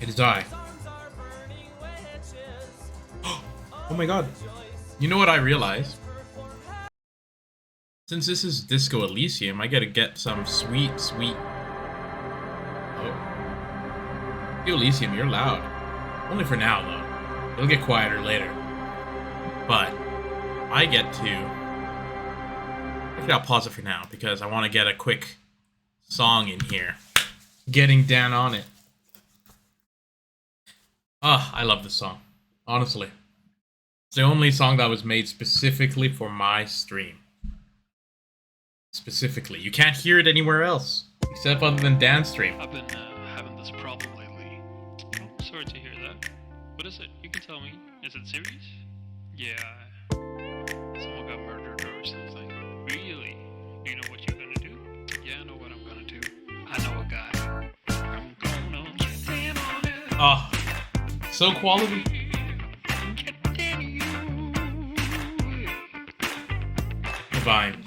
It is I. Oh my god. You know what I realized? Since this is Disco Elysium, I gotta get some sweet. Oh. Disco Elysium, you're loud. Only for now, though. It'll get quieter later. But I get to... Actually, I'll pause it for now, because I want to get a quick song in here. Getting down on it. Ah, I love this song. Honestly. It's the only song that was made specifically for my stream. Specifically. You can't hear it anywhere else. Except other than Dan's stream. I've been having this problem lately. Oh, sorry to hear that. What is it? You can tell me. Is it serious? Yeah. Someone got murdered or something. Really? You know what you're gonna do? Yeah, I know what I'm gonna do. I know a guy. I'm gonna get in on it. Oh. So quality. Divine.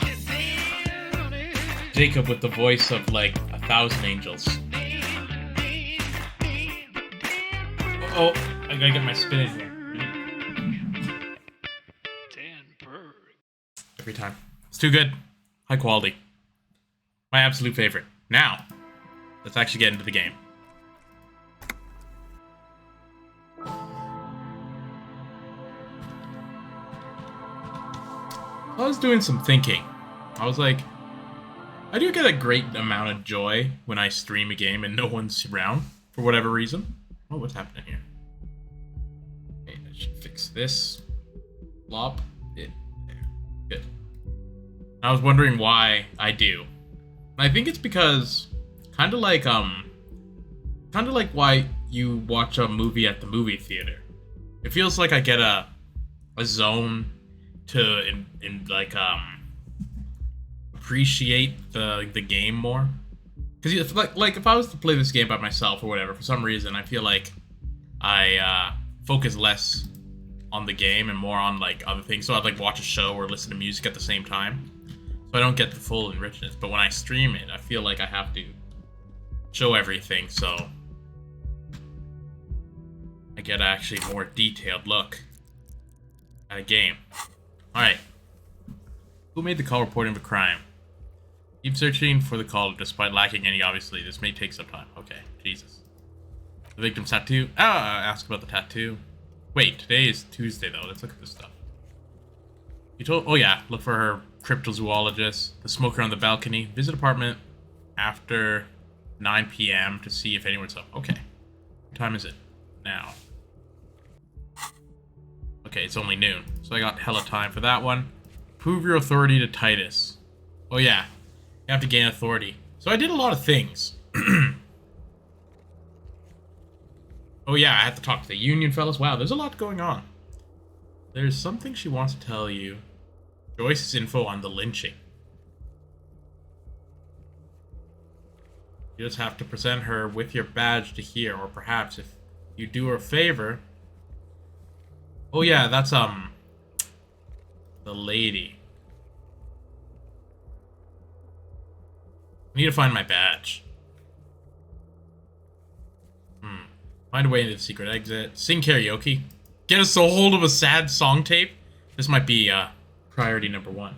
Jacob with the voice of like 1,000 angels. Oh, I gotta get my spin in here. Every time. It's too good. High quality. My absolute favorite. Now, let's actually get into the game. I was doing some thinking. I was like, I do get a great amount of joy when I stream a game and no one's around, for whatever reason. Oh, what's happening here? Okay, I should fix this. Flop it there. Good. I was wondering why I do. And I think it's because, kind of like why you watch a movie at the movie theater. It feels like I get a zone to appreciate the game more, because if I was to play this game by myself or whatever, for some reason I feel like I focus less on the game and more on like other things. So I'd like watch a show or listen to music at the same time, so I don't get the full enrichment. But when I stream it, I feel like I have to show everything, so I get actually more detailed look at a game. Alright. Who made the call reporting of a crime? Keep searching for the call despite lacking any. Obviously, this may take some time. Okay, Jesus. The victim's tattoo. Ask about the tattoo. Wait, today is Tuesday though. Let's look at this stuff. You told... Oh yeah, look for her cryptozoologist. The smoker on the balcony. Visit apartment after 9 p.m. to see if anyone's up. Okay. What time is it? Now. Okay, it's only noon, so I got hella time for that one. Prove your authority to Titus. Oh yeah, you have to gain authority. So I did a lot of things. Oh yeah, I had to talk to the union fellas. Wow, there's a lot going on. There's something she wants to tell you. Joyce's info on the lynching. You just have to present her with your badge to hear, or perhaps if you do her a favor... Oh yeah, that's the lady. I need to find my badge. Find a way into the secret exit. Sing karaoke. Get us a hold of a sad song tape. This might be priority number 1.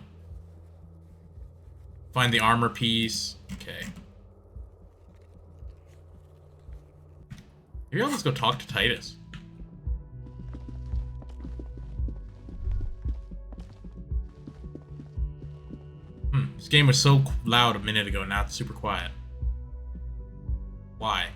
Find the armor piece. Okay. Maybe I'll just go talk to Titus. This game was so loud a minute ago, now it's super quiet. Why?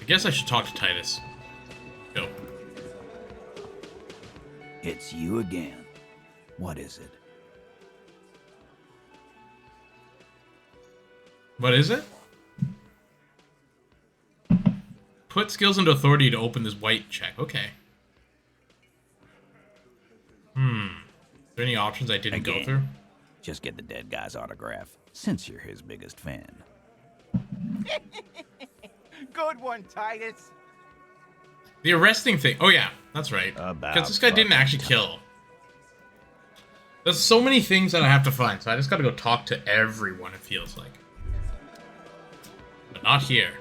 I guess I should talk to Titus. Go. It's you again. What is it? What is it? Put skills into authority to open this white check. Okay. Are there any options I didn't go through? Just get the dead guy's autograph, since you're his biggest fan. Good one, Titus. The arresting thing. Oh yeah, that's right. Because this guy didn't actually kill. There's so many things that I have to find, so I just gotta go talk to everyone, it feels like. But not here.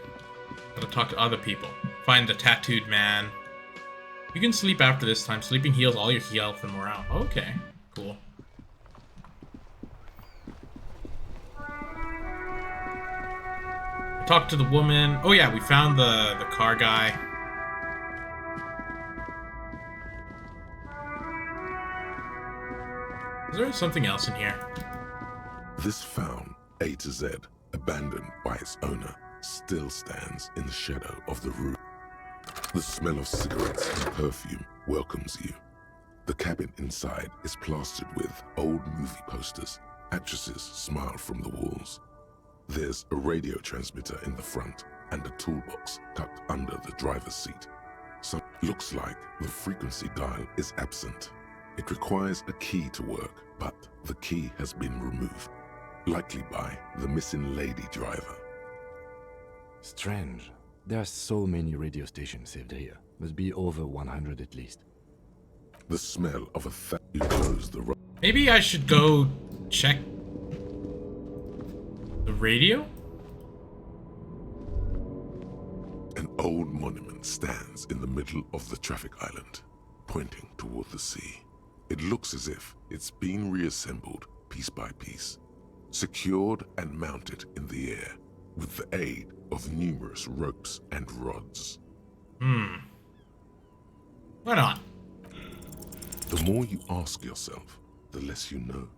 Gotta talk to other people. Find the tattooed man. You can sleep after this time. Sleeping heals all your health and morale. Okay, cool. Talk to the woman. Oh yeah, we found the car guy. Is there something else in here? This found A to Z, abandoned by its owner, still stands in the shadow of the roof. The smell of cigarettes and perfume welcomes you. The cabin inside is plastered with old movie posters. Actresses smile from the walls. There's a radio transmitter in the front and a toolbox tucked under the driver's seat. So looks like the frequency dial is absent. It requires a key to work, but the key has been removed, likely by the missing lady driver. Strange. There are so many radio stations saved here. Must be over 100 at least. The smell of a you close the Maybe I should go check the radio? An old monument stands in the middle of the traffic island, pointing toward the sea. It looks as if it's been reassembled piece by piece, secured and mounted in the air with the aid of numerous ropes and rods. Why not? The more you ask yourself, the less you know.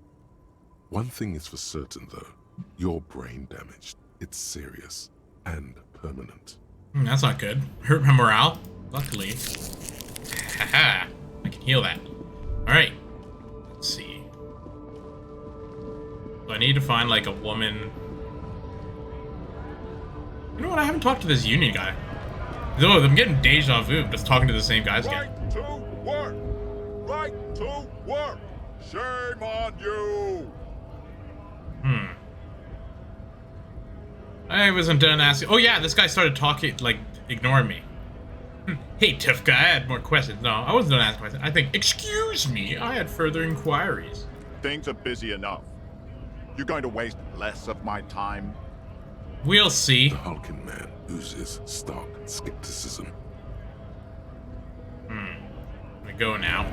One thing is for certain though, your brain damage. It's serious and permanent. That's not good. Hurt my morale. Luckily. Haha. I can heal that. Alright. Let's see. So I need to find like a woman. You know what? I haven't talked to this union guy. Oh, I'm getting deja vu just talking to the same guys again. Right to work! Right to work! Shame on you! I wasn't done asking. Oh yeah, this guy started talking, like, ignoring me. Hey, tough guy, I had more questions. No, I wasn't done asking questions. I think, excuse me, I had further inquiries. Things are busy enough. You're going to waste less of my time? We'll see. The hulking man oozes stark skepticism. Let me go now.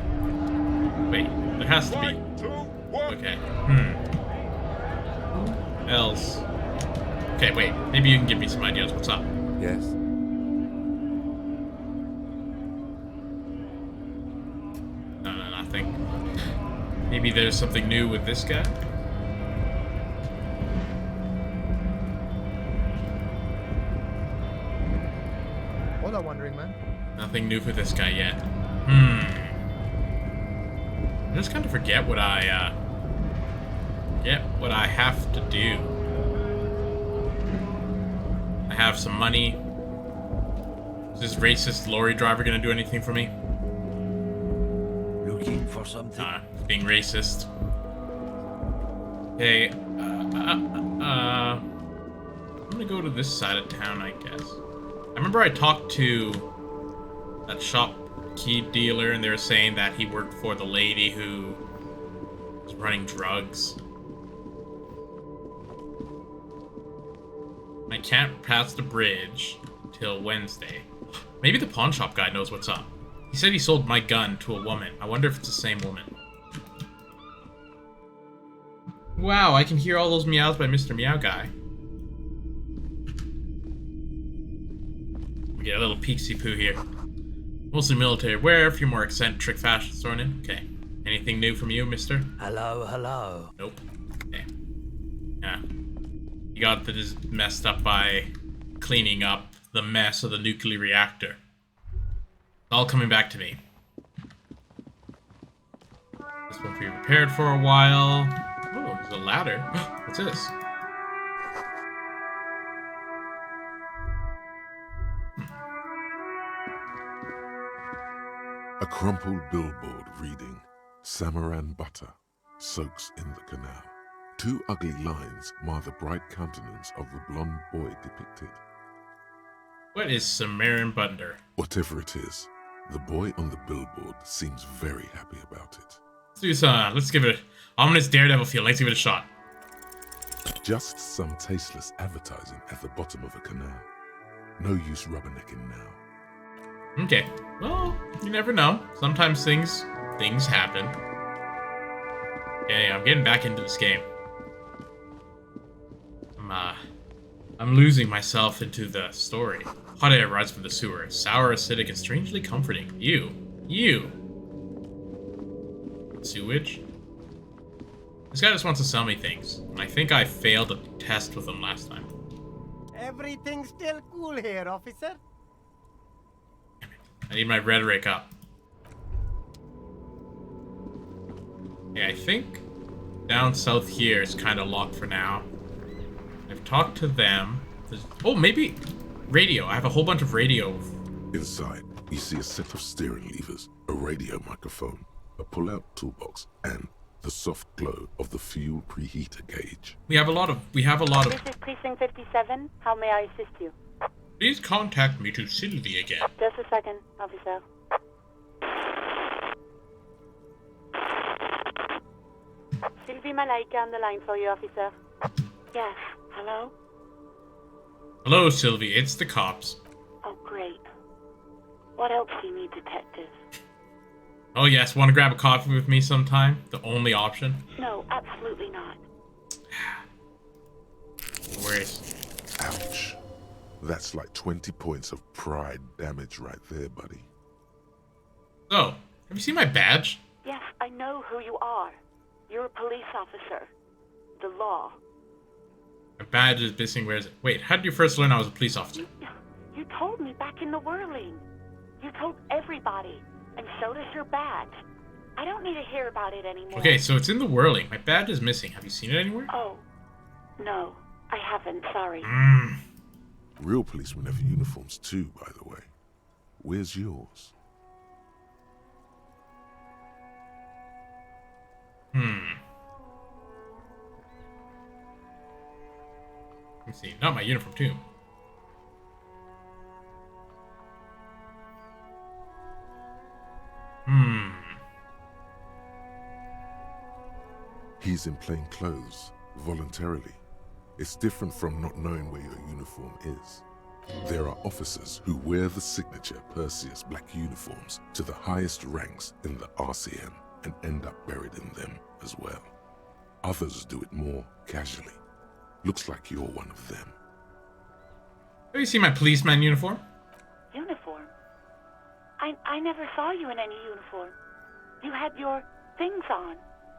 Wait, there has to be. Right to work! Okay. Else. Okay, wait. Maybe you can give me some ideas. What's up? Yes? No, nothing. Maybe there's something new with this guy? What are wondering, man? Nothing new for this guy yet. I just kind of forget what I have to do. I have some money. Is this racist lorry driver gonna do anything for me? Looking for something? Being racist. Hey, I'm gonna go to this side of town, I guess. I remember I talked to that shop key dealer, and they were saying that he worked for the lady who was running drugs. I can't pass the bridge till Wednesday. Maybe the pawn shop guy knows what's up. He said he sold my gun to a woman. I wonder if it's the same woman. Wow, I can hear all those meows by Mr. Meow Guy. We get a little peeksy-poo here. Mostly military wear, a few more eccentric fashions thrown in. Okay. Anything new from you, mister? Hello. Nope. Okay. Yeah. You got this messed up by cleaning up the mess of the nuclear reactor. It's all coming back to me. This won't be repaired for a while. Oh, there's a ladder. What's this? A crumpled billboard reading, Samaran butter soaks in the canal. Two ugly lines mar the bright countenance of the blonde boy depicted. What is Sumerian Bunder? Whatever it is, the boy on the billboard seems very happy about it. Let's do some, let's give it an ominous daredevil feel. Let's give it a shot. Just some tasteless advertising at the bottom of a canal. No use rubbernecking now. Okay. Well, you never know. Sometimes things happen. Okay, I'm getting back into this game. I'm losing myself into the story. Hot air rises from the sewer. Sour, acidic, and strangely comforting. Ew. Sewage? This guy just wants to sell me things. And I think I failed a test with him last time. Everything's still cool here, officer. I need my rhetoric up. Yeah, I think down south here is kind of locked for now. I've talked to them. Oh, maybe radio. I have a whole bunch of radio. Inside, you see a set of steering levers, a radio microphone, a pull-out toolbox, and the soft glow of the fuel preheater gauge. We have a lot of. This is Precinct 57. How may I assist you? Please contact me to Sylvie again. Just a second, officer. Sylvie Malaika on the line for you, officer. Yes, hello? Hello, Sylvie. It's the cops. Oh, great. What else do you need, detective? Oh yes, want to grab a coffee with me sometime? The only option. No, absolutely not. No worries. Ouch. That's like 20 points of pride damage right there, buddy. So, have you seen my badge? Yes, I know who you are. You're a police officer. The law. My badge is missing. Where is it? Wait, how did you first learn I was a police officer? You told me back in the whirling. You told everybody. And so does your badge. I don't need to hear about it anymore. Okay, so it's in the whirling. My badge is missing. Have you seen it anywhere? Oh, no. I haven't, sorry. Real policemen have uniforms too, by the way. Where's yours? Let me see. Not my uniform too. He's in plain clothes, voluntarily. It's different from not knowing where your uniform is. There are officers who wear the signature Perseus black uniforms to the highest ranks in the RCM and end up buried in them as well. Others do it more casually. Looks like you're one of them. Have you seen my policeman uniform? Uniform? I never saw you in any uniform. You had your things on.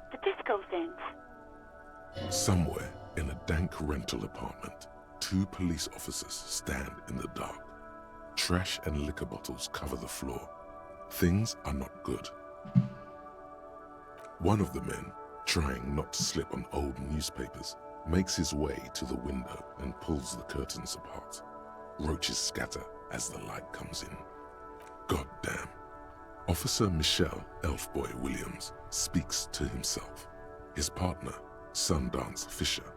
The disco things. Somewhere in a dank rental apartment, two police officers stand in the dark. Trash and liquor bottles cover the floor. Things are not good. One of the men, trying not to slip on old newspapers, makes his way to the window and pulls the curtains apart. Roaches scatter as the light comes in. Goddamn. Officer Michelle Elfboy Williams speaks to himself. His partner, Sundance Fisher,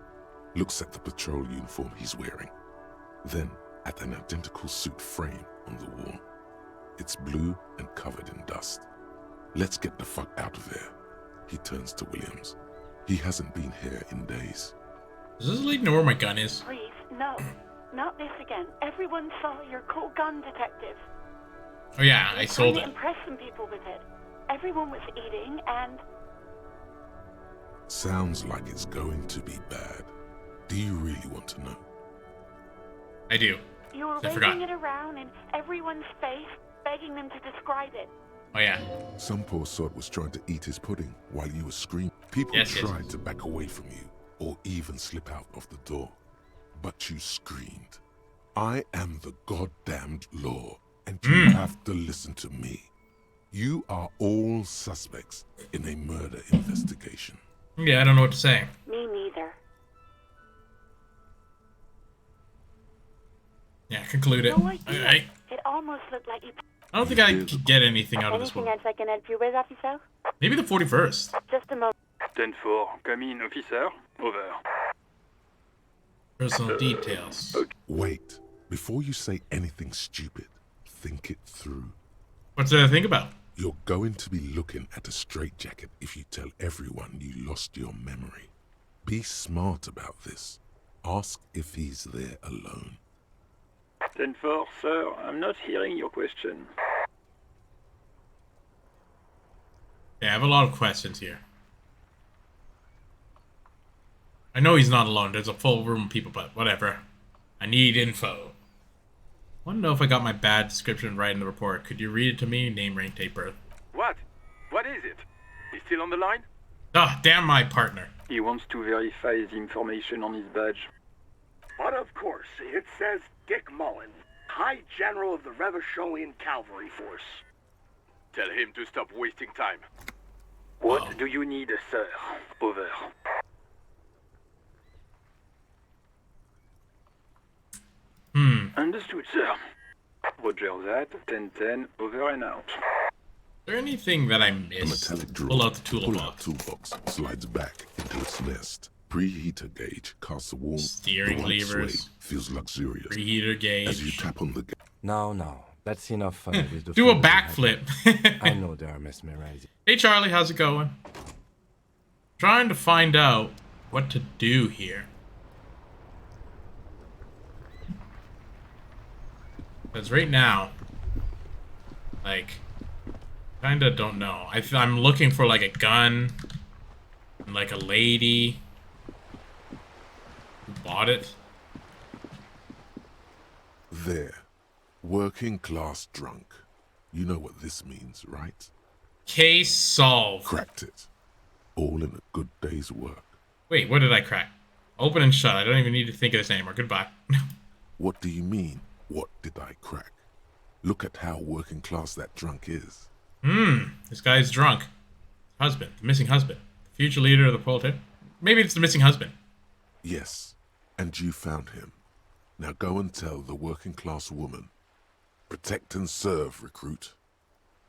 looks at the patrol uniform he's wearing, then at an identical suit frame on the wall. It's blue and covered in dust. Let's get the fuck out of there. He turns to Williams. He hasn't been here in days. Does this lady know where my gun is? Please, no. Not this again. Everyone saw your cool gun, detective. Oh yeah, I sold Trying it. to impress some people with it. Everyone was eating and... Sounds like it's going to be bad. Do you really want to know? I do. You were I forgot. waving it around in everyone's face, begging them to describe it. Oh yeah. Some poor sod was trying to eat his pudding while you were screaming. People tried to back away from you, or even slip out of the door. But you screamed. I am the goddamned law, and you have to listen to me. You are all suspects in a murder investigation. Yeah, I don't know what to say. Me neither. Yeah, conclude it. No idea. It almost looked like you... I don't think I could get anything out of this Anything one. else I can help you with, officer? Maybe the 41st. Just a moment. 10-4, come in, officer. Over. Personal details. Wait. Before you say anything stupid, think it through. What's there to think about? You're going to be looking at a straitjacket if you tell everyone you lost your memory. Be smart about this. Ask if he's there alone. 10-4, sir. I'm not hearing your question. Yeah, I have a lot of questions here. I know he's not alone. There's a full room of people, but whatever. I need info. Want to know if I got my bad description right in the report. Could you read it to me? Name, rank, date, birth. What? What is it? He's still on the line? Ah, damn my partner. He wants to verify the information on his badge. But of course, it says Dick Mullen, High General of the Revacholian Cavalry Force. Tell him to stop wasting time. What do you need, sir? Over. Understood, sir. Roger that. 10-10, over and out. Is there anything that I missed? A metallic drawer. Pull out the toolbox. Toolbox slides back into its nest. Preheater gauge casts a warm. Steering the white levers. suede feels luxurious. Preheater gauge. As you tap on the No, that's enough fun with the Do a food backflip. I know they are mesmerizing. Hey Charlie, how's it going? Trying to find out what to do here. Because right now, like, kinda don't know. I'm looking for like a gun, and like a lady who bought it. There. Working class drunk. You know what this means, right? Case solved. Cracked it. All in a good day's work. Wait, what did I crack? Open and shut. I don't even need to think of this anymore. Goodbye. What do you mean, what did I crack? Look at how working class that drunk is. This guy's drunk. Husband. The missing husband. The future leader of the proletariat. Maybe it's the missing husband. Yes, and you found him. Now go and tell the working class woman. Protect and serve, recruit.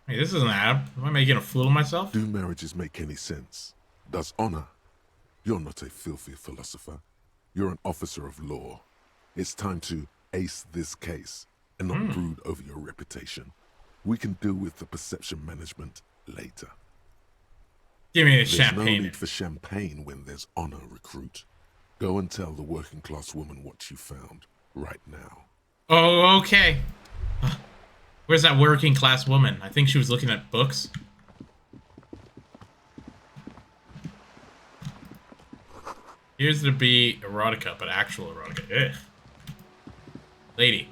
Hey, this isn't Adam. Am I making a fool of myself? Do marriages make any sense? Does honor? You're not a filthy philosopher. You're an officer of law. It's time to ace this case and not brood over your reputation. We can deal with the perception management later. Give me the There's champagne. no need for champagne when there's honor, recruit. Go and tell the working class woman what you found right now. Oh, okay. Where's that working class woman? I think she was looking at books. Here's to be erotica, but actual erotica. Ugh. Lady.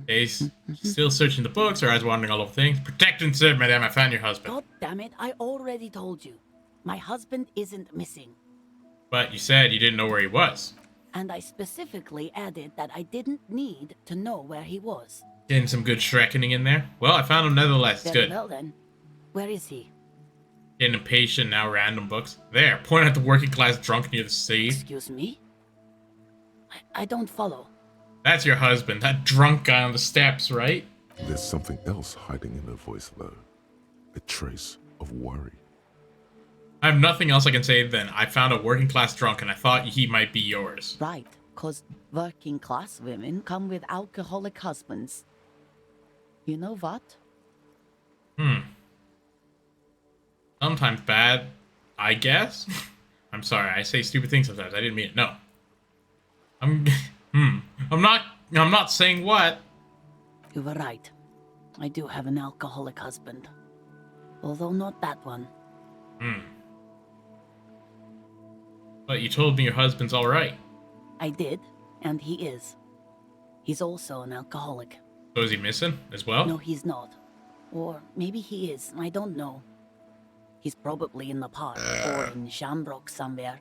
Okay, still searching the books, her eyes wandering all over things. Protect and serve, madame. I found your husband. God damn it, I already told you. My husband isn't missing. But you said you didn't know where he was. And I specifically added that I didn't need to know where he was. Getting some good shrekkening in there. Well, I found him nevertheless. It's Very good. well then. Where is he? Getting impatient now, random books. There, point at the working class drunk near the sea. Excuse me? I don't follow. That's your husband, that drunk guy on the steps, right? There's something else hiding in her voice, though. A trace of worry. I have nothing else I can say than I found a working class drunk and I thought he might be yours. Right, because working class women come with alcoholic husbands. You know what? Sometimes bad, I guess? I'm sorry, I say stupid things sometimes. I didn't mean it. No. I'm not saying what. You were right. I do have an alcoholic husband. Although not that one. But you told me your husband's alright. I did, and he is. He's also an alcoholic. So is he missing as well? No, he's not. Or maybe he is, I don't know. He's probably in the park, or in Shamrock somewhere.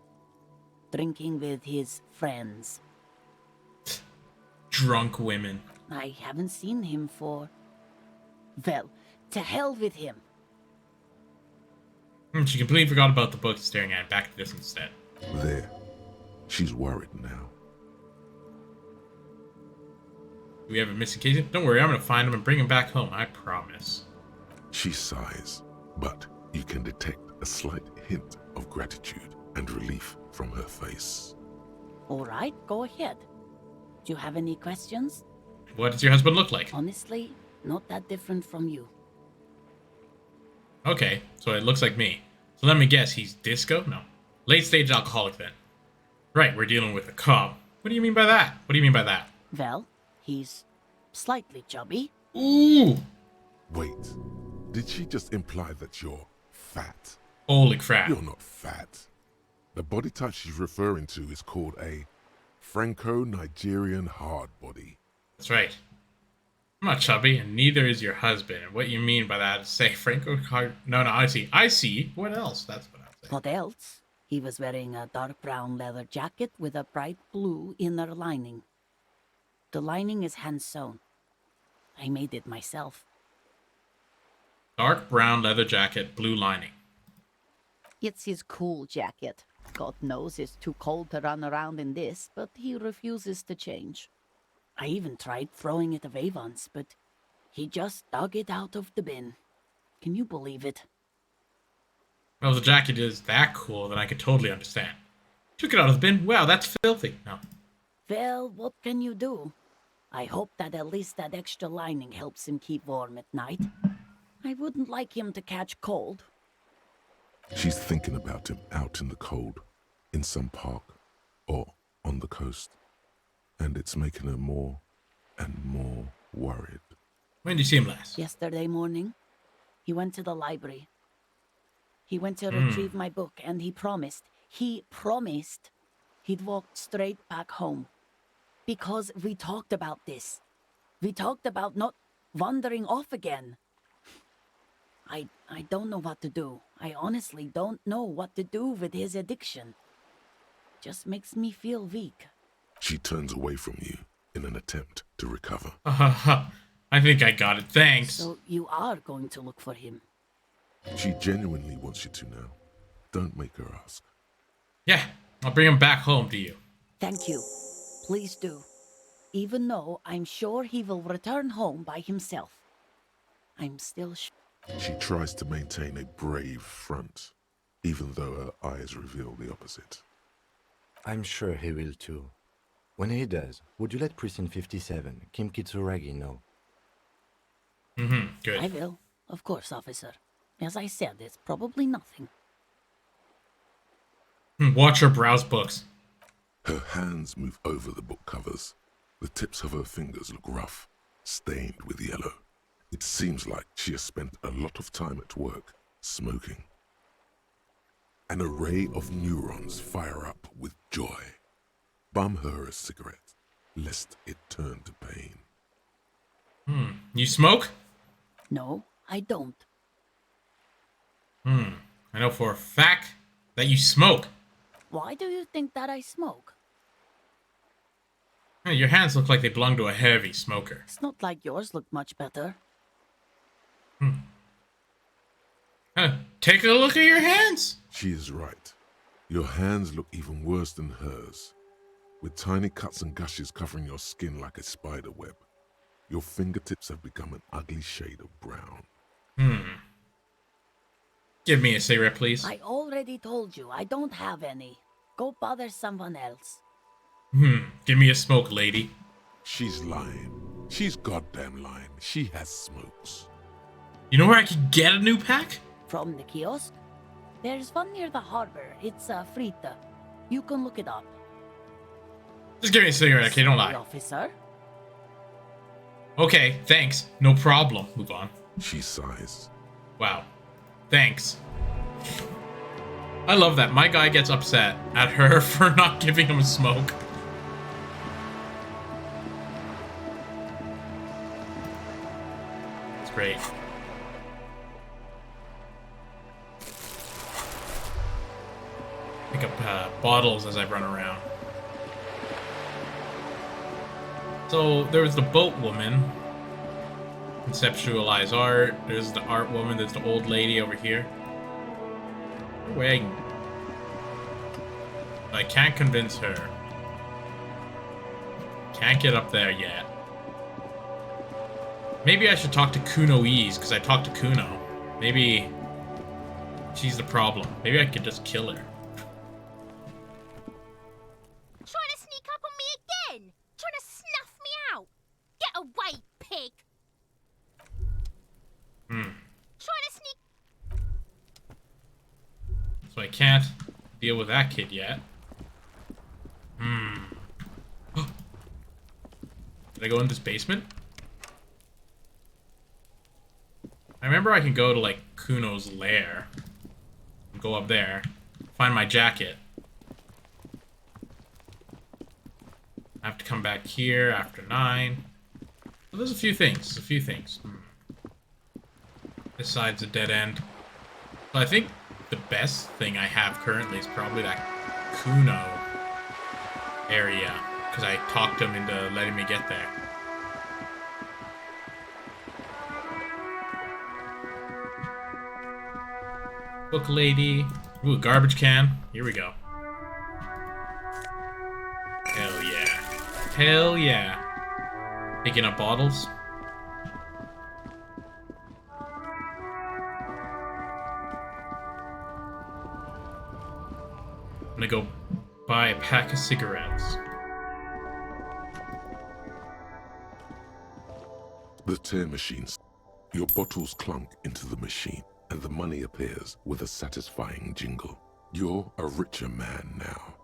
Drinking with his friends. Drunk women. I haven't seen him for... Well, to hell with him. She completely forgot about the book staring at it. Back to this instead. There. She's worried now. Do we have a missing case? Don't worry, I'm gonna find him and bring him back home. I promise. She sighs, but You can detect a slight hint of gratitude and relief from her face. All right, go ahead. Do you have any questions? What does your husband look like? Honestly, not that different from you. Okay, so it looks like me. So let me guess, he's disco? No. Late stage alcoholic then. Right, we're dealing with a cop. What do you mean by that? What do you mean by that? Well, he's slightly chubby. Ooh! Wait, did she just imply that you're fat? Holy crap. You're not fat. The body type she's referring to is called a Franco-Nigerian hard body. That's right. I'm not chubby, and neither is your husband. And what you mean by that is say Franco hard... No, I see. I see. What else? That's what I'm saying. What else? He was wearing a dark brown leather jacket with a bright blue inner lining. The lining is hand-sewn. I made it myself. Dark brown leather jacket, blue lining. It's his cool jacket. God knows it's too cold to run around in this, but he refuses to change. I even tried throwing it away once, but he just dug it out of the bin. Can you believe it? Well, if the jacket is that cool, then I could totally understand. Took it out of the bin? Wow, that's filthy. No. Well, what can you do? I hope that at least that extra lining helps him keep warm at night. I wouldn't like him to catch cold. She's thinking about him out in the cold, in some park, or on the coast. And it's making her more and more worried. When did you see him last? Yesterday morning. He went to the library. He went to retrieve my book, and he promised he'd walk straight back home. Because we talked about this. We talked about not wandering off again. I don't know what to do. I honestly don't know what to do with his addiction. Just makes me feel weak. She turns away from you in an attempt to recover. I think I got it, thanks. So you are going to look for him? She genuinely wants you to now. Don't make her ask. Yeah, I'll bring him back home to you. Thank you. Please do. Even though I'm sure he will return home by himself. I'm still She tries to maintain a brave front, even though her eyes reveal the opposite. I'm sure he will too. When he does, would you let Precinct 57, Kim Kitsuragi, know? Good. I will. Of course, officer. As I said, it's probably nothing. Watch her browse books. Her hands move over the book covers. The tips of her fingers look rough, stained with yellow. It seems like she has spent a lot of time at work, smoking. An array of neurons fire up with joy. Bum her a cigarette, lest it turn to pain. You smoke? No, I don't. I know for a fact that you smoke. Why do you think that I smoke? Hey, your hands look like they belong to a heavy smoker. It's not like yours look much better. Take a look at your hands. She is right. Your hands look even worse than hers, with tiny cuts and gushes covering your skin like a spider web. Your fingertips have become an ugly shade of brown. Give me a cigarette, please. I already told you, I don't have any. Go bother someone else. Give me a smoke, lady. She's lying. She's goddamn lying. She has smokes. You know where I could get a new pack? From the kiosk? There's one near the harbor. It's Frita. You can look it up. Just give me a cigarette, okay? Don't lie. Officer? Okay, thanks. No problem. Move on. She sighs. Wow. Thanks. I love that. My guy gets upset at her for not giving him a smoke. It's great. Pick up bottles as I run around. So there was the boat woman. Conceptualize art. There's the art woman. There's the old lady over here. No way I can't convince her. Can't get up there yet. Maybe I should talk to Kuno Ease, because I talked to Kuno. Maybe She's the problem. Maybe I could just kill her. Trying to sneak up on me again? Trying to snuff me out? Get away, pig! Trying to sneak... So I can't deal with that kid yet. Did I go in this basement? I remember I can go to, like, Kuno's lair. Go up there. Find my jacket. I have to come back here after 9. So there's a few things. This side's a dead end. So I think the best thing I have currently is probably that Kuno area. Because I talked him into letting me get there. Book lady. Ooh, garbage can. Here we go. Hell yeah. Hell yeah. Picking up bottles. I'm gonna go buy a pack of cigarettes. The tear machines. Your bottles clunk into the machine, and the money appears with a satisfying jingle. You're a richer man now.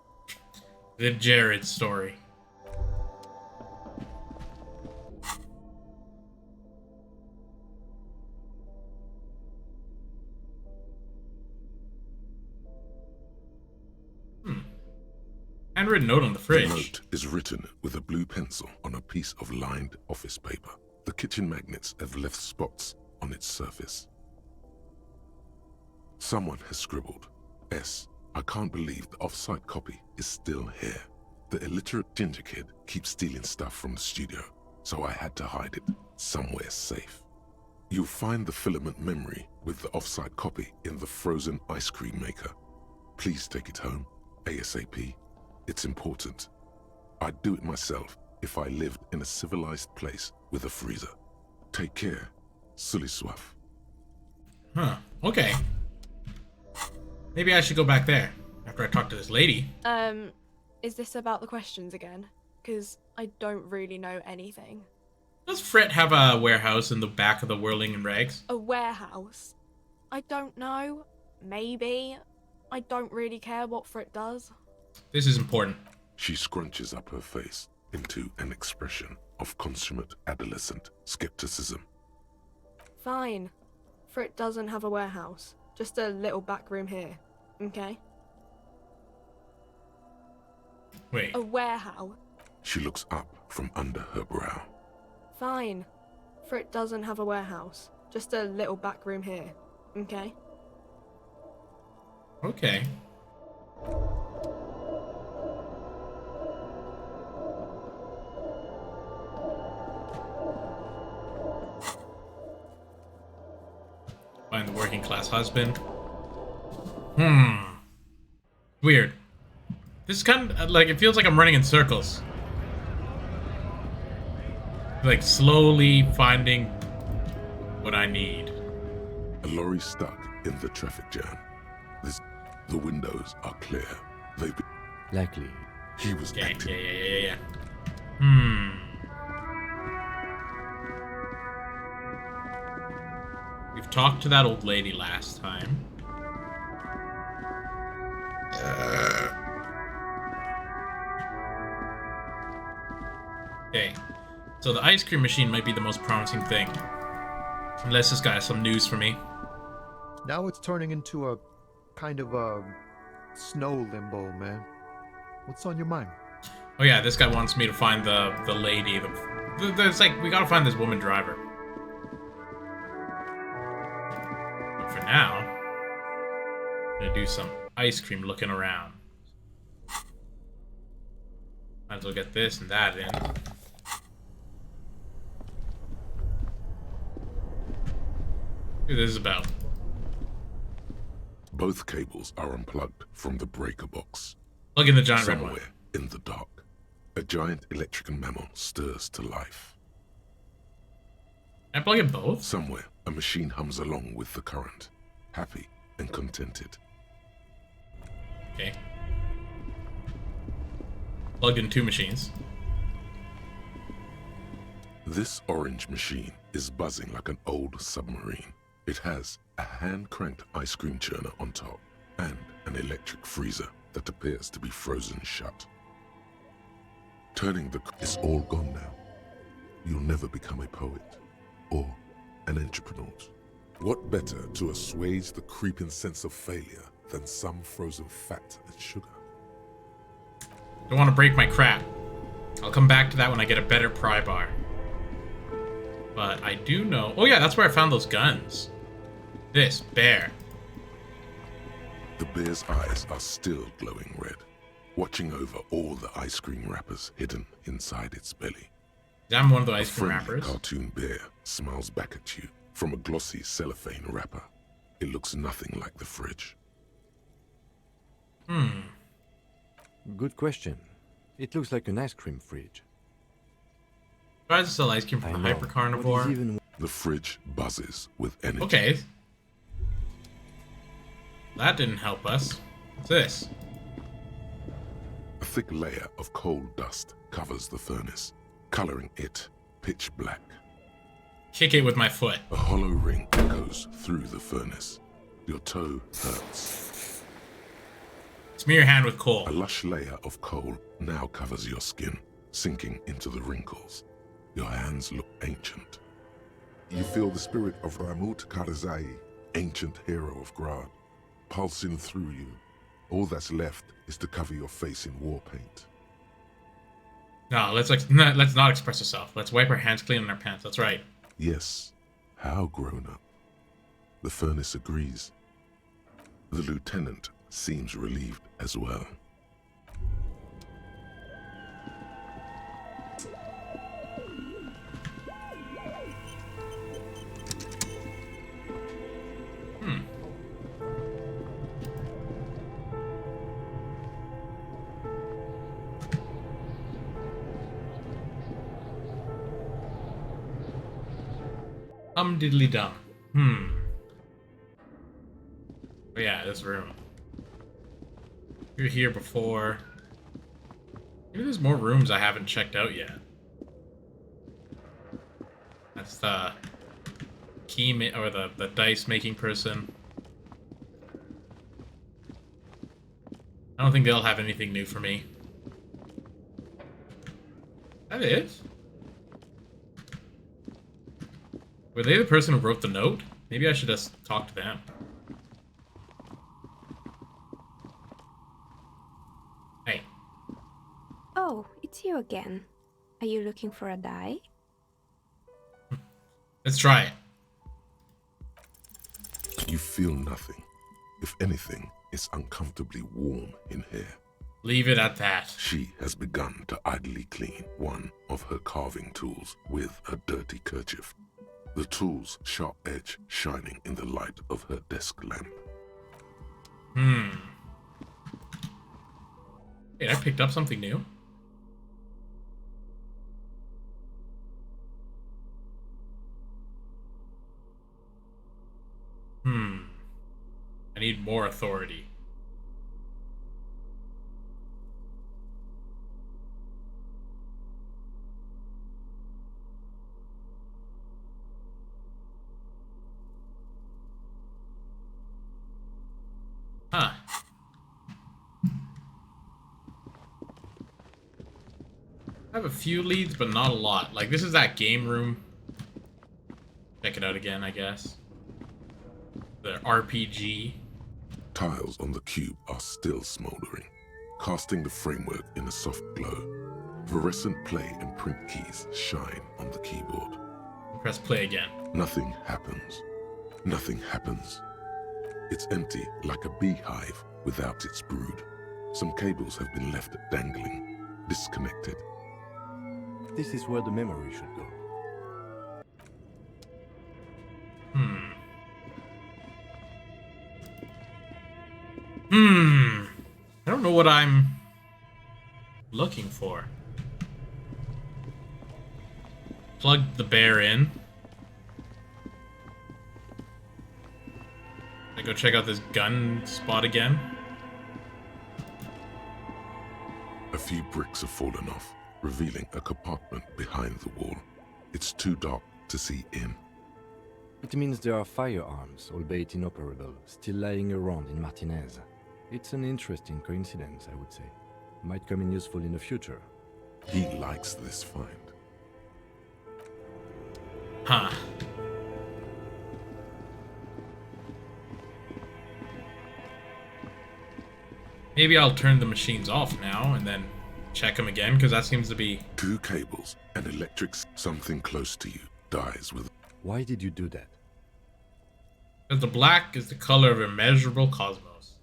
The Jared story. Handwritten note on the fridge. The note is written with a blue pencil on a piece of lined office paper. The kitchen magnets have left spots on its surface. Someone has scribbled, S. I can't believe the off-site copy is still here. The illiterate ginger kid keeps stealing stuff from the studio, so I had to hide it somewhere safe. You'll find the filament memory with the off-site copy in the frozen ice cream maker. Please take it home, ASAP. It's important. I'd do it myself if I lived in a civilized place with a freezer. Take care, Suliswaf. Huh, okay. Maybe I should go back there after I talk to this lady. Is this about the questions again? Because I don't really know anything. Does Fret have a warehouse in the back of the Whirling in Rags? A warehouse? I don't know. Maybe. I don't really care what Frit does. This is important. She scrunches up her face into an expression of consummate adolescent skepticism. Fine. Frit doesn't have a warehouse. Just a little back room here. Okay? Wait. A warehouse? She looks up from under her brow. Fine. Frit doesn't have a warehouse. Just a little back room here. Okay? Okay. Find the working class husband. Weird. This is kind of like, it feels like I'm running in circles. Like slowly finding what I need. A lorry stuck in the traffic jam. The windows are clear. They've been... Likely. He was acting. Yeah. We've talked to that old lady last time. Okay. So the ice cream machine might be the most promising thing. Unless this guy has some news for me. Now it's turning into a kind of a snow limbo, man. What's on your mind? Oh yeah, this guy wants me to find the lady. It's like, we gotta find this woman driver. But for now, I'm gonna do some ice cream looking around. Might as well get this and that in. What this is about. Both cables are unplugged from the breaker box. Plug in the giant red one. Somewhere in the dark, a giant electrical mammal stirs to life. Can I plug in both? Somewhere, a machine hums along with the current, happy and contented. Okay. Plugged in 2 machines. This orange machine is buzzing like an old submarine. It has a hand-cranked ice cream churner on top and an electric freezer that appears to be frozen shut. Turning the... It's all gone now. You'll never become a poet or an entrepreneur. What better to assuage the creeping sense of failure than some frozen fat and sugar? Don't want to break my crap. I'll come back to that when I get a better pry bar. But I do know... Oh yeah, that's where I found those guns. This bear. The bear's eyes are still glowing red, watching over all the ice cream wrappers hidden inside its belly. I'm one of the ice A cream friendly wrappers. cartoon bear smiles back at you from a glossy cellophane wrapper. It looks nothing like the fridge. Good question. It looks like an ice cream fridge. Tries to sell ice cream from a hyper carnivore. The fridge buzzes with energy. Okay. That didn't help us. What's this? A thick layer of coal dust covers the furnace, coloring it pitch black. Kick it with my foot. A hollow ring echoes through the furnace. Your toe hurts. Smear your hand with coal. A lush layer of coal now covers your skin, sinking into the wrinkles. Your hands look ancient. You feel the spirit of Ramut Karzai, ancient hero of Grad, pulsing through you. All that's left is to cover your face in war paint. No, let's not express ourselves. Let's wipe our hands clean on our pants. That's right. Yes, how grown up. The furnace agrees. The lieutenant seems relieved as well. Diddly dum. Oh yeah, this room. You were here before. Maybe there's more rooms I haven't checked out yet. That's the key or the dice making person. I don't think they'll have anything new for me. Is that it? Were they the person who wrote the note? Maybe I should just talk to them. Hey. Oh, it's you again. Are you looking for a die? Let's try it. You feel nothing. If anything, it's uncomfortably warm in here. Leave it at that. She has begun to idly clean one of her carving tools with a dirty kerchief. The tool's sharp edge shining in the light of her desk lamp. Wait, I picked up something new? I need more authority. Huh. I have a few leads, but not a lot. Like, this is that game room. Check it out again, I guess. The RPG. Tiles on the cube are still smoldering, casting the framework in a soft glow. Fluorescent play and print keys shine on the keyboard. Press play again. Nothing happens. Nothing happens. It's empty like a beehive without its brood. Some cables have been left dangling, disconnected. This is where the memory should go. I don't know what I'm looking for. Plug the bear in. I go check out this gun spot again. A few bricks have fallen off, revealing a compartment behind the wall. It's too dark to see in. It means there are firearms, albeit inoperable, still lying around in Martinez. It's an interesting coincidence, I would say. Might come in useful in the future. He likes this find. Huh. Maybe I'll turn the machines off now and then check them again, because that seems to be... 2 cables and electric. Something close to you dies with... Why did you do that? Because the black is the color of immeasurable cosmos.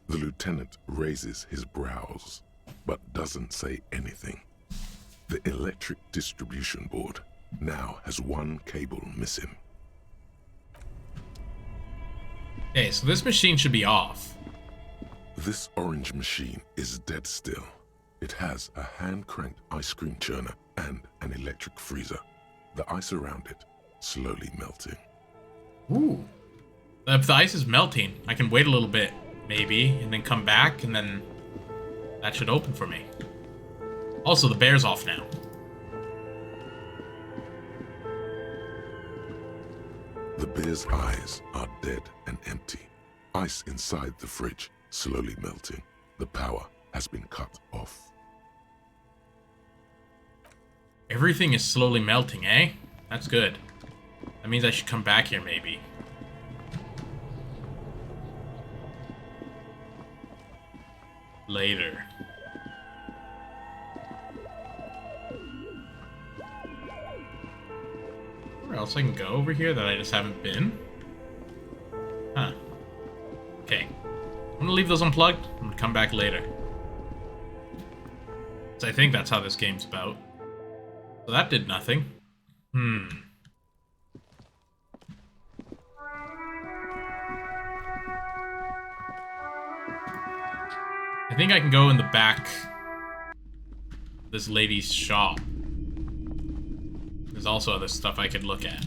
The lieutenant raises his brows, but doesn't say anything. The electric distribution board now has 1 cable missing. Okay, so this machine should be off. This orange machine is dead still. It has a hand-cranked ice cream churner and an electric freezer. The ice around it slowly melting. Ooh. If the ice is melting, I can wait a little bit, maybe, and then come back, and then that should open for me. Also, the bear's off now. The bear's eyes are dead and empty. Ice inside the fridge slowly melting. The power has been cut off. Everything is slowly melting, eh? That's good. That means I should come back here, maybe. Later. Where else I can go over here that I just haven't been? Huh. Okay. I'm gonna leave those unplugged. I'm gonna come back later. So I think that's how this game's about. So that did nothing. I think I can go in the back of this lady's shop. There's also other stuff I could look at.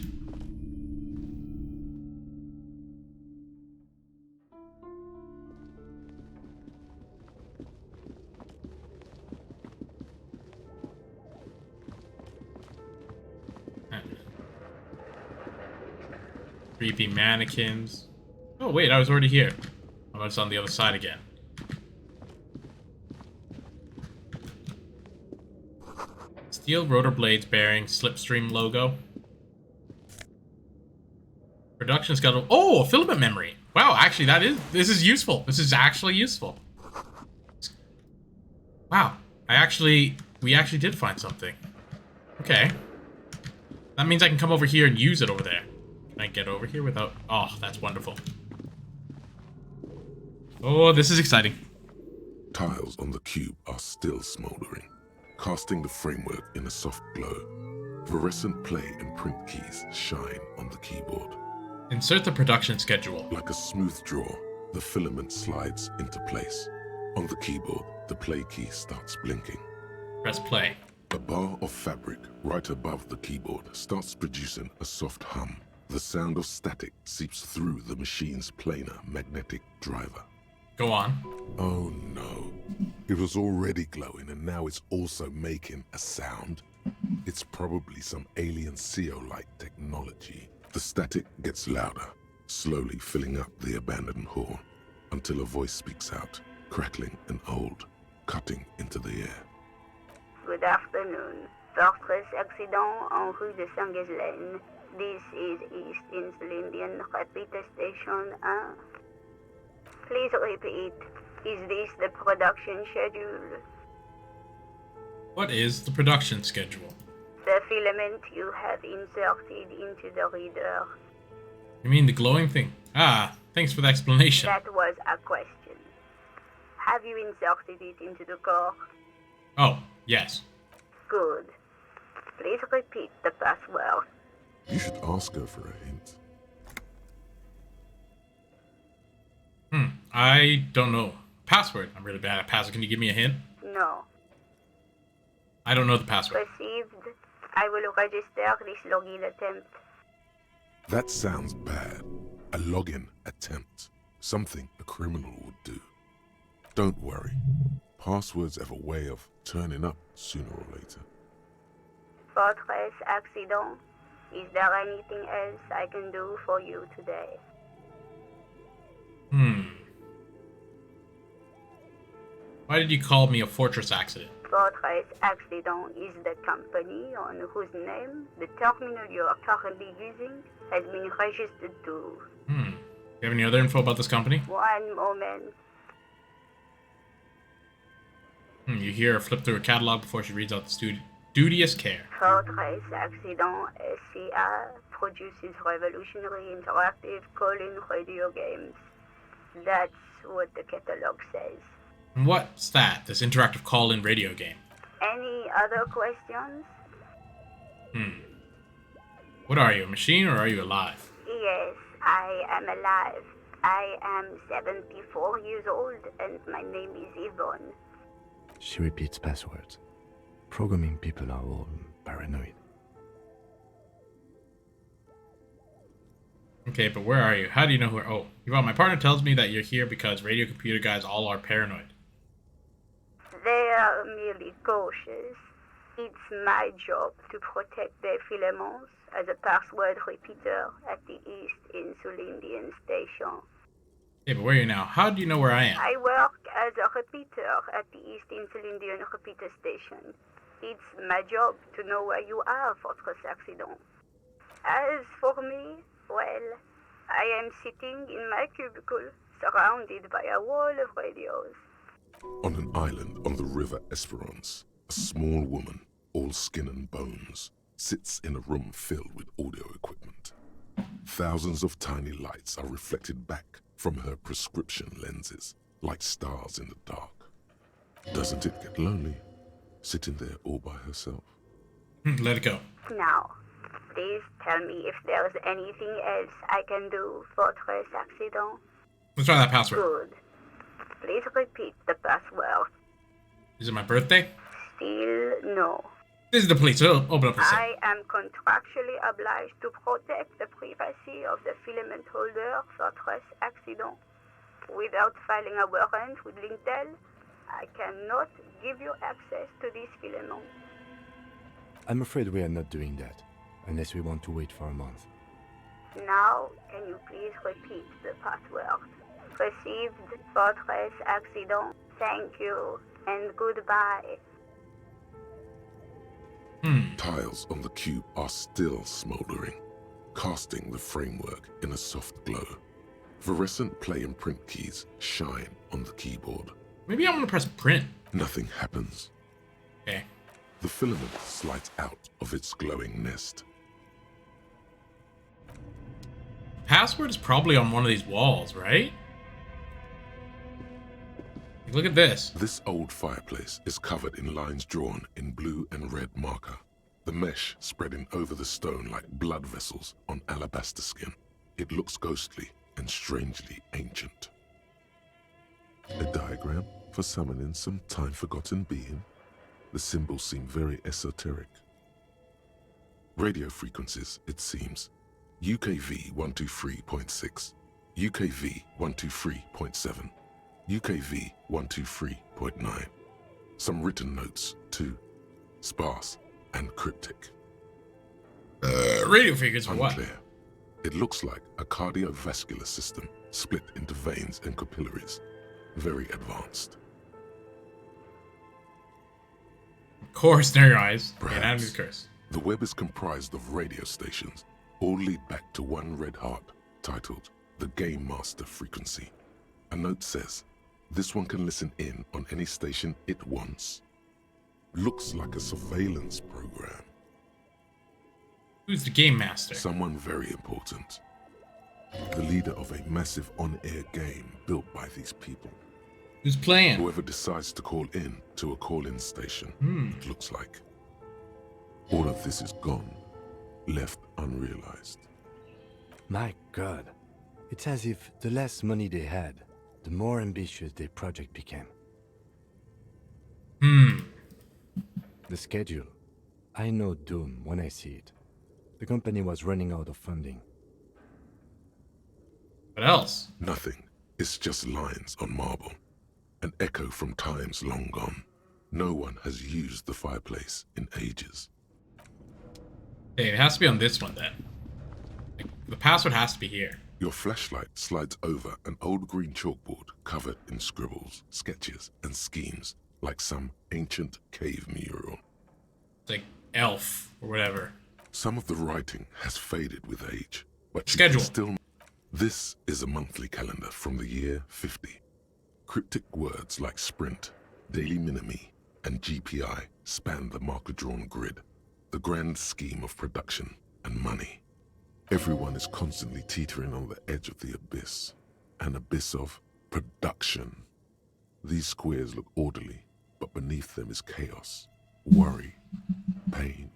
Creepy mannequins. Oh wait, I was already here. I was on the other side again. Steel rotor blades bearing slipstream logo. Production schedule. Oh, a filament memory. Wow, actually this is useful. This is actually useful. Wow, we actually did find something. Okay. That means I can come over here and use it over there. Can I get over here without... Oh, that's wonderful. Oh, this is exciting. Tiles on the cube are still smoldering, casting the framework in a soft glow. Fluorescent play and print keys shine on the keyboard. Insert the production schedule. Like a smooth draw, the filament slides into place. On the keyboard, the play key starts blinking. Press play. A bar of fabric right above the keyboard starts producing a soft hum. The sound of static seeps through the machine's planar magnetic driver. Go on. Oh no. It was already glowing and now it's also making a sound. It's probably some alien CO-like technology. The static gets louder, slowly filling up the abandoned hall, until a voice speaks out, crackling and old, cutting into the air. Good afternoon. Fortress accident en rue de Saint-Ghislaine. This is East Insulindian Repeater Station 1. Please repeat. Is this the production schedule? What is the production schedule? The filament you have inserted into the reader. You mean the glowing thing? Ah, thanks for the explanation. That was a question. Have you inserted it into the core? Oh, yes. Good. Please repeat the password. You should ask her for a hint. I don't know. Password. I'm really bad at password. Can you give me a hint? No. I don't know the password. Received. I will register this login attempt. That sounds bad. A login attempt. Something a criminal would do. Don't worry. Passwords have a way of turning up sooner or later. Fortress Accident, is there anything else I can do for you today? Why did you call me a fortress accident? Fortress Accident is the company on whose name the terminal you are currently using has been registered to. Do you have any other info about this company? One moment. You hear her flip through a catalog before she reads out the duteous care. Fortress Accident SCA produces revolutionary interactive call-in radio games. That's what the catalog says. And what's that? This interactive call-in radio game? Any other questions? What are you, a machine or are you alive? Yes, I am alive. I am 74 years old and my name is Yvonne. She repeats passwords. Programming people are all paranoid. Okay, but where are you? How do you know who? Oh, Yvonne, my partner tells me that you're here because radio computer guys all are paranoid. They are merely cautious. It's my job to protect their filaments as a password repeater at the East Insulindian Station. Yeah, but where are you now? How do you know where I am? I work as a repeater at the East Insulindian Repeater Station. It's my job to know where you are, Fortress Accident. As for me, well, I am sitting in my cubicle, surrounded by a wall of radios. On an island on the river Esperance, a small woman, all skin and bones, sits in a room filled with audio equipment. Thousands of tiny lights are reflected back from her prescription lenses, like stars in the dark. Doesn't it get lonely, sitting there all by herself? Let it go. Now, please tell me if there's anything else I can do, Fortress Accident. Let's try that password. Good. Please repeat the password. Is it my birthday? Still no. This is the police. Open up the safe. I am contractually obliged to protect the privacy of the filament holder, Fortress Accident. Without filing a warrant with Lintel, I cannot give you access to this filament. I'm afraid we are not doing that, unless we want to wait for a month. Now, can you please repeat the password? Received, Fortress Accident. Thank you, and goodbye. Tiles on the cube are still smoldering, casting the framework in a soft glow. Fluorescent play and print keys shine on the keyboard. Maybe I'm gonna press print. Nothing happens. Okay. The filament slides out of its glowing nest. Password is probably on one of these walls, right? Look at this. This old fireplace is covered in lines drawn in blue and red marker, the mesh spreading over the stone like blood vessels on alabaster skin. It looks ghostly and strangely ancient. A diagram for summoning some time-forgotten being. The symbols seem very esoteric. Radio frequencies, it seems. UKV 123.6, UKV 123.7, UKV 123.9. Some written notes, too. Sparse and cryptic. Radio figures for what? Unclear. It looks like a cardiovascular system split into veins and capillaries. Very advanced. Course near your eyes. Perhaps Anatomy's curse. the web is comprised of radio stations, all lead back to one red heart, titled the Game Master Frequency. A note says, this one can listen in on any station it wants. Looks like a surveillance program. Who's the Game Master? Someone very important. The leader of a massive on-air game built by these people. Who's playing? Whoever decides to call in to a call-in station, it looks like. All of this is gone, left unrealized. My God. It's as if the less money they had, the more ambitious their project became. The schedule. I know doom when I see it. The company was running out of funding. What else? Nothing. It's just lines on marble. An echo from times long gone. No one has used the fireplace in ages. Hey, it has to be on this one then. Like, the password has to be here. Your flashlight slides over an old green chalkboard covered in scribbles, sketches, and schemes like some ancient cave mural. It's like elf or whatever. Some of the writing has faded with age, but you Schedule. can still... This is a monthly calendar from the year 50. Cryptic words like sprint, daily minimi, and GPI span the marker-drawn grid, the grand scheme of production and money. Everyone is constantly teetering on the edge of the abyss, an abyss of production. These squares look orderly, but beneath them is chaos, worry, pain.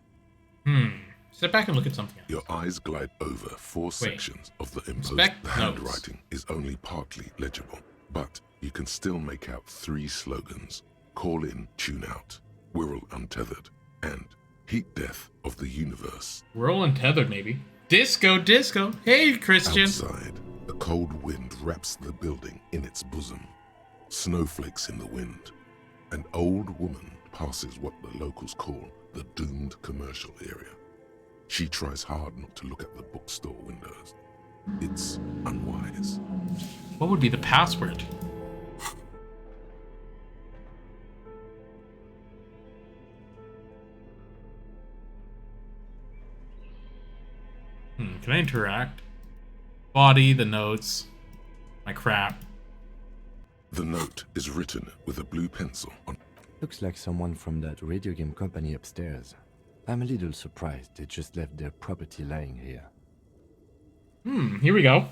Step back and look at something else. Your eyes glide over four sections of the imposed. Inspect The notes. handwriting is only partly legible, but you can still make out 3 slogans. Call in, tune out, we're all untethered, and heat death of the universe. We're all untethered, maybe. Disco, disco. Hey, Christian. Outside, a cold wind wraps the building in its bosom. Snowflakes in the wind. An old woman passes what the locals call the doomed commercial area. She tries hard not to look at the bookstore windows. It's unwise. What would be the password? Can I interact? Body, the notes, my crap. The note is written with a blue pencil on... Looks like someone from that radio game company upstairs. I'm a little surprised they just left their property lying here. Here we go.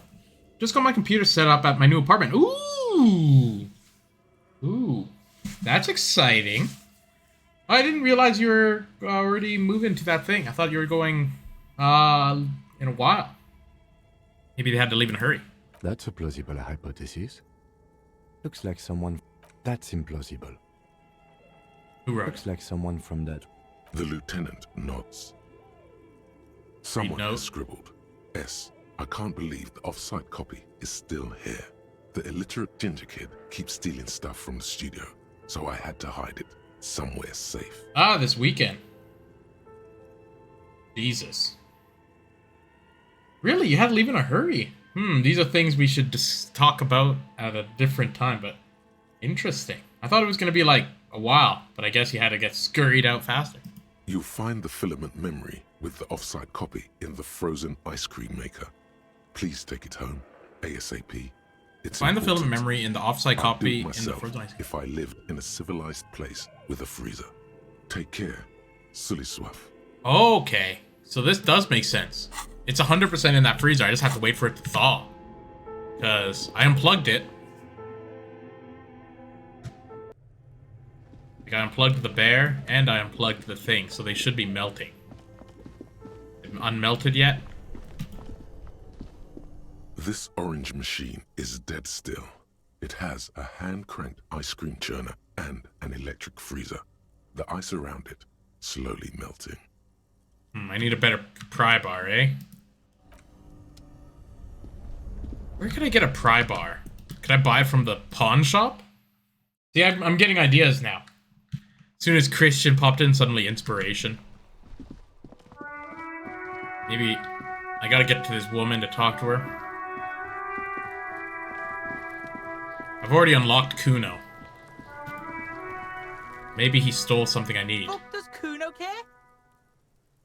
Just got my computer set up at my new apartment. Ooh! Ooh. That's exciting. I didn't realize you were already moving to that thing. I thought you were going, in a while. Maybe they had to leave in a hurry. That's a plausible hypothesis. Looks like someone... That's implausible. Who wrote? Looks like someone from that... The lieutenant nods. Someone has scribbled, S. I can't believe the off-site copy is still here. The illiterate ginger kid keeps stealing stuff from the studio, so I had to hide it somewhere safe. Ah, this weekend. Jesus. Really? You had to leave in a hurry? These are things we should just talk about at a different time, but interesting. I thought it was going to be like a while, but I guess you had to get scurried out faster. You'll find the filament memory with the off-site copy in the frozen ice cream maker. Please take it home, ASAP. It's Find the important. filament memory in the off-site I'd copy do in it the myself frozen ice cream. if I lived in a civilized place with a freezer. Take care, Sully Swaff. Okay, so this does make sense. It's 100% in that freezer. I just have to wait for it to thaw. Because I unplugged it. Like I unplugged the bear and I unplugged the thing, so they should be melting. Unmelted yet? This orange machine is dead still. It has a hand-cranked ice cream churner and an electric freezer. The ice around it slowly melting. I need a better pry bar, eh? Where can I get a pry bar? Can I buy it from the pawn shop? See, I'm getting ideas now. As soon as Christian popped in, suddenly inspiration. Maybe I gotta get to this woman to talk to her. I've already unlocked Kuno. Maybe he stole something I need. Fuck does Kuno care?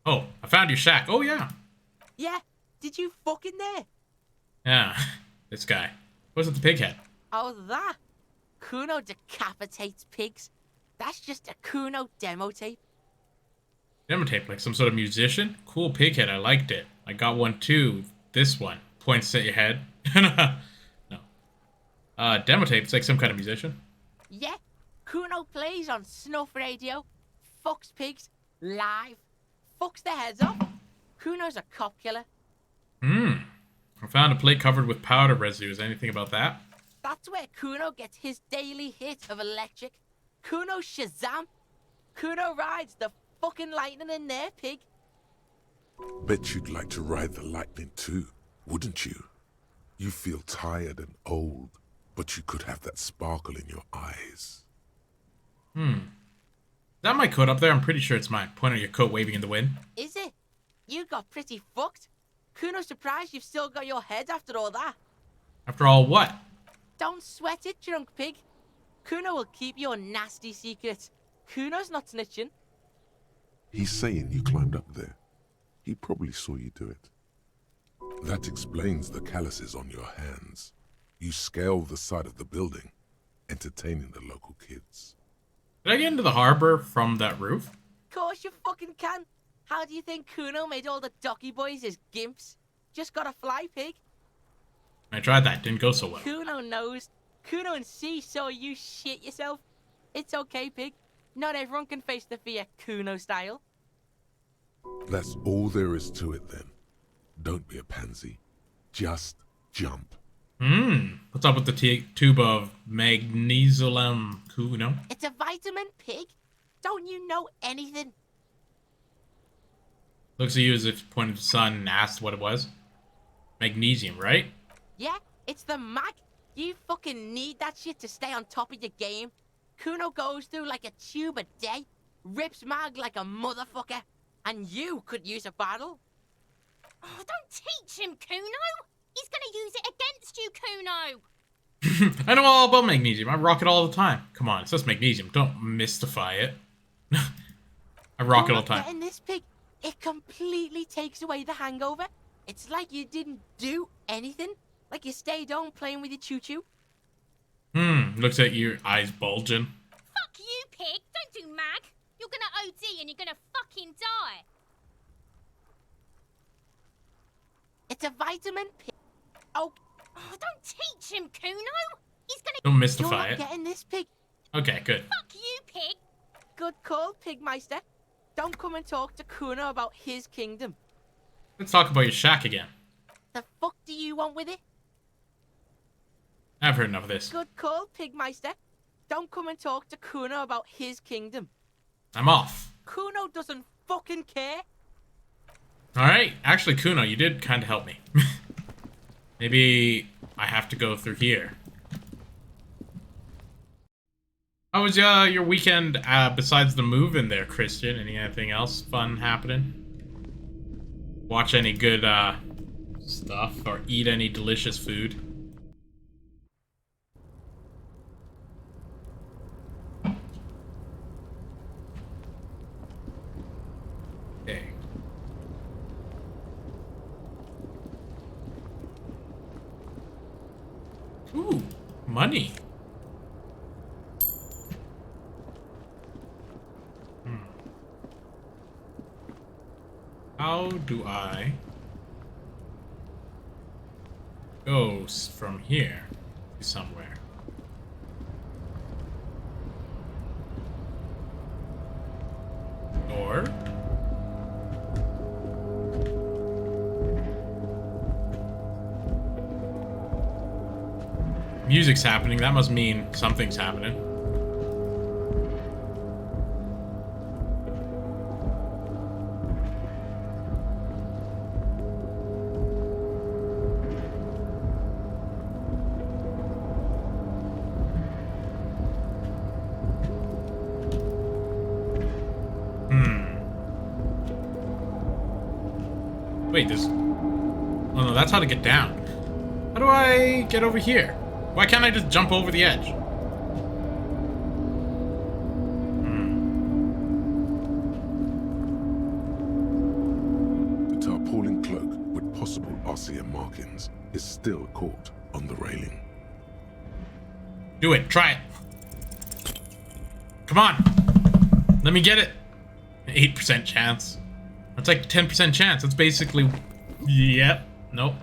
Oh, I found your shack. Oh, yeah. Yeah, did you fuck in there? Yeah, this guy. Was it the pig head? Oh, that? Kuno decapitates pigs. That's just a Kuno demo tape. Demo tape, like some sort of musician? Cool pig head, I liked it. I got one too. This one. Points at your head. No. Demo tape, it's like some kind of musician. Yeah, Kuno plays on snuff radio, fucks pigs, live, fucks their heads off. Kuno's a cop killer. I found a plate covered with powder residues. Anything about that? That's where Kuno gets his daily hit of electric. Kuno Shazam. Kuno rides the fucking lightning in there, pig. Bet you'd like to ride the lightning too, wouldn't you? You feel tired and old, but you could have that sparkle in your eyes. Is that my coat up there? I'm pretty sure it's mine. Point at your coat waving in the wind. Is it? You got pretty fucked. Kuno's surprised you've still got your head after all that. After all, what? Don't sweat it, drunk pig. Kuno will keep your nasty secrets. Kuno's not snitching. He's saying you climbed up there. He probably saw you do it. That explains the calluses on your hands. You scaled the side of the building, entertaining the local kids. Did I get into the harbor from that roof? Course you fucking can. How do you think Kuno made all the docky boys his gimps? Just gotta fly, pig. I tried that. Didn't go so well. Kuno knows. Kuno and C saw you shit yourself. It's okay, pig. Not everyone can face the fear Kuno style. That's all there is to it then. Don't be a pansy. Just jump. What's up with the tube of magnesium, Kuno? It's a vitamin, pig. Don't you know anything? Looks at you as if you pointed to the sun and asked what it was. Magnesium, right? Yeah, it's the mag. You fucking need that shit to stay on top of your game. Kuno goes through like a tube a day, rips mag like a motherfucker, and you could use a bottle. Oh, don't teach him, Kuno! He's gonna use it against you, Kuno! I know all about magnesium. I rock it all the time. Come on, it's just magnesium. Don't mystify it. I rock it all the time. Getting this, pig, it completely takes away the hangover. It's like you didn't do anything. Like you stayed home playing with your choo-choo. Looks at your eyes bulging. Fuck you, pig! Don't do mag! You're gonna OD and you're gonna fucking die! It's a vitamin, pig. Oh, don't teach him, Kuno! He's gonna... Don't mystify You're not it. getting this, pig. Okay, good. Fuck you, pig! Good call, Pigmeister. Don't come and talk to Kuno about his kingdom. Let's talk about your shack again. The fuck do you want with it? I've heard enough of this. Good call, Pigmeister. Don't come and talk to Kuno about his kingdom. I'm off. Kuno doesn't fucking care. Alright, actually, Kuno, you did kind of help me. Maybe I have to go through here. How was your weekend besides the move in there, Christian? Anything else fun happening? Watch any good stuff or eat any delicious food? Okay. Ooh, money. How do I go from here to somewhere? Or music's happening. That must mean something's happening. Wait, there's... Oh no, that's how to get down. How do I get over here? Why can't I just jump over the edge? The tarpaulin cloak with possible RCM markings is still caught on the railing. Do it. Try it. Come on. Let me get it. An 8% chance. That's like a 10% chance. That's basically... Yep. Nope.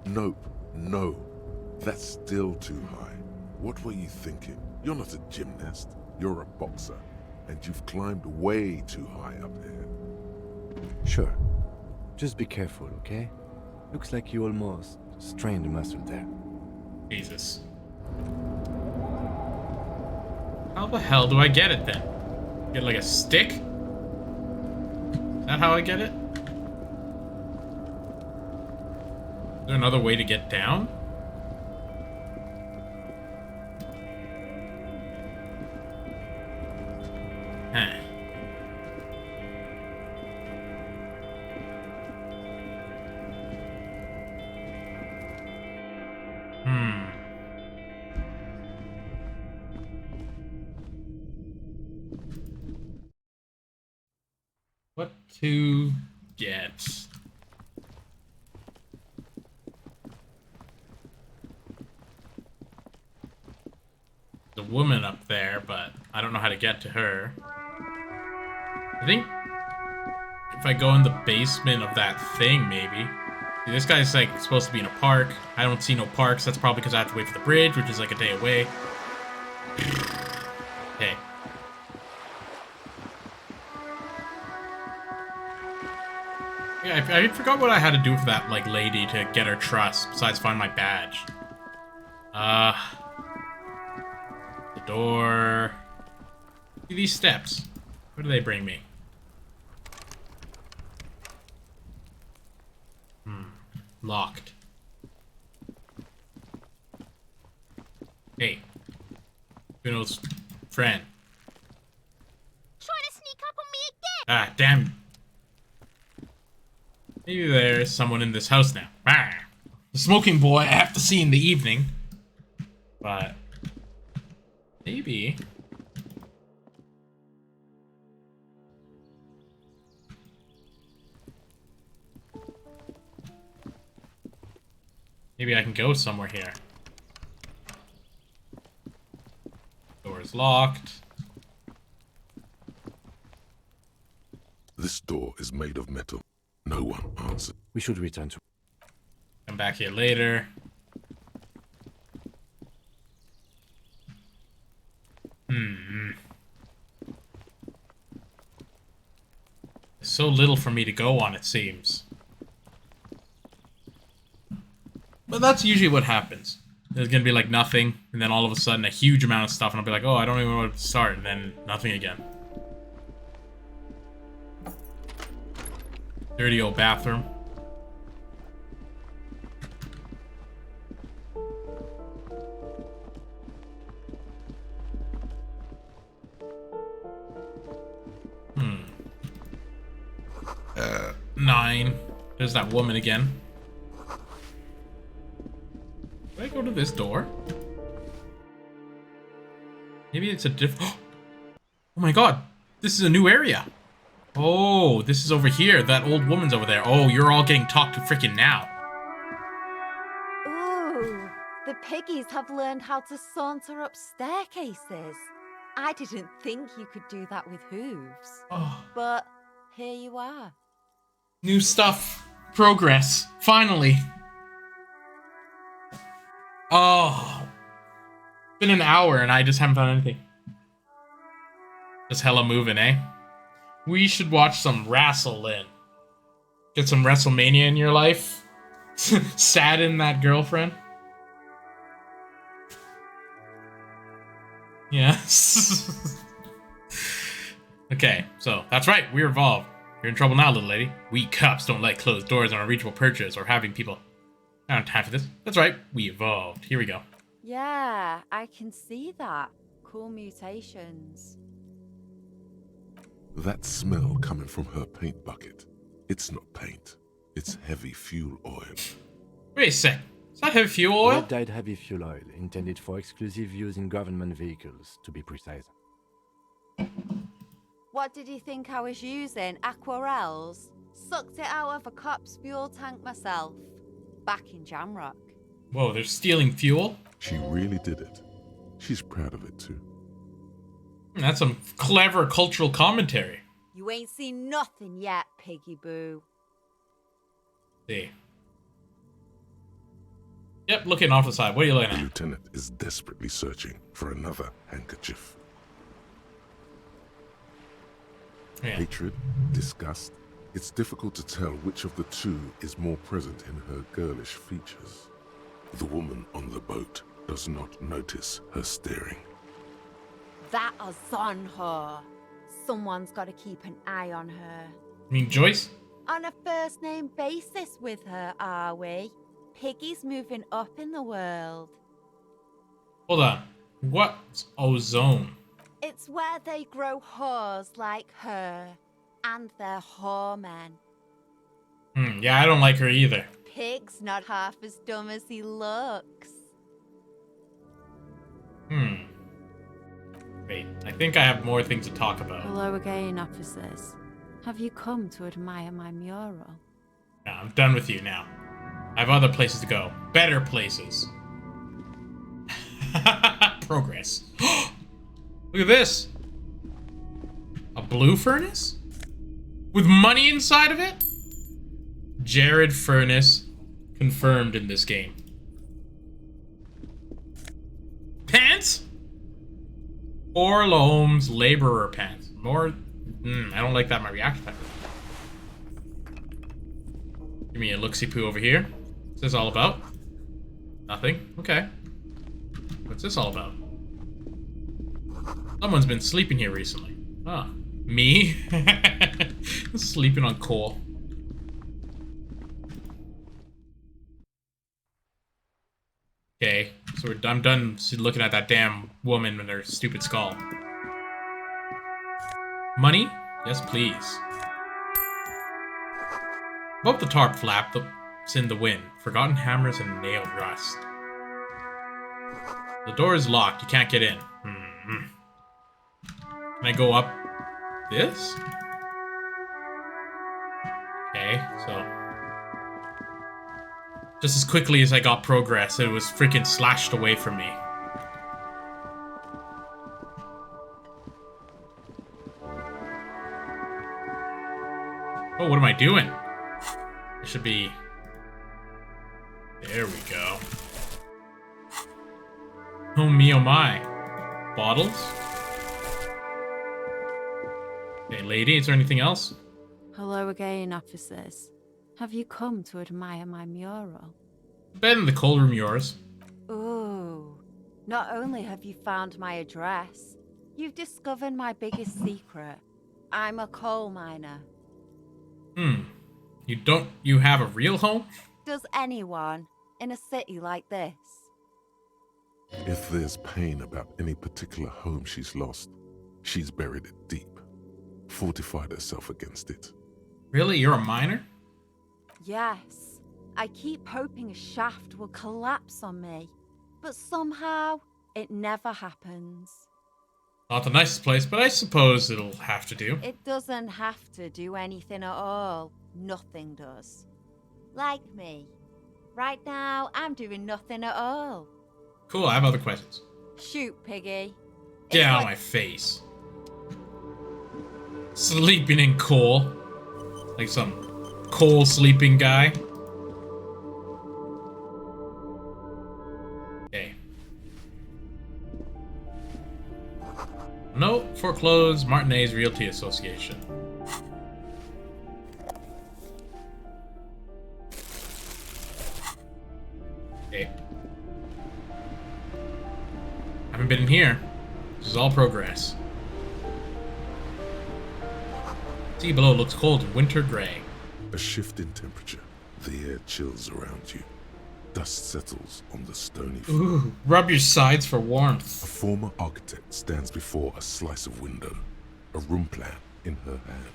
Nope. No. That's still too high. What were you thinking? You're not a gymnast. You're a boxer. And you've climbed way too high up here. Sure. Just be careful, okay? Looks like you almost strained a muscle there. Jesus. How the hell do I get it then? Get like a stick? Is that how I get it? there another way to get down? Huh. What to get? The woman up there, but I don't know how to get to her. I think if I go in the basement of that thing, maybe. See, this guy's like supposed to be in a park. I don't see no parks. That's probably because I have to wait for the bridge, which is like a day away. Hey. Yeah, I forgot what I had to do for that like lady to get her trust, besides find my badge. The door. See these steps. Where do they bring me? Locked. Hey. Kuno's friend. Trying to sneak up on me again! Ah, damn. Maybe there's someone in this house now. Ah. The smoking boy I have to see in the evening. But maybe. Maybe I can go somewhere here. Door is locked. This door is made of metal. No one answered. We should return to... Come back here later. So little for me to go on, it seems. But that's usually what happens. There's gonna be like nothing, and then all of a sudden a huge amount of stuff, and I'll be like, oh, I don't even know where to start, and then nothing again. Dirty old bathroom. Nine. There's that woman again. Do I go to this door? Maybe it's a oh my god! This is a new area! Oh, this is over here. That old woman's over there. Oh, you're all getting talked to frickin' now. Ooh, the piggies have learned how to saunter up staircases. I didn't think you could do that with hooves. Oh. But here you are. New stuff. Progress. Finally. Oh. It's been an hour and I just haven't found anything. Just hella moving, eh? We should watch some wrestling. Get some WrestleMania in your life. Sadden that girlfriend. Yes. Okay, so that's right. We're evolved. You're in trouble now, little lady. We cops don't like closed doors on unreachable perches or having people. I don't have time for this. That's right. We evolved. Here we go. Yeah, I can see that. Cool mutations. That smell coming from her paint bucket. It's not paint. It's heavy fuel oil. Wait a sec. Is that heavy fuel oil? Red-dyed heavy fuel oil, intended for exclusive use in government vehicles, to be precise. What did you think I was using? Aquarels? Sucked it out of a cop's fuel tank myself. Back in Jamrock. Whoa, they're stealing fuel? She really did it. She's proud of it too. That's some clever cultural commentary. You ain't seen nothing yet, Piggy Boo. See. Yep, looking off the side. What are you looking at? The lieutenant is desperately searching for another handkerchief. Yeah. Hatred, disgust. It's difficult to tell which of the two is more present in her girlish features. The woman on the boat does not notice her staring. That is on her. Someone's got to keep an eye on her. You mean Joyce? On a first name basis with her, are we? Piggy's moving up in the world. Hold on. What's ozone? It's where they grow whores like her. And they're whoremen. Yeah, I don't like her either. Pig's not half as dumb as he looks. Wait, I think I have more things to talk about. Hello again, officers. Have you come to admire my mural? No, I'm done with you now. I have other places to go. Better places. Progress. Look at this. A blue furnace? With money inside of it? Jared Furnace confirmed in this game. Pants? Orlome's laborer pants. More... I don't like that, my reaction time. Give me a look-see-poo over here. What's this all about? Nothing. Okay. What's this all about? Someone's been sleeping here recently. Ah, me? Sleeping on coal. Okay, so I'm done looking at that damn woman and her stupid skull. Money? Yes, please. Above the tarp flap, it's in the wind. Forgotten hammers and nail rust. The door is locked. You can't get in. Can I go up this? Okay, so... just as quickly as I got progress, it was freaking slashed away from me. Oh, what am I doing? I should be... there we go. Oh me, oh my. Bottles? Hey, lady, is there anything else? Hello again, officers. Have you come to admire my mural? Bed in the cold room, yours. Ooh. Not only have you found my address, you've discovered my biggest secret. I'm a coal miner. You have a real home? Does anyone in a city like this? If there's pain about any particular home she's lost, she's buried it deep, fortified herself against it. Really? You're a miner? Yes. I keep hoping a shaft will collapse on me, but somehow it never happens. Not the nicest place, but I suppose it'll have to do. It doesn't have to do anything at all. Nothing does. Like me. Right now, I'm doing nothing at all. Cool, I have other questions. Shoot, Piggy. Get out of my face. Sleeping in coal. Like some coal sleeping guy. Okay. No, foreclosed Martinez Realty Association. Okay. Haven't been in here. This is all progress. Sea below looks cold and winter gray. A shift in temperature. The air chills around you. Dust settles on the stony floor. Ooh, rub your sides for warmth. A former architect stands before a slice of window, a room plan in her hand.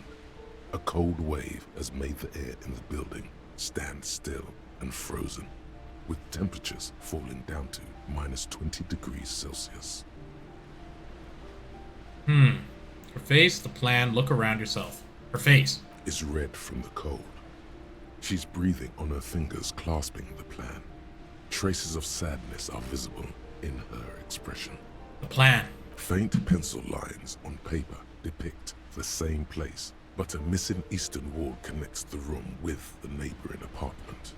A cold wave has made the air in the building stand still and frozen, with temperatures falling down to -20 degrees Celsius. Her face, the plan, look around yourself. Her face is red from the cold. She's breathing on her fingers, clasping the plan. Traces of sadness are visible in her expression. The plan. Faint pencil lines on paper depict the same place, but a missing eastern wall connects the room with the neighboring apartment.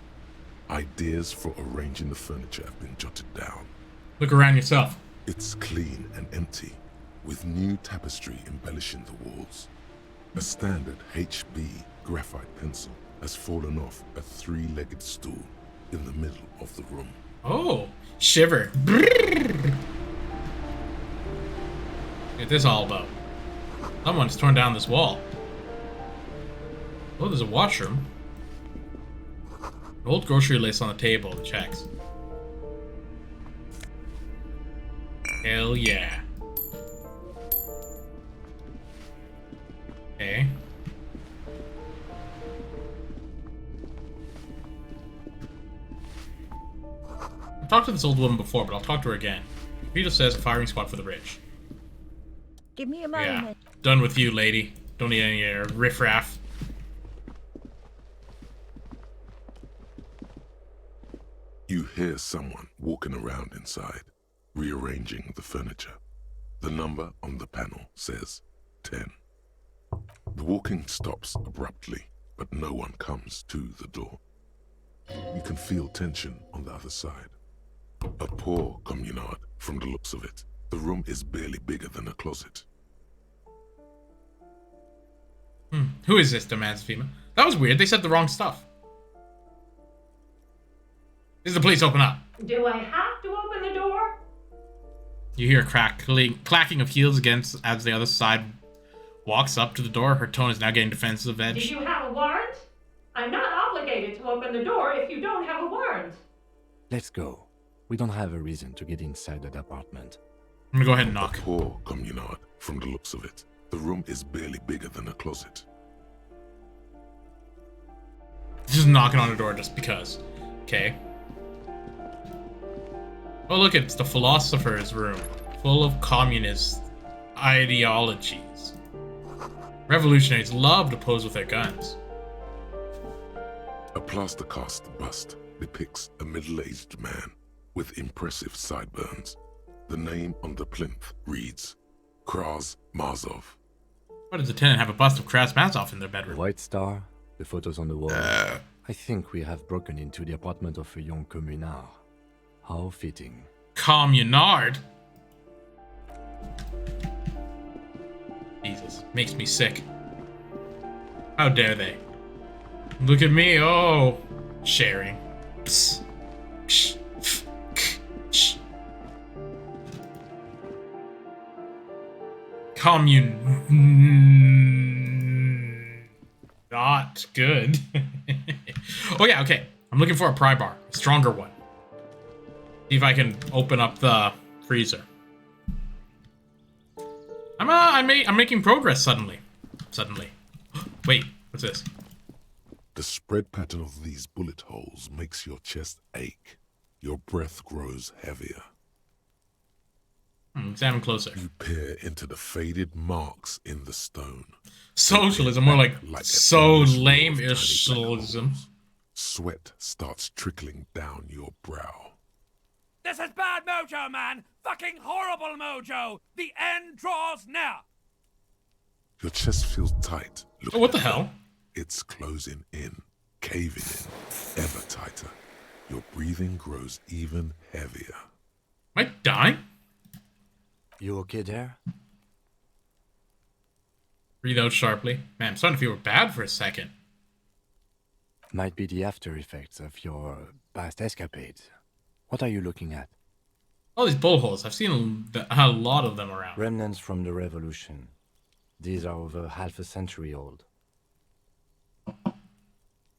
Ideas for arranging the furniture have been jotted down. Look around yourself. It's clean and empty, with new tapestry embellishing the walls. A standard HB graphite pencil has fallen off a three-legged stool in the middle of the room. Oh, shiver. What's this all about? Someone's torn down this wall. Oh, there's a washroom. Old grocery list on the table. The checks. Hell yeah. Okay. I've talked to this old woman before, but I'll talk to her again. Vito says a firing squad for the rich. Give me a Yeah. moment. Done with you, lady. Don't need any riffraff. You hear someone walking around inside, rearranging the furniture. The number on the panel says 10. The walking stops abruptly, but no one comes to the door. You can feel tension on the other side. A poor communard, from the looks of it. The room is barely bigger than a closet. Who is this, demands Fema? That was weird. They said the wrong stuff. Is the police open up? Do I have to open the door? You hear a clacking of heels against as the other side walks up to the door. Her tone is now getting defensive edge. Do you have a warrant? I'm not obligated to open the door if you don't have a warrant. Let's go. We don't have a reason to get inside that apartment. I'm gonna go ahead and knock. A poor communard, from the looks of it. The room is barely bigger than a closet. Just knocking on the door just because. Okay. Oh look, it's the philosopher's room, full of communist ideologies. Revolutionaries love to pose with their guns. A plaster cast bust depicts a middle-aged man with impressive sideburns. The name on the plinth reads Kraz Mazov. Why does the tenant have a bust of Kraz Mazov in their bedroom? White Star, the photos on the wall. I think we have broken into the apartment of a young communard. How fitting. Communard? Jesus, makes me sick. How dare they? Look at me, oh! Sharing. Psst. Psst. Psst. Not good. Oh yeah, okay. I'm looking for a pry bar. A stronger one. See if I can open up the freezer. I'm making progress suddenly. Wait, what's this? The spread pattern of these bullet holes makes your chest ache. Your breath grows heavier. Examine closer. You peer into the faded marks in the stone. Socialism, more like so lame-ish socialism. Sweat starts trickling down your brow. This is bad mojo, man! Fucking horrible mojo! The end draws near! Your chest feels tight. Oh, what the hell? It's closing in, caving in, ever tighter. Your breathing grows even heavier. Am I dying? You okay there? Breathe out sharply. Man, I'm starting to feel bad for a second. Might be the after effects of your past escapades. What are you looking at? All these bullet holes. I've seen a lot of them around. Remnants from the revolution. These are over half a century old.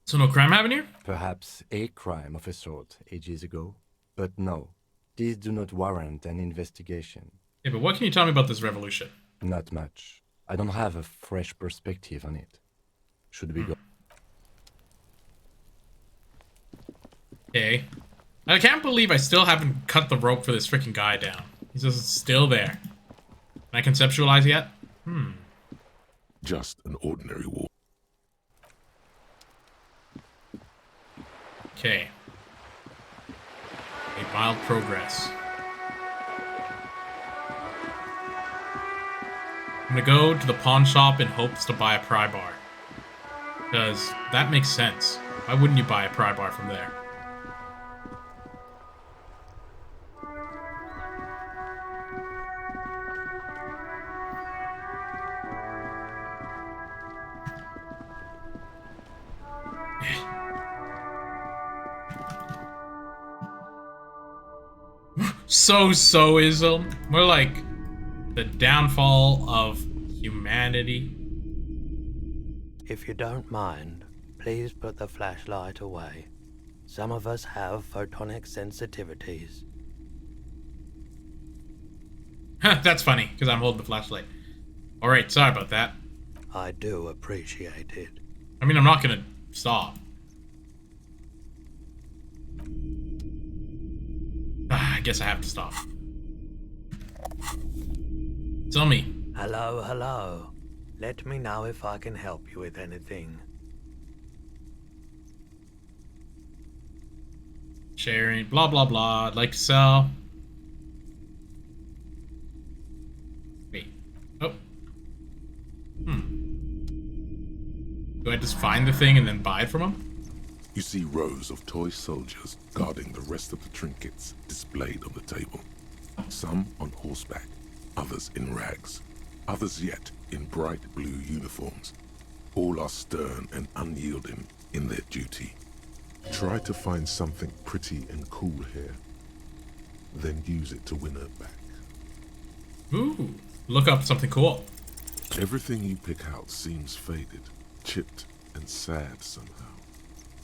So no crime happened here? Perhaps a crime of a sort ages ago. But no, these do not warrant an investigation. Yeah, but what can you tell me about this revolution? Not much. I don't have a fresh perspective on it. Should we go? Okay. I can't believe I still haven't cut the rope for this freaking guy down. He's just still there. Can I conceptualize yet? Just an ordinary wall. Okay. A mild progress. I'm gonna go to the pawn shop in hopes to buy a pry bar. Because that makes sense. Why wouldn't you buy a pry bar from there? So-soism. More like the downfall of humanity. If you don't mind, please put the flashlight away. Some of us have photonic sensitivities. That's funny, because I'm holding the flashlight. Alright, sorry about that. I do appreciate it. I mean, I'm not gonna stop. I guess I have to stop. Tell me. Hello, hello. Let me know if I can help you with anything. Sharing, blah, blah, blah. I'd like to sell. Wait. Oh. Do I just find the thing and then buy it from him? You see rows of toy soldiers guarding the rest of the trinkets displayed on the table. Some on horseback, others in rags, others yet in bright blue uniforms. All are stern and unyielding in their duty. Try to find something pretty and cool here, then use it to win her back. Ooh, look up something cool. Everything you pick out seems faded, chipped, and sad somehow.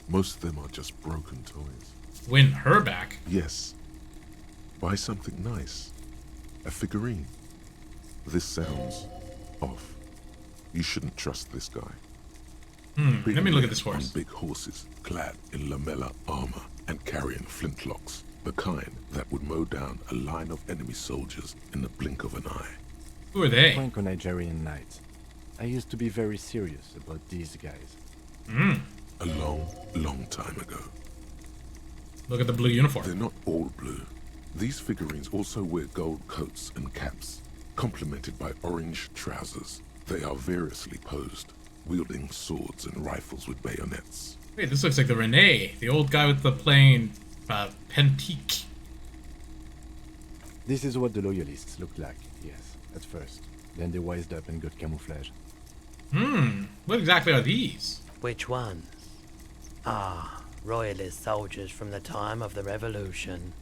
Most of them are just broken toys. Win her back? Yes. Buy something nice. A figurine. This sounds off. You shouldn't trust this guy. Let me look at this horse. On big horses, clad in lamella armor and carrying flintlocks. The kind that would mow down a line of enemy soldiers in the blink of an eye. Who are they? Franco-Nigerian knights. I used to be very serious about these guys. A long, long time ago. Look at the blue uniform. They're not all blue. These figurines also wear gold coats and caps, complemented by orange trousers. They are variously posed, wielding swords and rifles with bayonets. Wait, this looks like the Rene, the old guy with the plain pentique. This is what the loyalists looked like, yes, at first. Then they wised up and got camouflage. What exactly are these? Which ones? Ah, royalist soldiers from the time of the Revolution.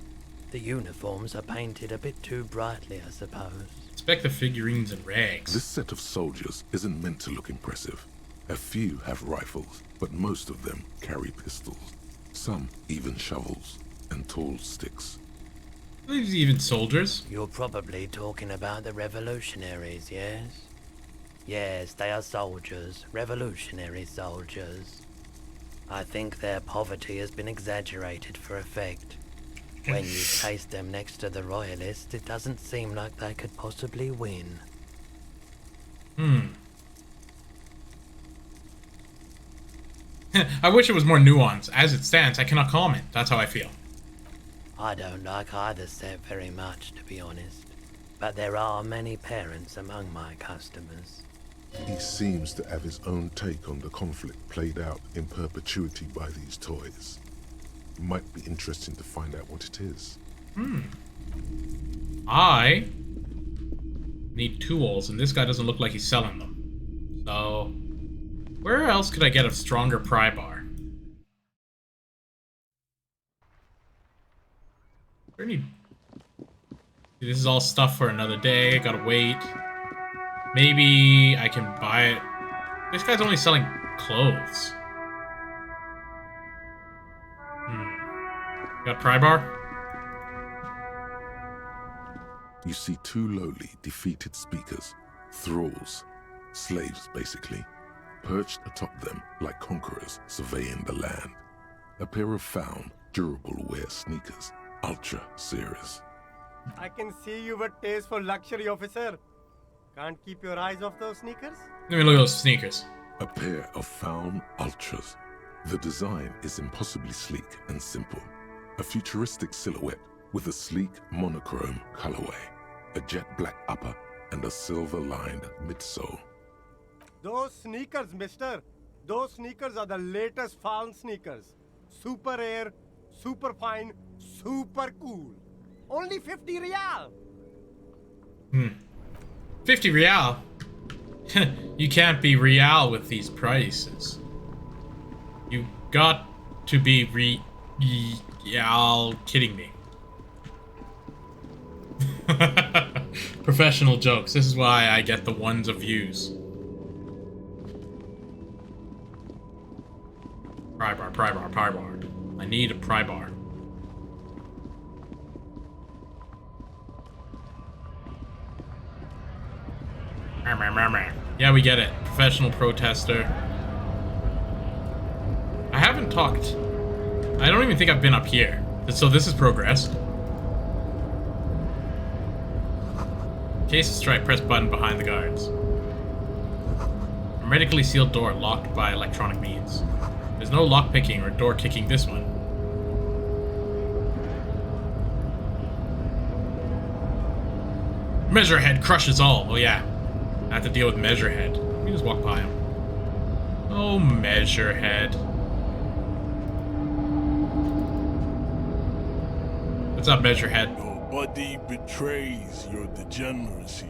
The uniforms are painted a bit too brightly, I suppose. Expect the figurines and rags. This set of soldiers isn't meant to look impressive. A few have rifles, but most of them carry pistols. Some even shovels and tall sticks. Are these even soldiers? You're probably talking about the revolutionaries, yes? Yes, they are soldiers, revolutionary soldiers. I think their poverty has been exaggerated for effect. When you place them next to the royalists, it doesn't seem like they could possibly win. I wish it was more nuanced. As it stands, I cannot comment. That's how I feel. I don't like either set very much, to be honest. But there are many parents among my customers. He seems to have his own take on the conflict played out in perpetuity by these toys. Might be interesting to find out what it is. I need tools, and this guy doesn't look like he's selling them. So, where else could I get a stronger pry bar? This is all stuff for another day. Gotta wait. Maybe I can buy it. This guy's only selling clothes. Got pry bar? You see two lowly, defeated speakers, thralls, slaves basically, perched atop them like conquerors surveying the land. A pair of found, durable wear sneakers, ultra series. I can see you've a taste for luxury, officer. Can't keep your eyes off those sneakers? Let me look at those sneakers. A pair of found ultras. The design is impossibly sleek and simple. A futuristic silhouette with a sleek monochrome colorway, a jet black upper, and a silver-lined midsole. Those sneakers, mister. Those sneakers are the latest found sneakers. Super air, super fine, super cool. Only 50 real. 50 real? You can't be real with these prices. You got to be real kidding me. Professional jokes. This is why I get the ones of views. Pry bar, pry bar, pry bar. I need a pry bar. Yeah, we get it. Professional protester. I haven't talked. I don't even think I've been up here. So this is progress. Case of strike, press button behind the guards. Hermetically sealed door locked by electronic means. There's no lock picking or door kicking this one. Measurehead crushes all. Oh yeah. I have to deal with Measurehead. Let me just walk by him. Oh, Measurehead. What's up, Measurehead? Nobody betrays your degeneracy.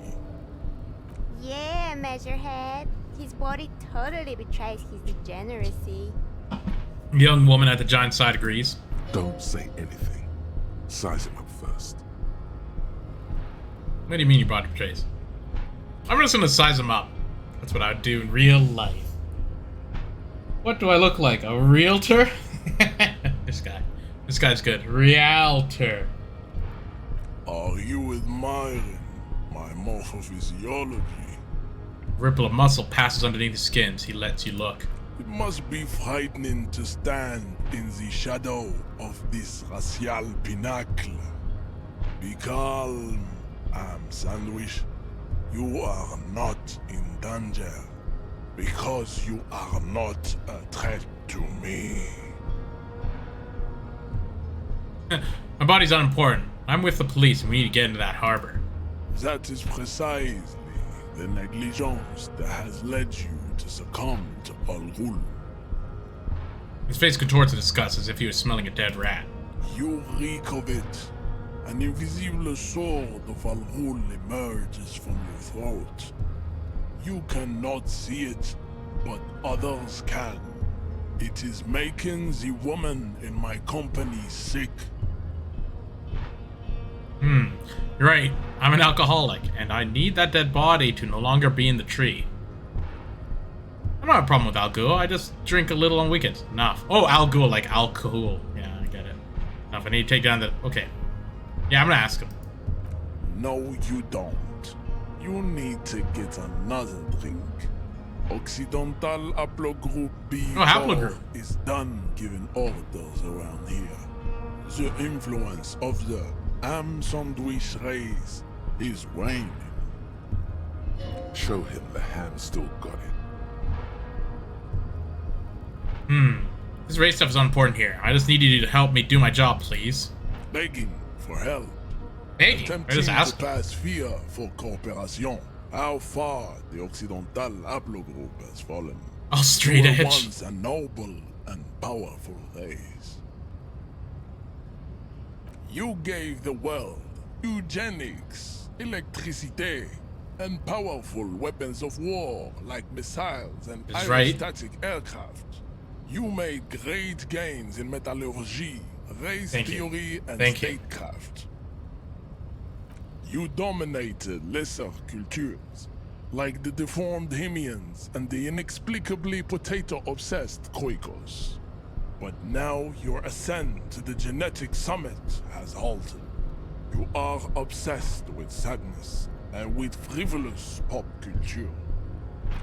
Yeah, Measurehead. His body totally betrays his degeneracy. Young woman at the giant side agrees. Don't say anything. Size him up first. What do you mean your body betrays? I'm just gonna size him up. That's what I would do in real life. What do I look like? A realtor? This guy's good. Realtor. Are you admiring my morphophysiology? Ripple of muscle passes underneath his skin. He lets you look. It must be frightening to stand in the shadow of this racial pinnacle. Be calm, Sandwich. You are not in danger because you are not a threat to me. My body's unimportant. I'm with the police and we need to get into that harbor. That is precisely the negligence that has led you to succumb to Al Ghul. His face contorts in disgust as if he was smelling a dead rat. You reek of it. An invisible sword of Al Ghul emerges from your throat. You cannot see it, but others can. It is making the woman in my company sick. You're right. I'm an alcoholic, and I need that dead body to no longer be in the tree. I don't have a problem with Al Ghul. I just drink a little on weekends. Enough. Oh, Al Ghul, like alcohol. Yeah, I get it. Enough. I need to take down the... Okay. Yeah, I'm gonna ask him. No, you don't. You need to get another drink. Occidental Haplogroup B4 is done giving orders around here. The influence of the Ham Sandwich race is waning. Show him the ham still got it. This race stuff is unimportant here. I just need you to help me do my job, please. Begging for help. Begging? I just asked. To pass fear for cooperation. How far the Occidental Haplogroup has fallen. Oh, straight edge. Once a noble and powerful race. You gave the world eugenics, electricity, and powerful weapons of war like missiles and aerostatic aircraft. You made great gains in metallurgy, race theory, and statecraft. You dominated lesser cultures, like the deformed Hemians and the inexplicably potato-obsessed Khoikos. But now your ascent to the genetic summit has halted. You are obsessed with sadness and with frivolous pop culture.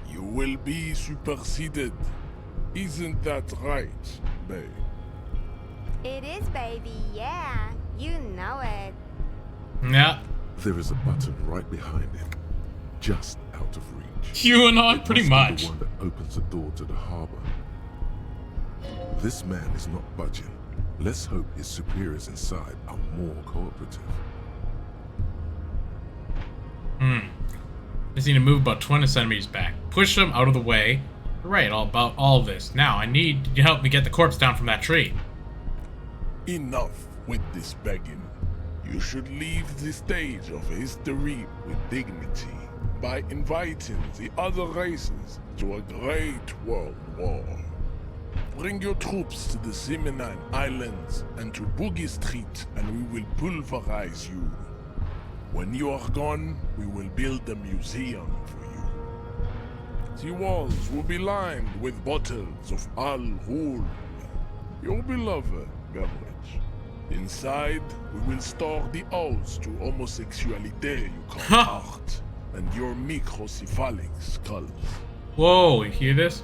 You will be superseded. Isn't that right, babe? It is, baby, yeah. You know it. Yeah. There is a button right behind him, just out of reach. QAnon, pretty much. The one that opens the door to the harbor. This man is not budging. Let's hope his superiors inside are more cooperative. Just need to move about 20 centimeters back. Push him out of the way. Right, all about all this. Now, I need you to help me get the corpse down from that tree. Enough with this begging. You should leave the stage of history with dignity by inviting the other races to a great world war. Bring your troops to the Seminine Islands and to Boogie Street, and we will pulverize you. When you are gone, we will build a museum for you. The walls will be lined with bottles of Al Ghul. Your beloved beverage. Inside, we will store the odes to homosexuality you call art, and your microcephalic skulls. Whoa, you hear this?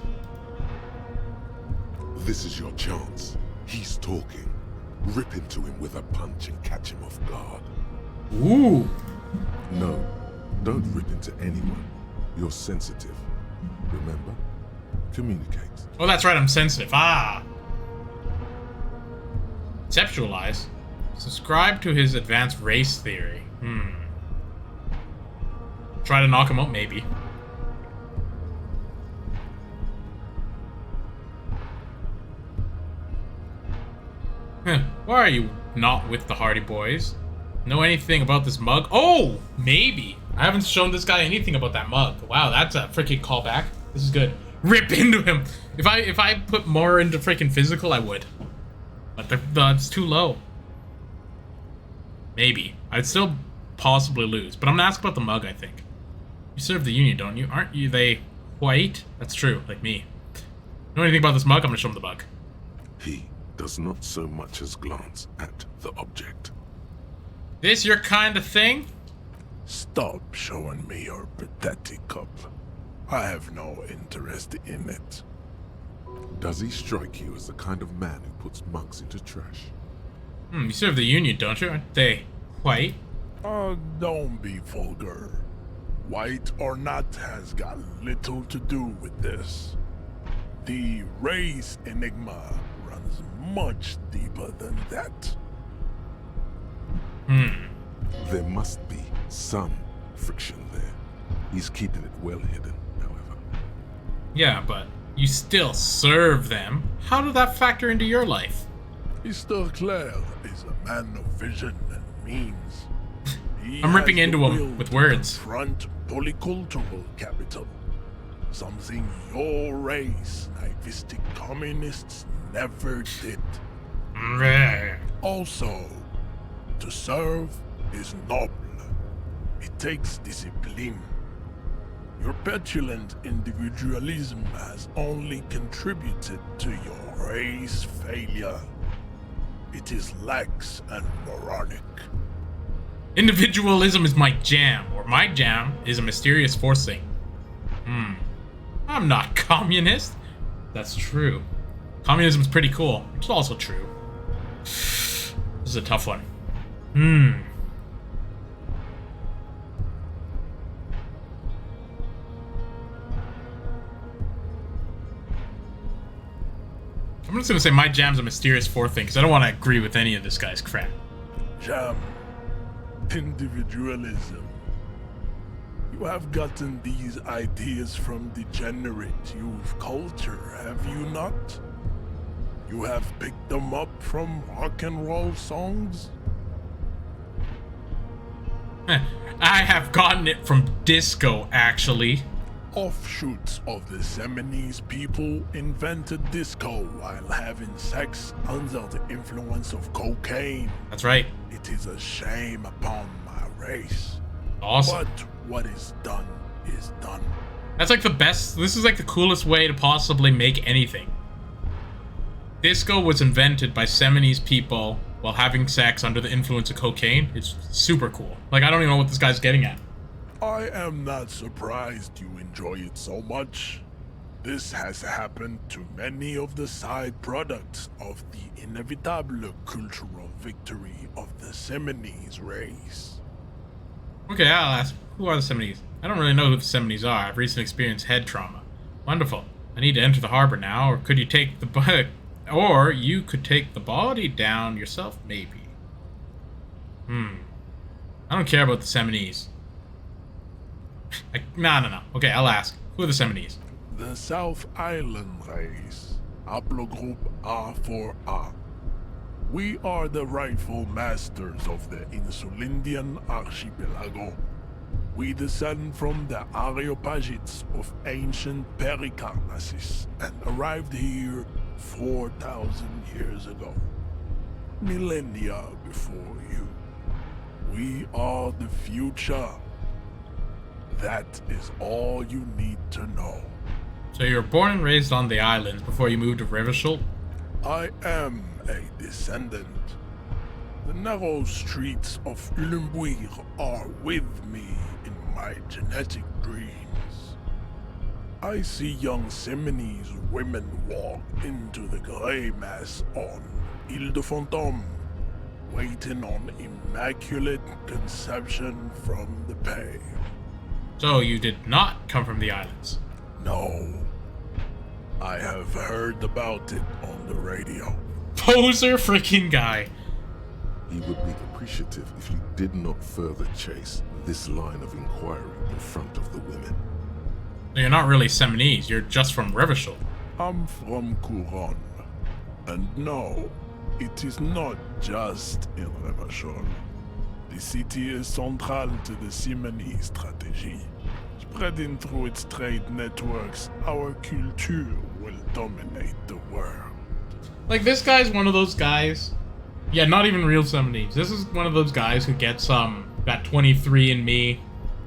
This is your chance. He's talking. Rip into him with a punch and catch him off guard. Ooh. No, don't rip into anyone. You're sensitive. Remember? Communicate. Oh, that's right, I'm sensitive. Ah. Conceptualize. Subscribe to his advanced race theory. Try to knock him out, maybe. Why are you not with the Hardy Boys? Know anything about this mug? Oh, maybe. I haven't shown this guy anything about that mug. Wow, that's a freaking callback. This is good. Rip into him. If I put more into freaking physical, I would. But it's too low. Maybe. I'd still possibly lose. But I'm gonna ask about the mug, I think. You serve the Union, don't you? Aren't you they white? That's true, like me. Know anything about this mug? I'm gonna show him the mug. He does not so much as glance at the object. This your kind of thing? Stop showing me your pathetic cup. I have no interest in it. Does he strike you as the kind of man who puts mugs into trash? You serve the Union, don't you? Aren't they white? Don't be vulgar. White or not has got little to do with this. The race enigma runs much deeper than that. There must be some friction there. He's keeping it well hidden, however. Yeah, but you still serve them. How did that factor into your life? Mr. Claire is a man of vision and means. I'm ripping into him with words. Confront polycultural capital. Something your race, naivistic communists, never did. Also, to serve is noble. It takes discipline. Your petulant individualism has only contributed to your race failure. It is lax and moronic. Individualism is my jam, or my jam is a mysterious forcing. I'm not communist. That's true. Communism's pretty cool. It's also true. This is a tough one. I'm just gonna say my jam's a mysterious fourth thing, because I don't want to agree with any of this guy's crap. Jam. Individualism. You have gotten these ideas from degenerate youth culture, have you not? You have picked them up from rock and roll songs? I have gotten it from disco, actually. Offshoots of the Seminoles people invented disco while having sex under the influence of cocaine. That's right. It is a shame upon my race. Awesome. But what is done is done. That's like the best. This is like the coolest way to possibly make anything. Disco was invented by Seminoles people while having sex under the influence of cocaine. It's super cool. Like, I don't even know what this guy's getting at. I am not surprised you enjoy it so much. This has happened to many of the side products of the inevitable cultural victory of the Seminoles race. Okay, I'll ask. Who are the Seminoles? I don't really know who the Seminoles are. I've recently experienced head trauma. Wonderful. I need to enter the harbor now, or could you take the or you could take the body down yourself, maybe. I don't care about the Seminoles. No. Okay, I'll ask. Who are the Seminoles? The South Island race, haplogroup A4A. We are the rightful masters of the Insulindian archipelago. We descend from the Areopagites of ancient Pericarnassus and arrived here 4,000 years ago. Millennia before you. We are the future. That is all you need to know. So you were born and raised on the islands before you moved to Revachol? I am a descendant. The narrow streets of Ulumbuir are with me in my genetic dreams. I see young Seminese women walk into the grey mass on Ile de Fantôme, waiting on immaculate conception from the pale. So you did not come from the islands? No. I have heard about it on the radio. Poser freaking guy. He would be appreciative if you did not further chase this line of inquiry in front of the women. You're not really Seminese, you're just from Revachol. I'm from Couronne. And no, it is not just in Revachol. The city is central to the Seminese strategy. Spreading through its trade networks, our culture will dominate the world. Like, this guy's one of those guys. Yeah, not even real Seminese. This is one of those guys who gets that 23andMe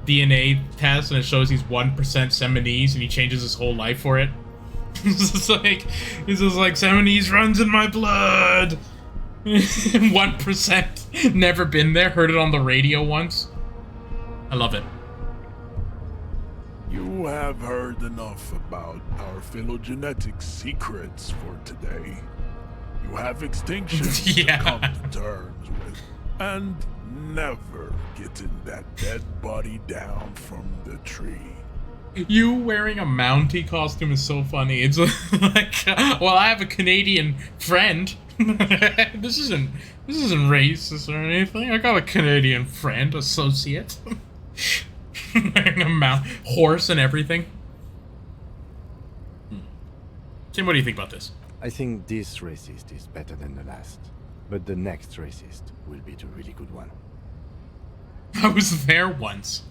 DNA test and it shows he's 1% Seminese and he changes his whole life for it. He's just like Seminese runs in my blood. 1%. Never been there. Heard it on the radio once. I love it. You have heard enough about our phylogenetic secrets for today. You have extinction to come to terms with, and never getting that dead body down from the tree. You wearing a Mountie costume is so funny. It's like, well, I have a Canadian friend. This isn't racist or anything. I got a Canadian friend, associate. Wearing a horse and everything. Tim, what do you think about this? I think this racist is better than the last, but the next racist will be the really good one. I was there once.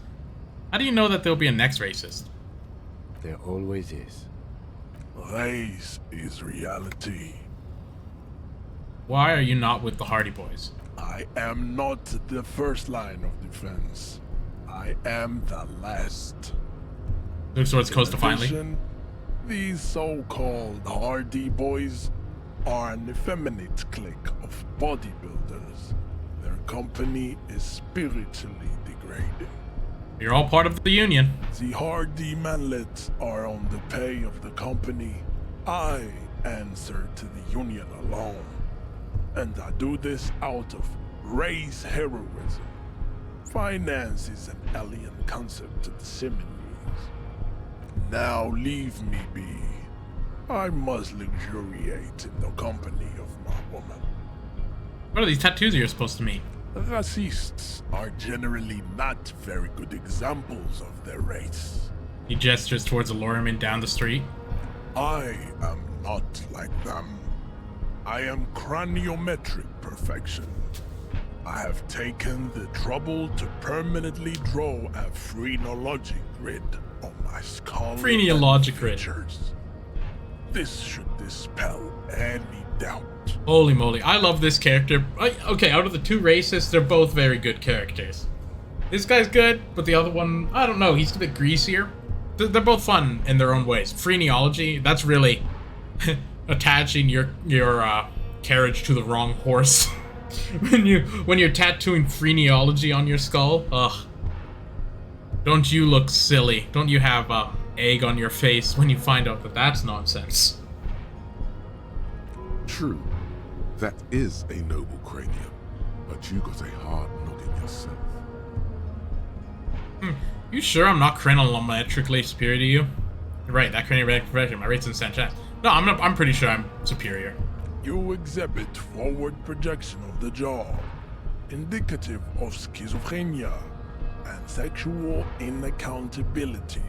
How do you know that there'll be a next racist? There always is. Race is reality. Why are you not with the Hardy Boys? I am not the first line of defense. I am the last. Looks towards Costa finally. These so-called Hardy Boys are an effeminate clique of bodybuilders. Their company is spiritually degrading. You're all part of the union. The Hardy manlets are on the pay of the company. I answer to the union alone. And I do this out of race heroism. Finance is an alien concept to the Seminese. Now leave me be. I must luxuriate in the company of my woman. What are these tattoos you're supposed to mean? Racists are generally not very good examples of their race. He gestures towards a lorryman down the street. I am not like them. I am craniometric perfection. I have taken the trouble to permanently draw a phrenologic grid on my skull. Phrenologic grid. This should dispel any doubt. Holy moly, I love this character. Okay, out of the two racists, they're both very good characters. This guy's good, but the other one, I don't know, he's a bit greasier. They're both fun in their own ways. Phrenology, that's really attaching your carriage to the wrong horse. when you're tattooing phrenology on your skull, ugh. Don't you look silly. Don't you have egg on your face when you find out that that's nonsense. True, that is a noble cranium, but you got a hard noggin yourself. You sure I'm not chronometrically superior to you? You're right, that cranial progression, my rate's in Sanchez. No, I'm pretty sure I'm superior. You exhibit forward projection of the jaw, indicative of schizophrenia and sexual inaccountability.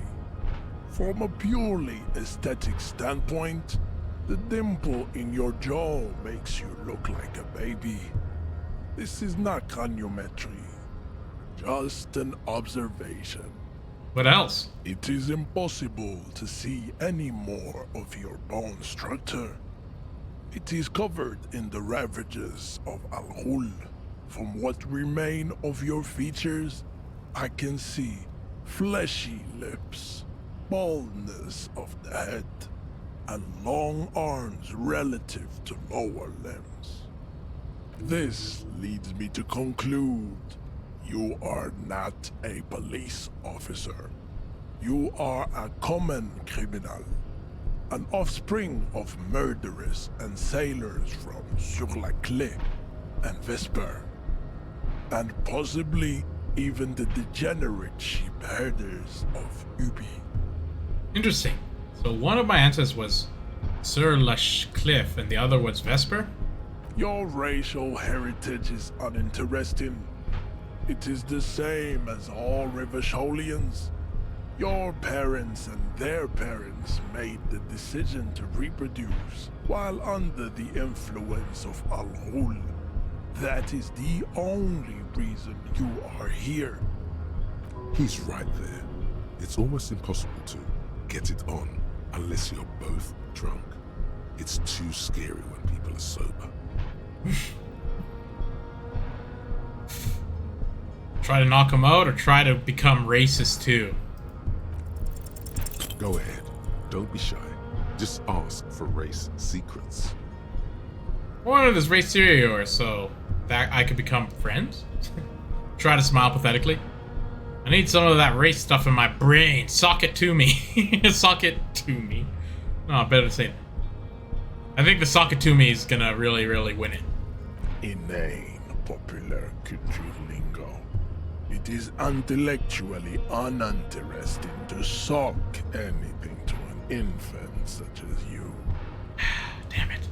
From a purely aesthetic standpoint, the dimple in your jaw makes you look like a baby. This is not craniometry, just an observation. What else? It is impossible to see any more of your bone structure. It is covered in the ravages of Al-Ghul. From what remain of your features, I can see fleshy lips, baldness of the head, and long arms relative to lower limbs. This leads me to conclude you are not a police officer. You are a common criminal, an offspring of murderers and sailors from Sur-la-Clé and Vesper, and possibly even the degenerate sheep herders of Ubi. Interesting. So one of my ancestors was Sur-la-Cliff and the other was Vesper? Your racial heritage is uninteresting. It is the same as all Rivasholians. Your parents and their parents made the decision to reproduce while under the influence of Al-Ghul. That is the only reason you are here. He's right there. It's almost impossible to get it on unless you're both drunk. It's too scary when people are sober. Try to knock him out or try to become racist too? Go ahead. Don't be shy. Just ask for race secrets. One of this race superior so that I could become friends? Try to smile pathetically. I need some of that race stuff in my brain. Sock it to me. Sock it to me. No, better to say that. I think the sock it to me is gonna really, really win it. Inane popular culture lingo. It is intellectually uninteresting to sock anything to an infant such as you. Damn it.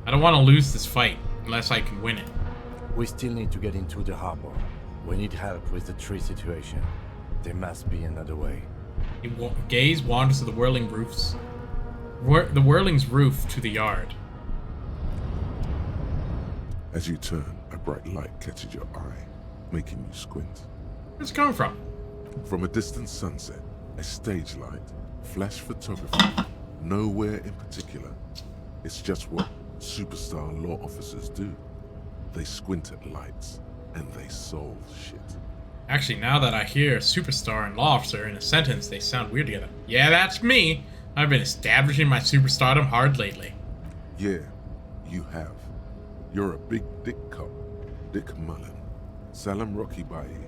I don't want to lose this fight unless I can win it. We still need to get into the harbor. We need help with the tree situation. There must be another way. Gaze wanders to the whirling roofs. The whirling's roof to the yard. As you turn, a bright light catches your eye, making you squint. Where's it coming from? From a distant sunset, a stage light, flash photography, nowhere in particular. It's just what superstar law officers do. They squint at lights, and they solve shit. Actually, now that I hear superstar and law officer in a sentence, they sound weird together. Yeah, that's me. I've been establishing my superstardom hard lately. Yeah, you have. You're a big dick cop, Dick Mullen. Salam Rocky Baye,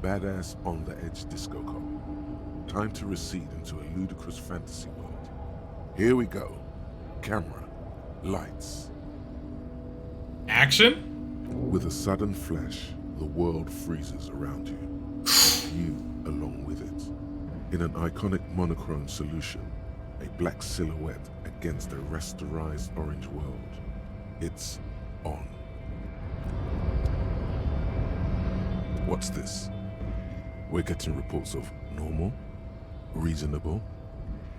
badass on the edge disco cop. Time to recede into a ludicrous fantasy world. Here we go. Camera, lights. Action? With a sudden flash, the world freezes around you, and you along with it. In an iconic monochrome solution, a black silhouette against a rasterized orange world. It's on. What's this? We're getting reports of normal, reasonable,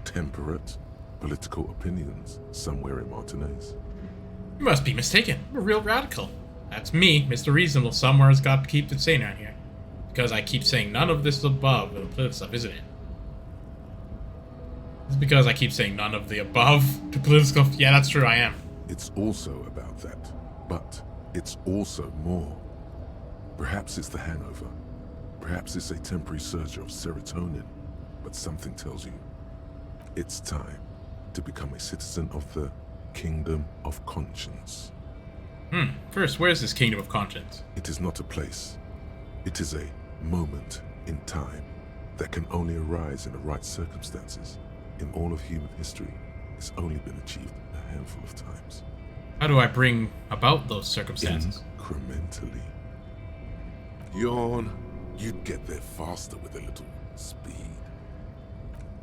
temperate, political opinions somewhere in Martinez. You must be mistaken. I'm a real radical. That's me, Mr. Reasonable. Somewhere's got to keep it sane around here. Because I keep saying none of this above the political stuff, isn't it? It's because I keep saying none of the above to political stuff. Yeah, that's true, I am. It's also about that, but it's also more. Perhaps it's the hangover. Perhaps it's a temporary surge of serotonin, but something tells you it's time to become a citizen of the Kingdom of Conscience. First, where's this Kingdom of Conscience? It is not a place. It is a moment in time that can only arise in the right circumstances. In all of human history, it's only been achieved a handful of times. How do I bring about those circumstances? Incrementally. Yawn. You'd get there faster with a little speed.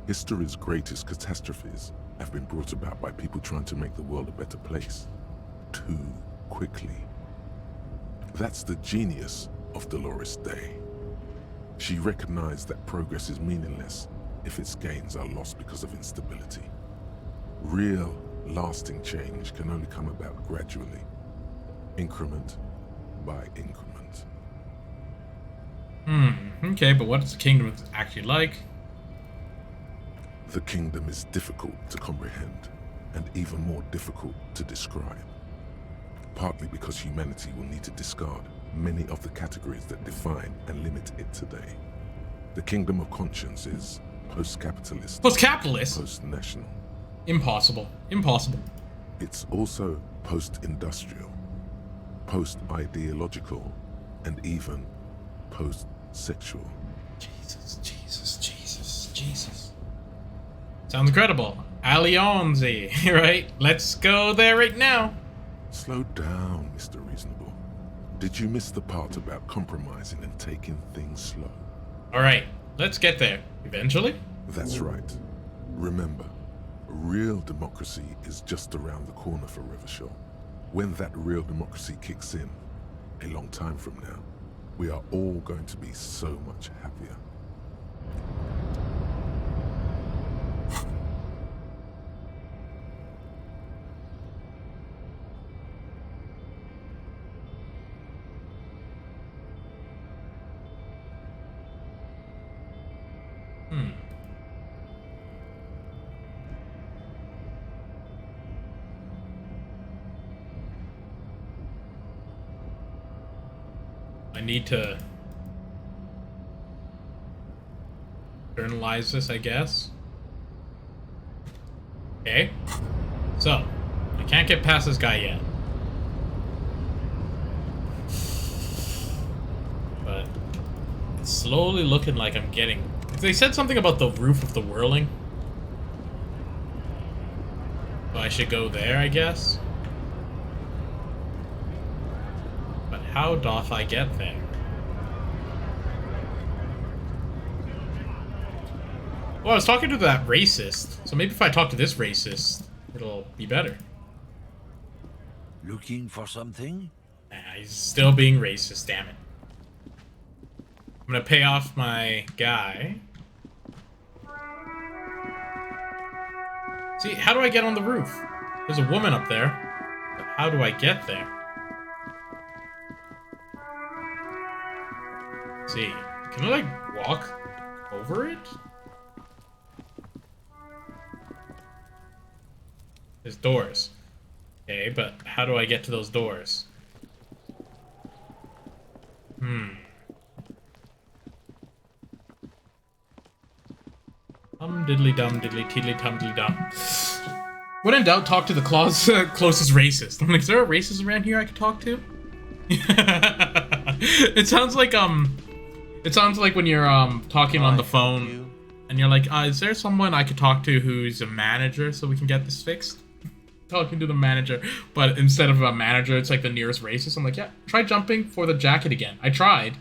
History's greatest catastrophes have been brought about by people trying to make the world a better place. Too quickly. That's the genius of Dolores Day. She recognized that progress is meaningless if its gains are lost because of instability. Real, lasting change can only come about gradually, increment by increment. Okay, but what is the kingdom actually like? The kingdom is difficult to comprehend, and even more difficult to describe. Partly because humanity will need to discard many of the categories that define and limit it today. The Kingdom of Conscience is post-capitalist. Post-capitalist? Post-national. Impossible. Impossible. It's also post-industrial, post-ideological, and even post-sexual. Jesus, Jesus, Jesus, Jesus. Sounds incredible. Alionzi, right? Let's go there right now. Slow down, Mr. Reasonable. Did you miss the part about compromising and taking things slow? Alright, let's get there. Eventually? That's right. Remember, real democracy is just around the corner for Revachol. When that real democracy kicks in, a long time from now, we are all going to be so much happier. I need to internalize this, I guess. Okay. So, I can't get past this guy yet. But it's slowly looking like I'm getting... They said something about the roof of the whirling. So I should go there, I guess. But how doth I get there? Well, I was talking to that racist, so maybe if I talk to this racist, it'll be better. Looking for something? He's still being racist, damn it. I'm gonna pay off my guy. See, how do I get on the roof? There's a woman up there, but how do I get there? See, can I like walk over it? There's doors. Okay, but how do I get to those doors? Diddly dum diddly tiddly tum diddly dum. When in doubt, talk to the closest racist. I'm like, is there a racist around here I could talk to? It sounds like when you're talking on the phone and you're like, is there someone I could talk to who's a manager so we can get this fixed? Talking to the manager, but instead of a manager, it's like the nearest racist. I'm like, yeah, try jumping for the jacket again. I tried.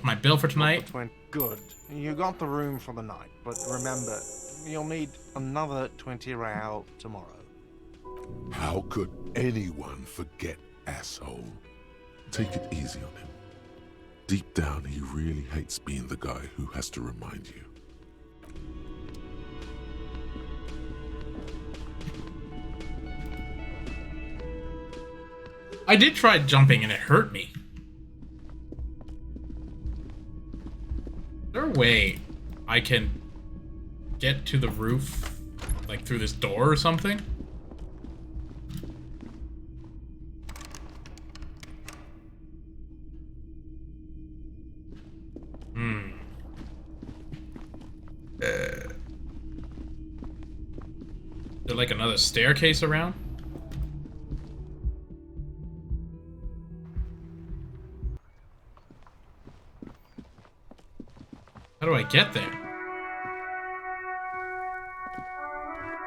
My bill for tonight. Went good. You got the room for the night, but remember, you'll need another 20 real tomorrow. How could anyone forget, asshole? Take it easy on him. Deep down, he really hates being the guy who has to remind you. I did try jumping and it hurt me. Is there a way I can get to the roof, like through this door or something? Is there like another staircase around? How do I get there?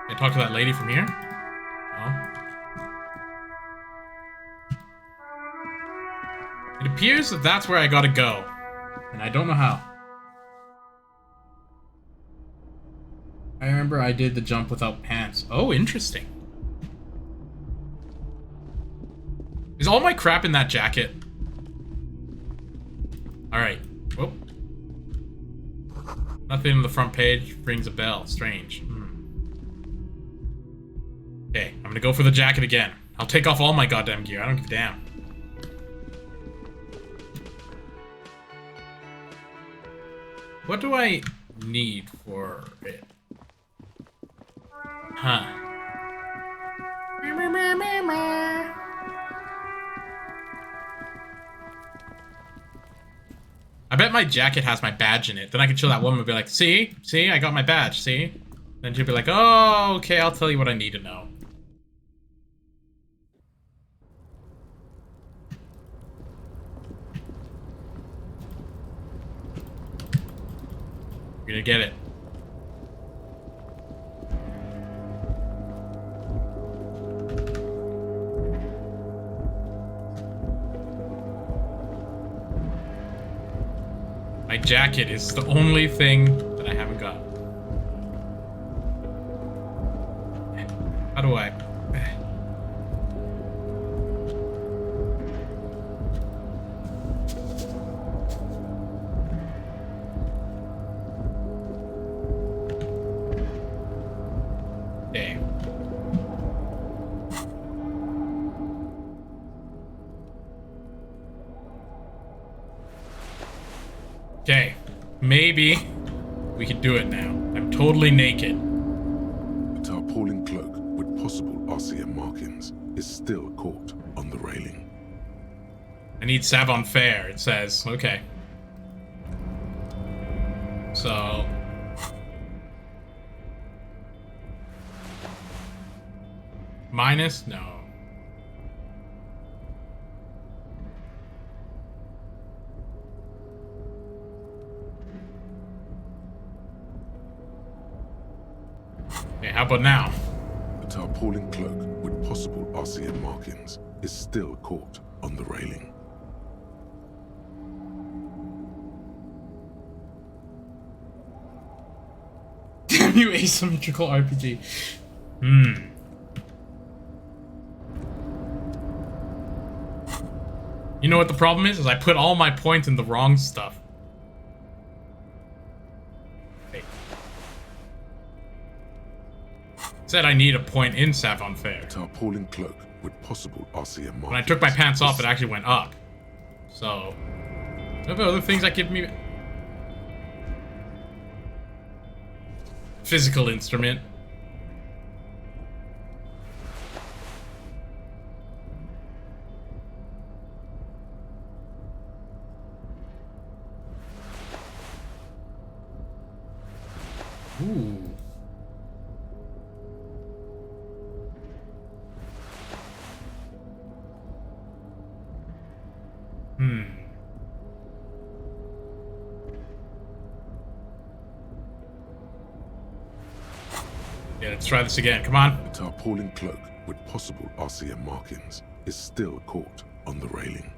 Can I talk to that lady from here? No. It appears that that's where I gotta go. And I don't know how. I remember I did the jump without pants. Oh, interesting. Is all my crap in that jacket? Alright. Whoop. Nothing on the front page rings a bell. Strange. Okay, I'm gonna go for the jacket again. I'll take off all my goddamn gear. I don't give a damn. What do I need for it? Huh. I bet my jacket has my badge in it. Then I can show that woman and be like, see? See? I got my badge, see? Then she'll be like, oh, okay, I'll tell you what I need to know. You're gonna get it. My jacket is the only thing that I haven't got. How do I? Dang. Okay, maybe we can do it now. I'm totally naked. A tarpaulin cloak with possible RCM markings is still caught on the railing. I need Savon Fair, it says. Okay. So... minus? No. Okay, how about now? A tarpaulin cloak with possible RCM markings is still caught on the railing. Damn you, asymmetrical RPG. Hmm. You know what the problem is? I put all my points in the wrong stuff. Wait. Said I need a point in Savon Fair. A tarpaulin cloak with possible RCM markings. When I took my pants off, it actually went up. So... what about other things that give me... physical instrument. Ooh. Hmm. Yeah, let's try this again. Come on. A tarpaulin cloak with possible RCM markings is still caught on the railing.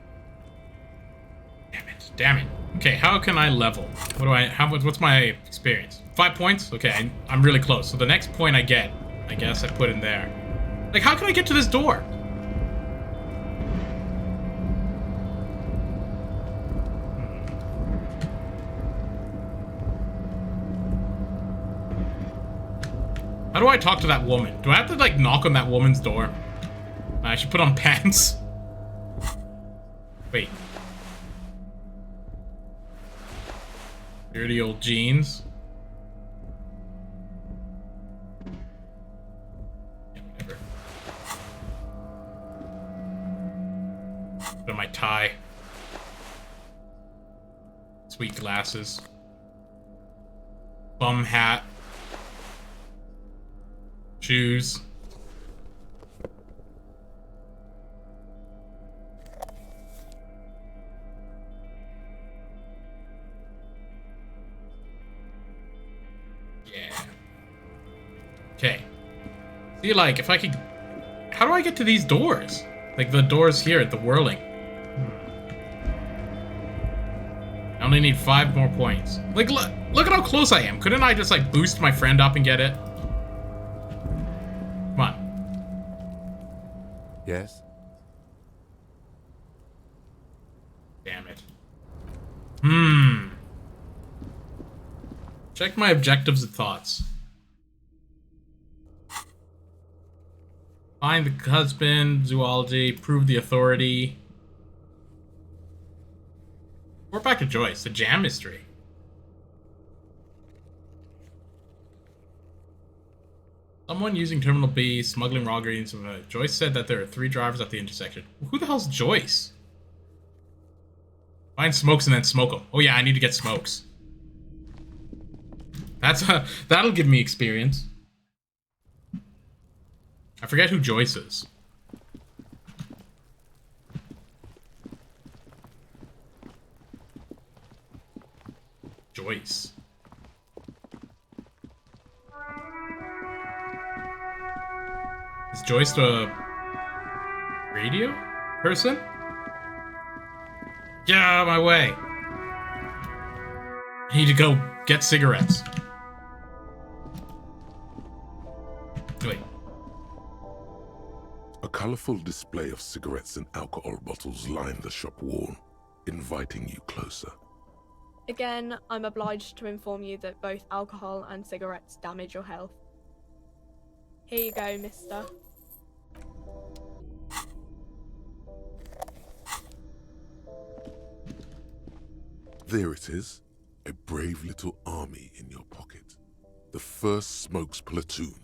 Damn it. Damn it. Okay, how can I level? What do I... what's my experience? 5 points? Okay, I'm really close. So the next point I get, I guess I put in there. Like, how can I get to this door? How do I talk to that woman? Do I have to, like, knock on that woman's door? I should put on pants. Wait. Dirty old jeans. Yeah, whatever. Put on my tie. Sweet glasses. Bum hat. Shoes. Yeah. Okay. See, like, if I could... how do I get to these doors? Like, the doors here at the whirling. I only need 5 more points. Like, look at how close I am. Couldn't I just, like, boost my friend up and get it? Come on. Yes? Damn it. Hmm. Check my objectives and thoughts. Find the husband, zoology, prove the authority. We're back to Joyce, the jam mystery. Someone using Terminal B, smuggling raw ingredients. Joyce said that there are 3 drivers at the intersection. Who the hell's Joyce? Find Smokes and then smoke them. Oh yeah, I need to get Smokes. That'll give me experience. I forget who Joyce is. Joyce. Is Joyce the radio person? Get out of my way. I need to go get cigarettes. Wait. A colorful display of cigarettes and alcohol bottles line the shop wall, inviting you closer. Again, I'm obliged to inform you that both alcohol and cigarettes damage your health. Here you go, mister. There it is, a brave little army in your pocket. The 1st Smokes Platoon.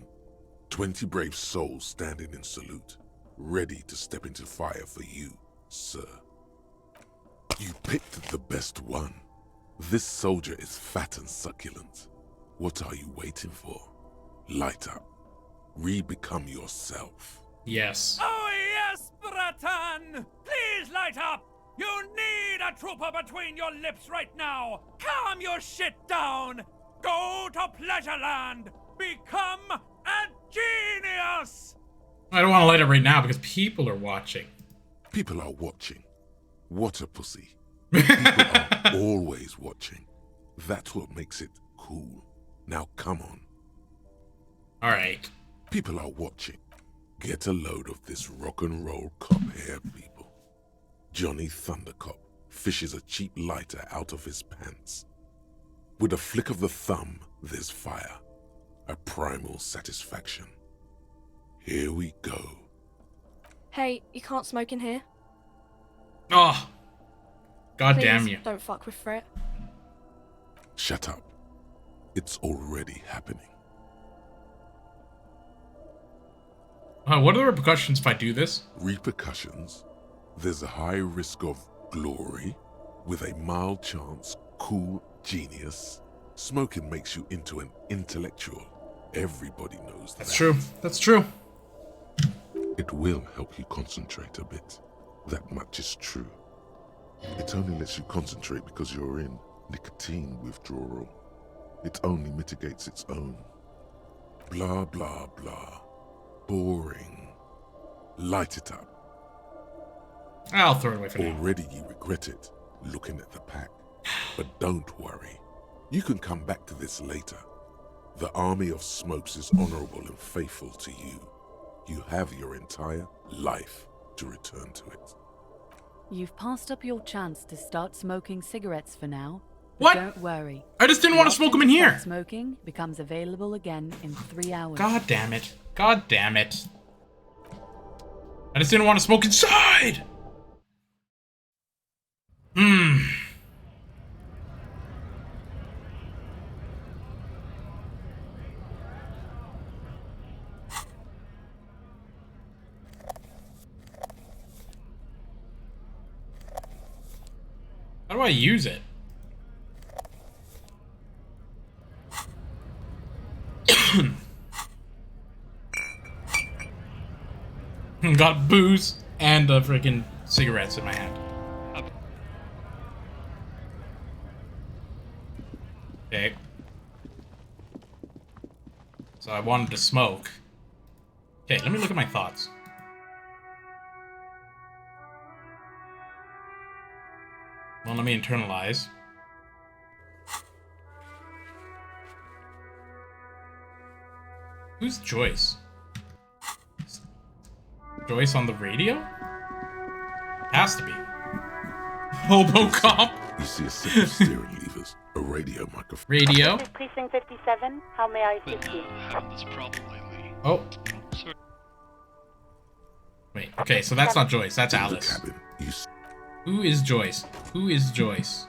20 brave souls standing in salute, ready to step into fire for you, sir. You picked the best one. This soldier is fat and succulent. What are you waiting for? Light up. Re-become yourself. Yes. Oh yes, Bratan! Please light up! You need a trooper between your lips right now! Calm your shit down! Go to Pleasureland! Become a genius! I don't want to light up right now because people are watching. People are watching. What a pussy. People are always watching. That's what makes it cool. Now come on. Alright. People are watching. Get a load of this rock and roll cop hair, people. Johnny Thundercop fishes a cheap lighter out of his pants. With a flick of the thumb, there's fire. A primal satisfaction. Here we go. Hey, you can't smoke in here. Oh. God Please, damn you. don't fuck with Frit. Shut up. It's already happening. What are the repercussions if I do this? Repercussions? There's a high risk of glory, with a mild chance, cool, genius. Smoking makes you into an intellectual. Everybody knows that. That's true. That's true. It will help you concentrate a bit. That much is true. It only lets you concentrate because you're in nicotine withdrawal. It only mitigates its own. Blah, blah, blah. Boring. Light it up. I'll throw it away for now. Already you regret it, looking at the pack. But don't worry. You can come back to this later. The army of Smokes is honorable and faithful to you. You have your entire life to return to it. You've passed up your chance to start smoking cigarettes for now. What? Don't worry. I just didn't want to smoke them in here. Start smoking becomes available again in 3 hours. God damn it. God damn it. I just didn't want to smoke inside. How do I use it? Got booze and freaking cigarettes in my hand. Okay. So I wanted to smoke. Okay, let me look at my thoughts. Well, let me internalize. Who's Joyce? Joyce on the radio? Has to be. Hobo cop. You see a set of steering levers, a radio microphone. Radio. This is Precinct 57. How may I assist you? Having this problem lately. Oh. Wait, okay, so that's not Joyce, that's Alice. Who is Joyce? Who is Joyce?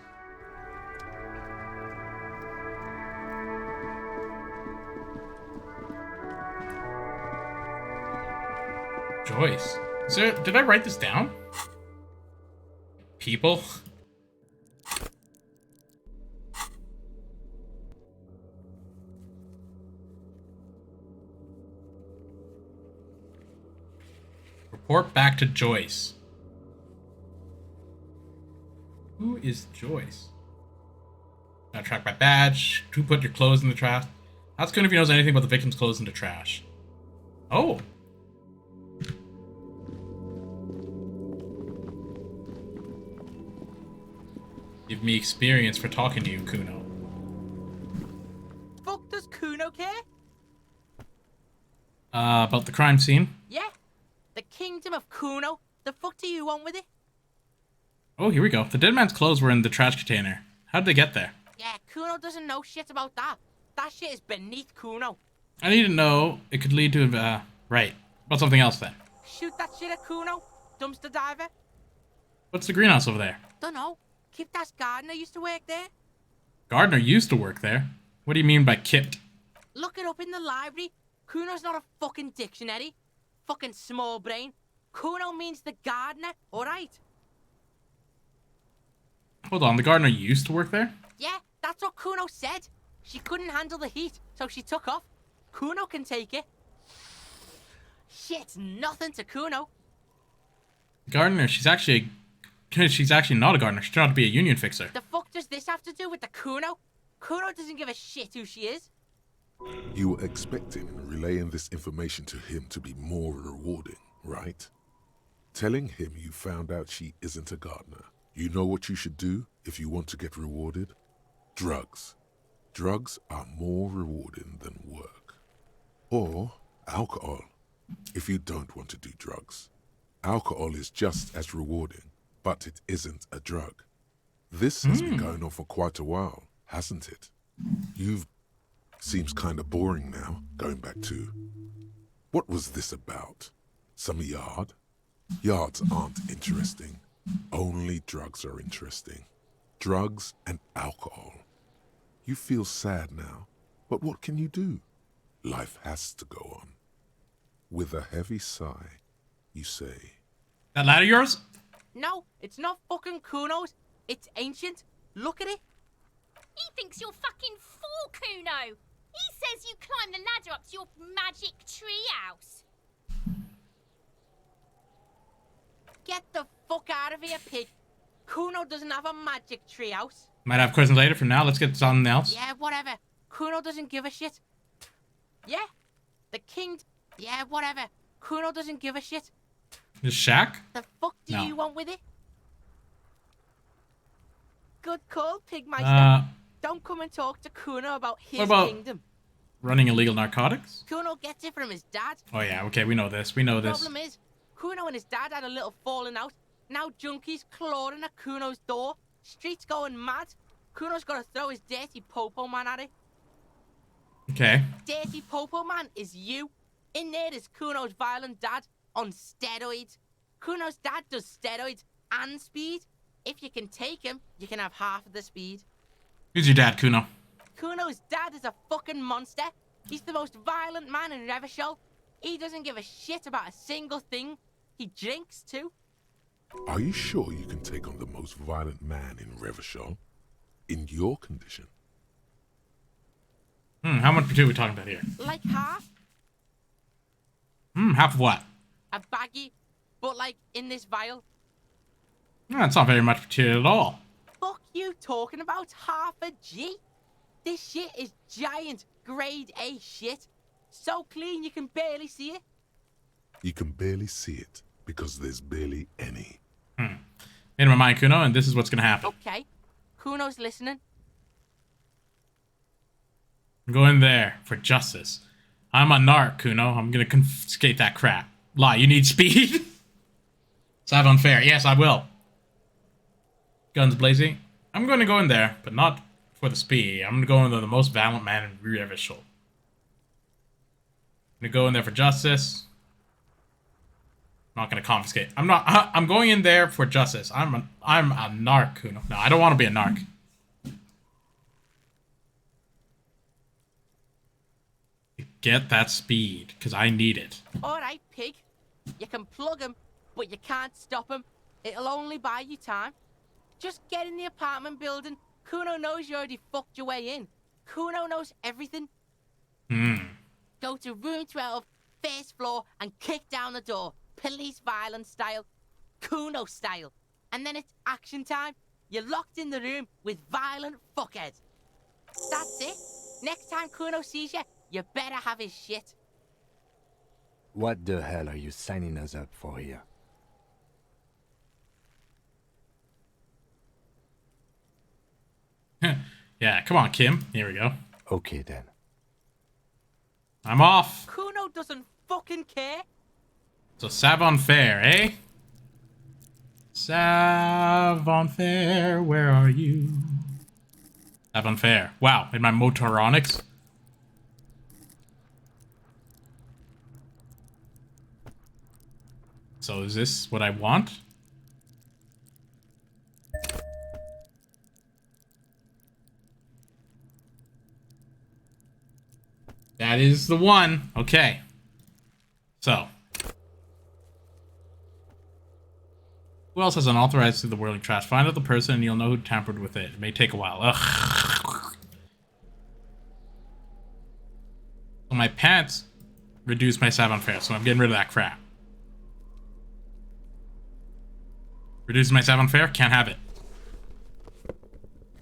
Joyce. Is there, did I write this down? People? Report back to Joyce. Who is Joyce? Now track by badge. Who put your clothes in the trash? Ask him if he knows anything about the victim's clothes in the trash. Oh. Give me experience for talking to you, Kuno. Fuck does Kuno care? About the crime scene? Yeah. The kingdom of Kuno. The fuck do you want with it? Oh, here we go. The dead man's clothes were in the trash container. How did they get there? Yeah, Kuno doesn't know shit about that. That shit is beneath Kuno. I need to know. It could lead to, right. About something else then. Shoot that shit at Kuno. Dumpster diver. What's the greenhouse over there? Dunno. Kip Dash Gardner used to work there. Gardner used to work there. What do you mean by Kip? Look it up in the library. Kuno's not a fucking dictionary. Fucking small brain. Kuno means the gardener, alright? Hold on, the gardener used to work there? Yeah, that's what Kuno said. She couldn't handle the heat, so she took off. Kuno can take it. Shit's nothing to Kuno. Gardener, she's actually not a gardener. She's trying to be a union fixer. The fuck does this have to do with the Kuno? Kuno doesn't give a shit who she is. You were expecting relaying this information to him to be more rewarding, right? Telling him you found out she isn't a gardener. You know what you should do if you want to get rewarded? Drugs. Drugs are more rewarding than work. Or alcohol, if you don't want to do drugs. Alcohol is just as rewarding, but it isn't a drug. This has been going on for quite a while, hasn't it? Seems kind of boring now, going back to... What was this about? Some yard? Yards aren't interesting. Only drugs are interesting. Drugs and alcohol. You feel sad now, but what can you do? Life has to go on. With a heavy sigh, you say... That lad of yours? No, it's not fucking Kuno's. It's ancient. Look at it. He thinks you're fucking fool, Kuno. He says you climb the ladder up to your magic treehouse. Get the fuck out of here, pig. Kuno doesn't have a magic treehouse. Might have questions later. For now, let's get something else. Yeah, whatever. Kuno doesn't give a shit. Yeah, the king... Yeah, whatever. Kuno doesn't give a shit. The shack? The fuck do you want with it? Good call, Pigmeister. Don't come and talk to Kuno about his kingdom. Running illegal narcotics? Kuno gets it from his dad. Oh yeah, okay, we know this. We know this. The problem is, Kuno and his dad had a little falling out. Now junkies clawing at Kuno's door. Streets going mad. Kuno's got to throw his dirty popo man at it. Okay. Dirty popo man is you. In there is Kuno's violent dad on steroids. Kuno's dad does steroids and speed. If you can take him, you can have half of the speed. Who's your dad, Kuno? Kuno's dad is a fucking monster. He's the most violent man in Revachol. He doesn't give a shit about a single thing. He drinks too. Are you sure you can take on the most violent man in Revachol? In your condition? How much are we talking about here? Like half. Half of what? A baggie, but like in this vial. That's not very much material at all. Fuck you talking about half a G? This shit is giant grade A shit. So clean you can barely see it. You can barely see it because there's barely any. Made my mind, Kuno, and this is what's gonna happen. Okay. Kuno's listening. I'm going there for justice. I'm a narc, Kuno. I'm gonna confiscate that crap. Lie, you need speed? It's not unfair. Yes, I will. Guns blazing. I'm going to go in there, but not for the speed. I'm going to go into the most violent man in Revachol. I'm going to go in there for justice. I'm not going to confiscate. I'm going in there for justice. I'm a narc, Kuno. No, I don't want to be a narc. Get that speed, because I need it. Alright, pig. You can plug him, but you can't stop him. It'll only buy you time. Just get in the apartment building. Kuno knows you already fucked your way in. Kuno knows everything. Go to room 12, first floor, and kick down the door. police violence style, Kuno style. And then it's action time. You're locked in the room with violent fuckheads. That's it. Next time Kuno sees you, you better have his shit. What the hell are you signing us up for here? Yeah, come on, Kim. Here we go. Okay, then. I'm off. Kuno doesn't fucking care. So Savon Fair, eh? Savon Fair, where are you? Savon Fair. Wow, in my Motoronics. So is this what I want? That is the one. Okay. So. Who else has unauthorized through the whirling trash? Find out the person and you'll know who tampered with it. It may take a while. Ugh. So my pants reduced my Savon Fair, so I'm getting rid of that crap. Reducing my Savon Fair? Can't have it.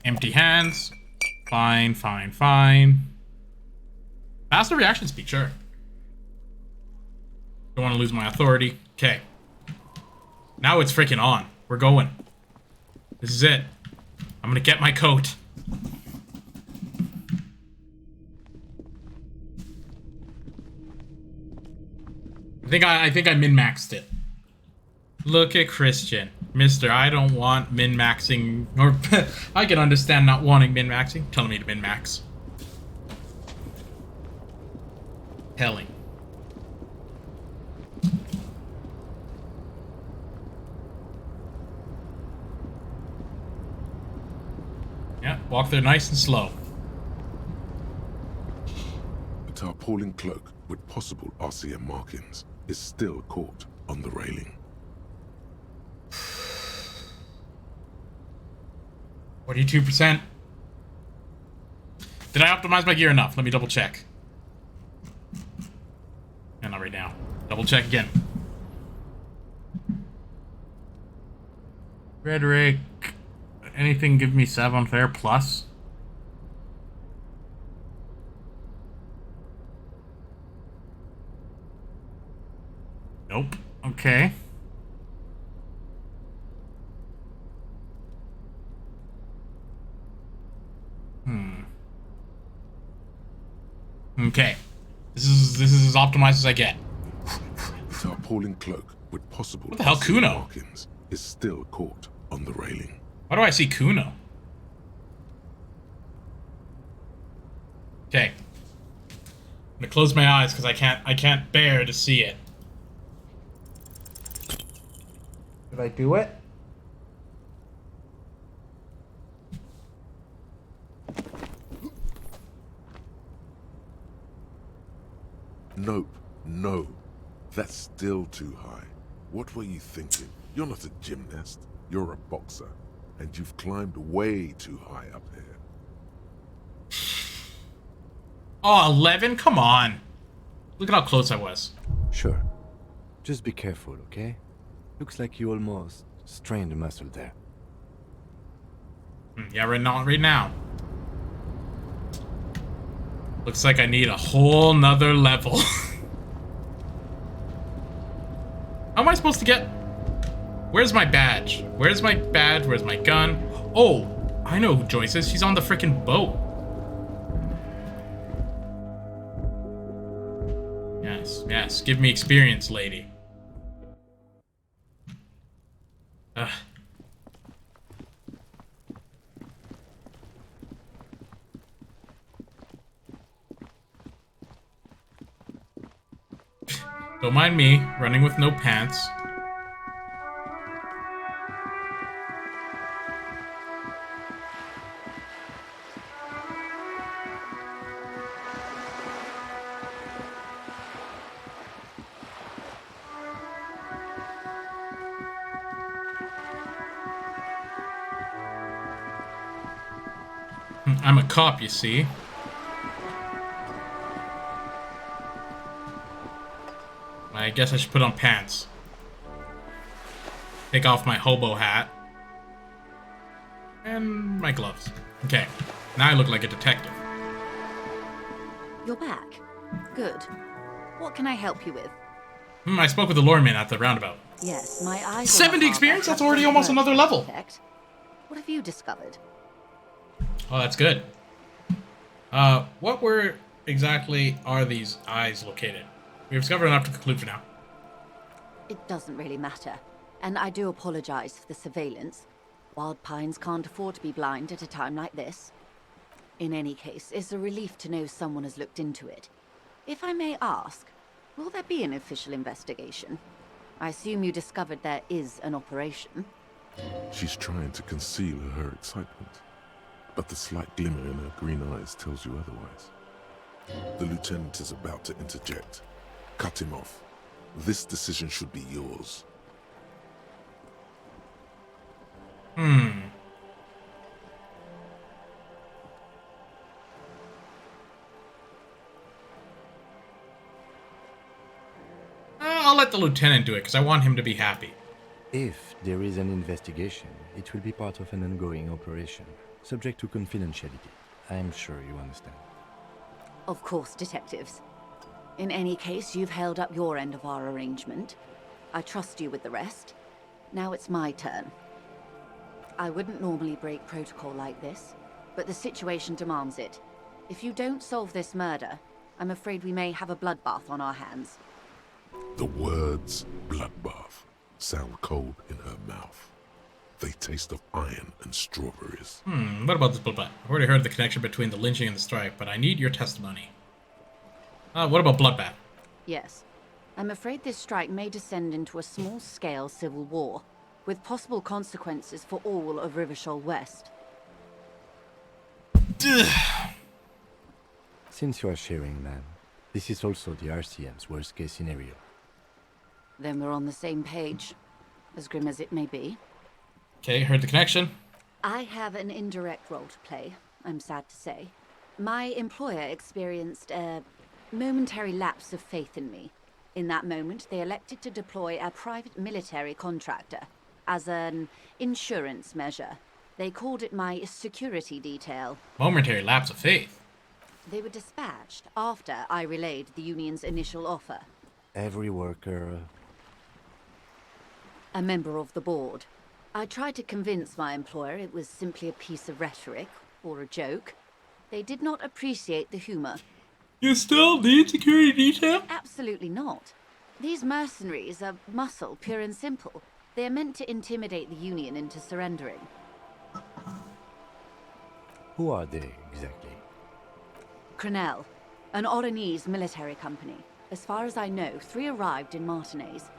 Empty hands. Fine, fine, fine. Faster reaction speed, sure. Don't want to lose my authority. Okay. Now it's freaking on. We're going. This is it. I'm gonna get my coat. I think I min-maxed it. Look at Christian. Mister, I don't want min-maxing, or I can understand not wanting min-maxing. Telling me to min-max. Telling. Yeah, walk there nice and slow. A tarpaulin cloak with possible RCM markings is still caught on the railing. 42%. Did I optimize my gear enough? Let me double check. And not right now. Double check again. Frederick. Anything give me Savon Fair plus? Nope. Okay. Okay. This is as optimized as I get. Tarpaulin cloak with possible what the hell, Kuno? markings is still caught on the railing. Why do I see Kuno? Okay. I'm gonna close my eyes because I can't bear to see it. Did I do it? Nope. No. That's still too high. What were you thinking? You're not a gymnast. You're a boxer. And you've climbed way too high up here. Oh, 11? Come on. Look at how close I was. Sure. Just be careful, okay? Looks like you almost strained a muscle there. Yeah, right now. Looks like I need a whole nother level. How am I supposed to get... Where's my badge? Where's my badge? Where's my gun? Oh, I know who Joyce is. She's on the freaking boat. Yes. Give me experience, lady. Ugh. Don't mind me running with no pants. I'm a cop, you see. I guess I should put on pants. Take off my hobo hat. And my gloves. Okay, now I look like a detective. You're back. Good. What can I help you with? I spoke with the loreman at the roundabout. Yes, my eyes. 70 experience? That's already almost another level. What have you discovered? Oh, that's good. Where exactly are these eyes located? We've discovered enough to conclude for now. It doesn't really matter. And I do apologize for the surveillance. Wild Pines can't afford to be blind at a time like this. In any case, it's a relief to know someone has looked into it. If I may ask, will there be an official investigation? I assume you discovered there is an operation. She's trying to conceal her excitement, but the slight glimmer in her green eyes tells you otherwise. The lieutenant is about to interject. Cut him off. This decision should be yours. I'll let the lieutenant do it, because I want him to be happy. If there is an investigation, it will be part of an ongoing operation, subject to confidentiality. I'm sure you understand. Of course, detectives. In any case, you've held up your end of our arrangement. I trust you with the rest. Now it's my turn. I wouldn't normally break protocol like this, but the situation demands it. If you don't solve this murder, I'm afraid we may have a bloodbath on our hands. The words bloodbath sound cold in her mouth. They taste of iron and strawberries. What about this bloodbath? I've already heard the connection between the lynching and the strike, but I need your testimony. What about bloodbath? Yes. I'm afraid this strike may descend into a small-scale civil war, with possible consequences for all of Rivershoal West. Since you are sharing, ma'am, this is also the RCM's worst-case scenario. Then we're on the same page, as grim as it may be. Okay, heard the connection. I have an indirect role to play, I'm sad to say. My employer experienced a momentary lapse of faith in me. In that moment, they elected to deploy a private military contractor as an insurance measure. They called it my security detail. Momentary lapse of faith. They were dispatched after I relayed the union's initial offer. Every worker... A member of the board. I tried to convince my employer it was simply a piece of rhetoric, or a joke. They did not appreciate the humor. You still need security detail? Absolutely not. These mercenaries are muscle, pure and simple. They are meant to intimidate the Union into surrendering. Who are they, exactly? Crenell, an Oranese military company. As far as I know, 3 arrived in Martinez.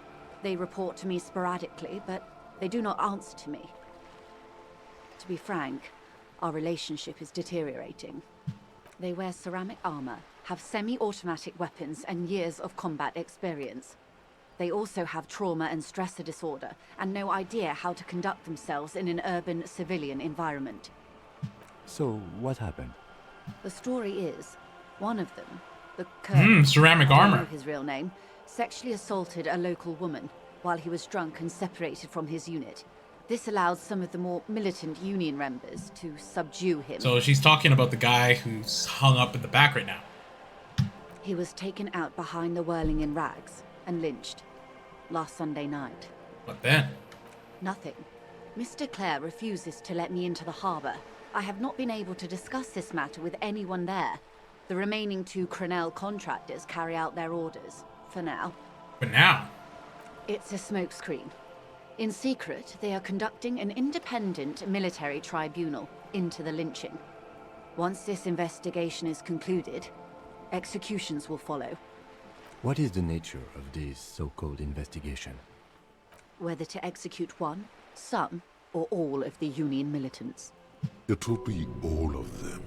They report to me sporadically, but they do not answer to me. To be frank, our relationship is deteriorating. They wear ceramic armor, have semi-automatic weapons, and years of combat experience. They also have trauma and stressor disorder, and no idea how to conduct themselves in an urban civilian environment. So, what happened? The story is, one of them, the Colonel, ceramic I don't armor. know his real name, sexually assaulted a local woman while he was drunk and separated from his unit. This allowed some of the more militant Union members to subdue him. So she's talking about the guy who's hung up in the back right now. He was taken out behind the whirling in rags and lynched last Sunday night. What then? Nothing. Mr. Clare refuses to let me into the harbor. I have not been able to discuss this matter with anyone there. The remaining 2 Crenell contractors carry out their orders, for now. For now? It's a smokescreen. In secret, they are conducting an independent military tribunal into the lynching. Once this investigation is concluded, executions will follow. What is the nature of this so-called investigation? Whether to execute one, some, or all of the Union militants. It will be all of them.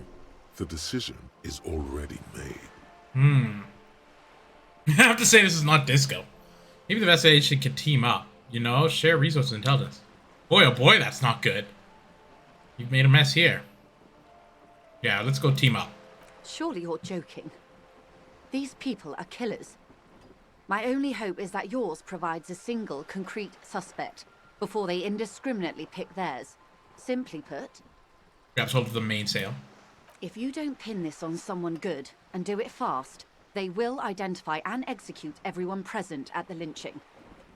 The decision is already made. I have to say this is not disco. Maybe the best agent could team up. You know, share resources and intelligence. Boy, oh boy, that's not good. You've made a mess here. Yeah, let's go team up. Surely you're joking. These people are killers. My only hope is that yours provides a single, concrete suspect. before they indiscriminately pick theirs. Simply put, grabs hold of the mainsail. if you don't pin this on someone good and do it fast, they will identify and execute everyone present at the lynching.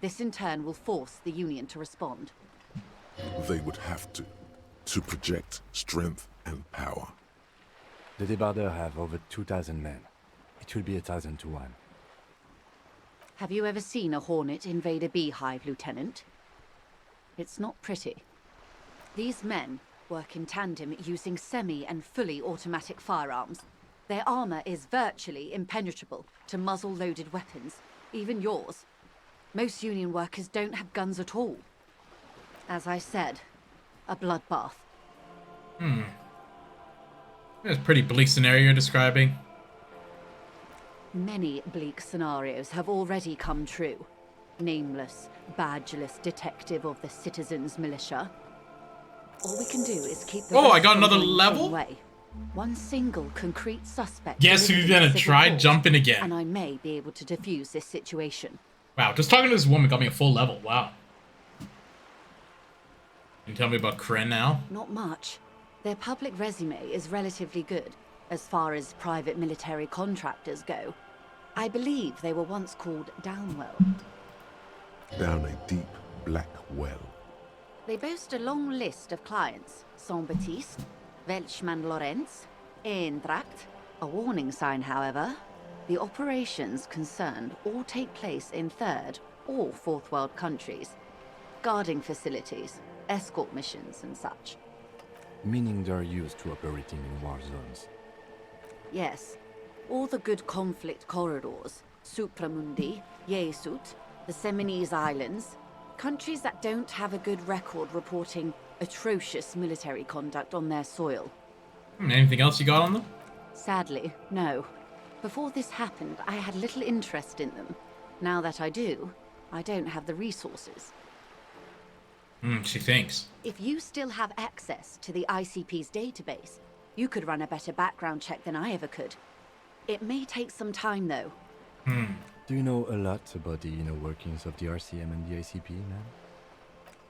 This in turn will force the Union to respond. They would have to project strength and power. The Debardeurs have over 2,000 men. It will be 1,000 to 1. Have you ever seen a Hornet invade a beehive, Lieutenant? It's not pretty. These men work in tandem using semi- and fully automatic firearms. Their armor is virtually impenetrable to muzzle-loaded weapons, even yours. Most Union workers don't have guns at all. As I said, a bloodbath. That's a pretty bleak scenario you're describing. Many bleak scenarios have already come true. Nameless, badgeless detective of the citizens' militia. All we can do is keep the I got another level? way. One single concrete suspect. Guess who's gonna try jumping again? And I may be able to defuse this situation. Wow, just talking to this woman got me a full level. Wow. Can you tell me about Kren now? Not much. Their public resume is relatively good, as far as private military contractors go. I believe they were once called Downwell. Down a deep, black well. They boast a long list of clients. Saint-Baptiste, Welchman-Lorenz, Eintracht. A warning sign, however. The operations concerned all take place in third or fourth world countries. Guarding facilities, escort missions and such. Meaning they're used to operating in war zones. Yes. All the good conflict corridors, Supramundi, Yesut, the Seminese Islands, countries that don't have a good record reporting atrocious military conduct on their soil. Anything else you got on them? Sadly, no. Before this happened, I had little interest in them. Now that I do, I don't have the resources. She thinks. If you still have access to the ICP's database, you could run a better background check than I ever could. It may take some time, though. Do you know a lot about the inner workings of the RCM and the ICP, ma'am?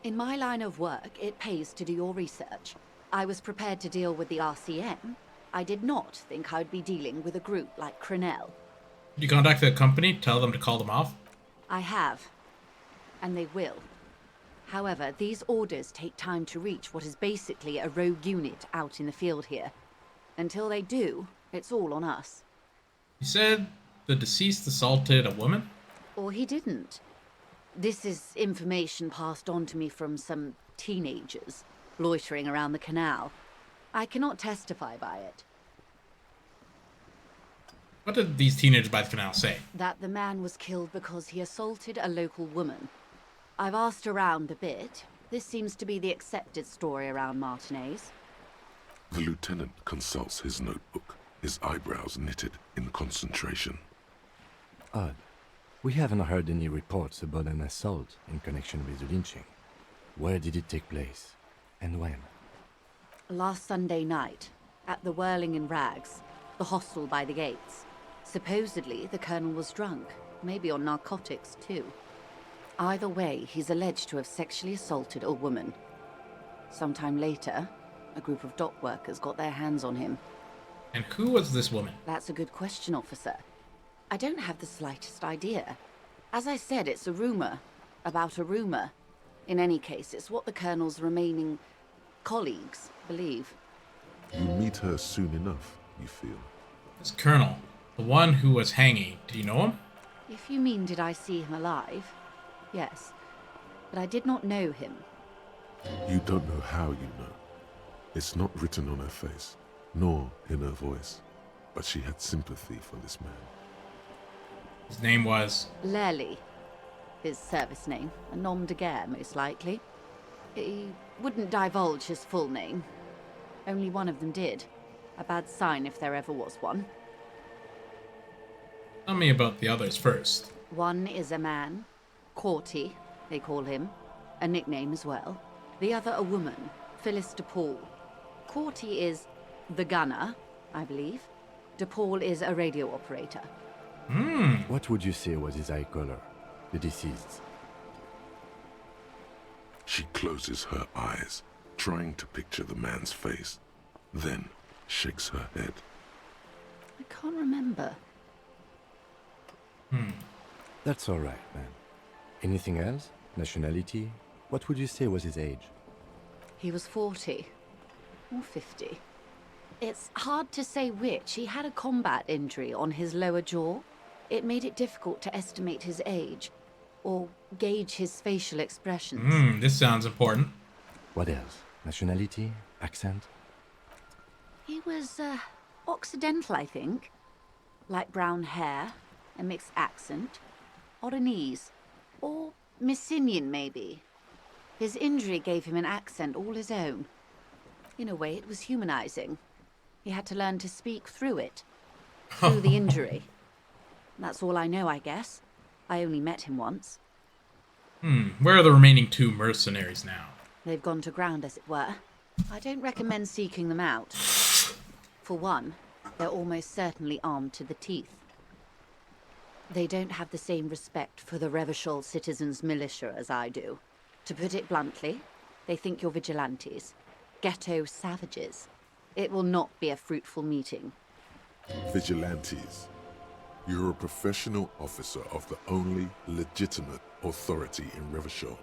In my line of work, it pays to do your research. I was prepared to deal with the RCM. I did not think I'd be dealing with a group like Crenell. Did you contact the company, tell them to call them off? I have. And they will. However, these orders take time to reach what is basically a rogue unit out in the field here. Until they do, it's all on us. You said the deceased assaulted a woman? Or he didn't. This is information passed on to me from some teenagers loitering around the canal. I cannot testify by it. What did these teenagers by the canal say? That the man was killed because he assaulted a local woman. I've asked around a bit. This seems to be the accepted story around Martinez. The lieutenant consults his notebook, his eyebrows knitted in concentration. Odd. We haven't heard any reports about an assault in connection with the lynching. Where did it take place? And when? Last Sunday night, at the Whirling in Rags, the hostel by the gates. Supposedly, the colonel was drunk, maybe on narcotics too. Either way, he's alleged to have sexually assaulted a woman. Sometime later, a group of dock workers got their hands on him. And who was this woman? That's a good question, officer. I don't have the slightest idea. As I said, it's a rumor. About a rumor. In any case, it's what the colonel's remaining colleagues believe. You meet her soon enough, you feel. This colonel, the one who was hanging, did you know him? If you mean did I see him alive? Yes. But I did not know him. You don't know how you know. It's not written on her face, nor in her voice. But she had sympathy for this man. His name was? Lely. His service name. A nom de guerre, most likely. He wouldn't divulge his full name. Only one of them did. A bad sign if there ever was one. Tell me about the others first. One is a man. Corty, they call him. A nickname as well. The other a woman. Phyllis DePaul. Corty is the gunner, I believe. DePaul is a radio operator. What would you say was his eye color? The deceased. She closes her eyes, trying to picture the man's face, then shakes her head. I can't remember. That's all right, man. Anything else? Nationality? What would you say was his age? He was 40. Or 50. It's hard to say which. He had a combat injury on his lower jaw. It made it difficult to estimate his age, or gauge his facial expressions. This sounds important. What else? Nationality? Accent? He was, Occidental, I think. Light brown hair, a mixed accent, Oranese, or Messinian, maybe. His injury gave him an accent all his own. In a way, it was humanizing. He had to learn to speak through it, through the injury. That's all I know, I guess. I only met him once. Where are the remaining 2 mercenaries now? They've gone to ground, as it were. I don't recommend seeking them out. For one, they're almost certainly armed to the teeth. They don't have the same respect for the Revachol citizens' militia as I do. To put it bluntly, they think you're vigilantes. Ghetto savages. It will not be a fruitful meeting. Vigilantes. You're a professional officer of the only legitimate authority in Revachol.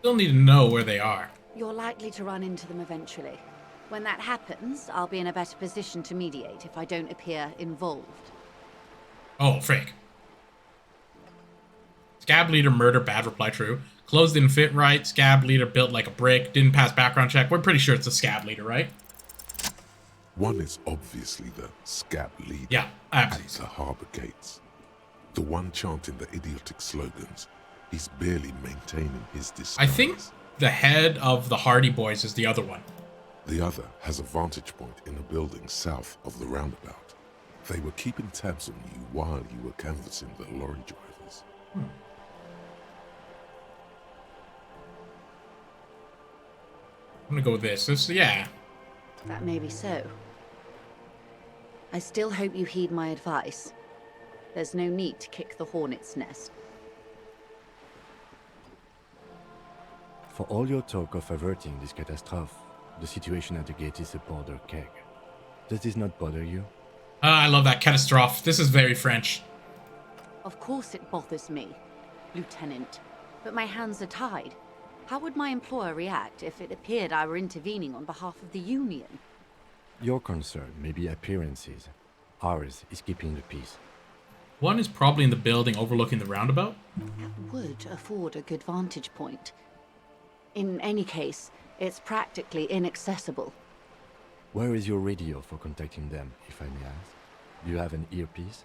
Still need to know where they are. You're likely to run into them eventually. When that happens, I'll be in a better position to mediate if I don't appear involved. Oh, frick. Scab leader murder, bad reply true. Clothes didn't fit right. Scab leader built like a brick. Didn't pass background check. We're pretty sure it's the scab leader, right? One is obviously the scab leader. Yeah, absolutely. At the harbor gates. The one chanting the idiotic slogans. He's barely maintaining his disguise. I think the head of the Hardy Boys is the other one. The other has a vantage point in a building south of the roundabout. They were keeping tabs on you while you were canvassing the lorry drivers. I'm gonna go with this. Yeah. That may be so. I still hope you heed my advice. There's no need to kick the hornet's nest. For all your talk of averting this catastrophe, the situation at the gate is a powder keg. Does this not bother you? I love that catastrophe. This is very French. Of course it bothers me, Lieutenant. But my hands are tied. How would my employer react if it appeared I were intervening on behalf of the Union? Your concern may be appearances. Ours is keeping the peace. One is probably in the building overlooking the roundabout. That would afford a good vantage point. In any case, it's practically inaccessible. Where is your radio for contacting them, if I may ask? Do you have an earpiece?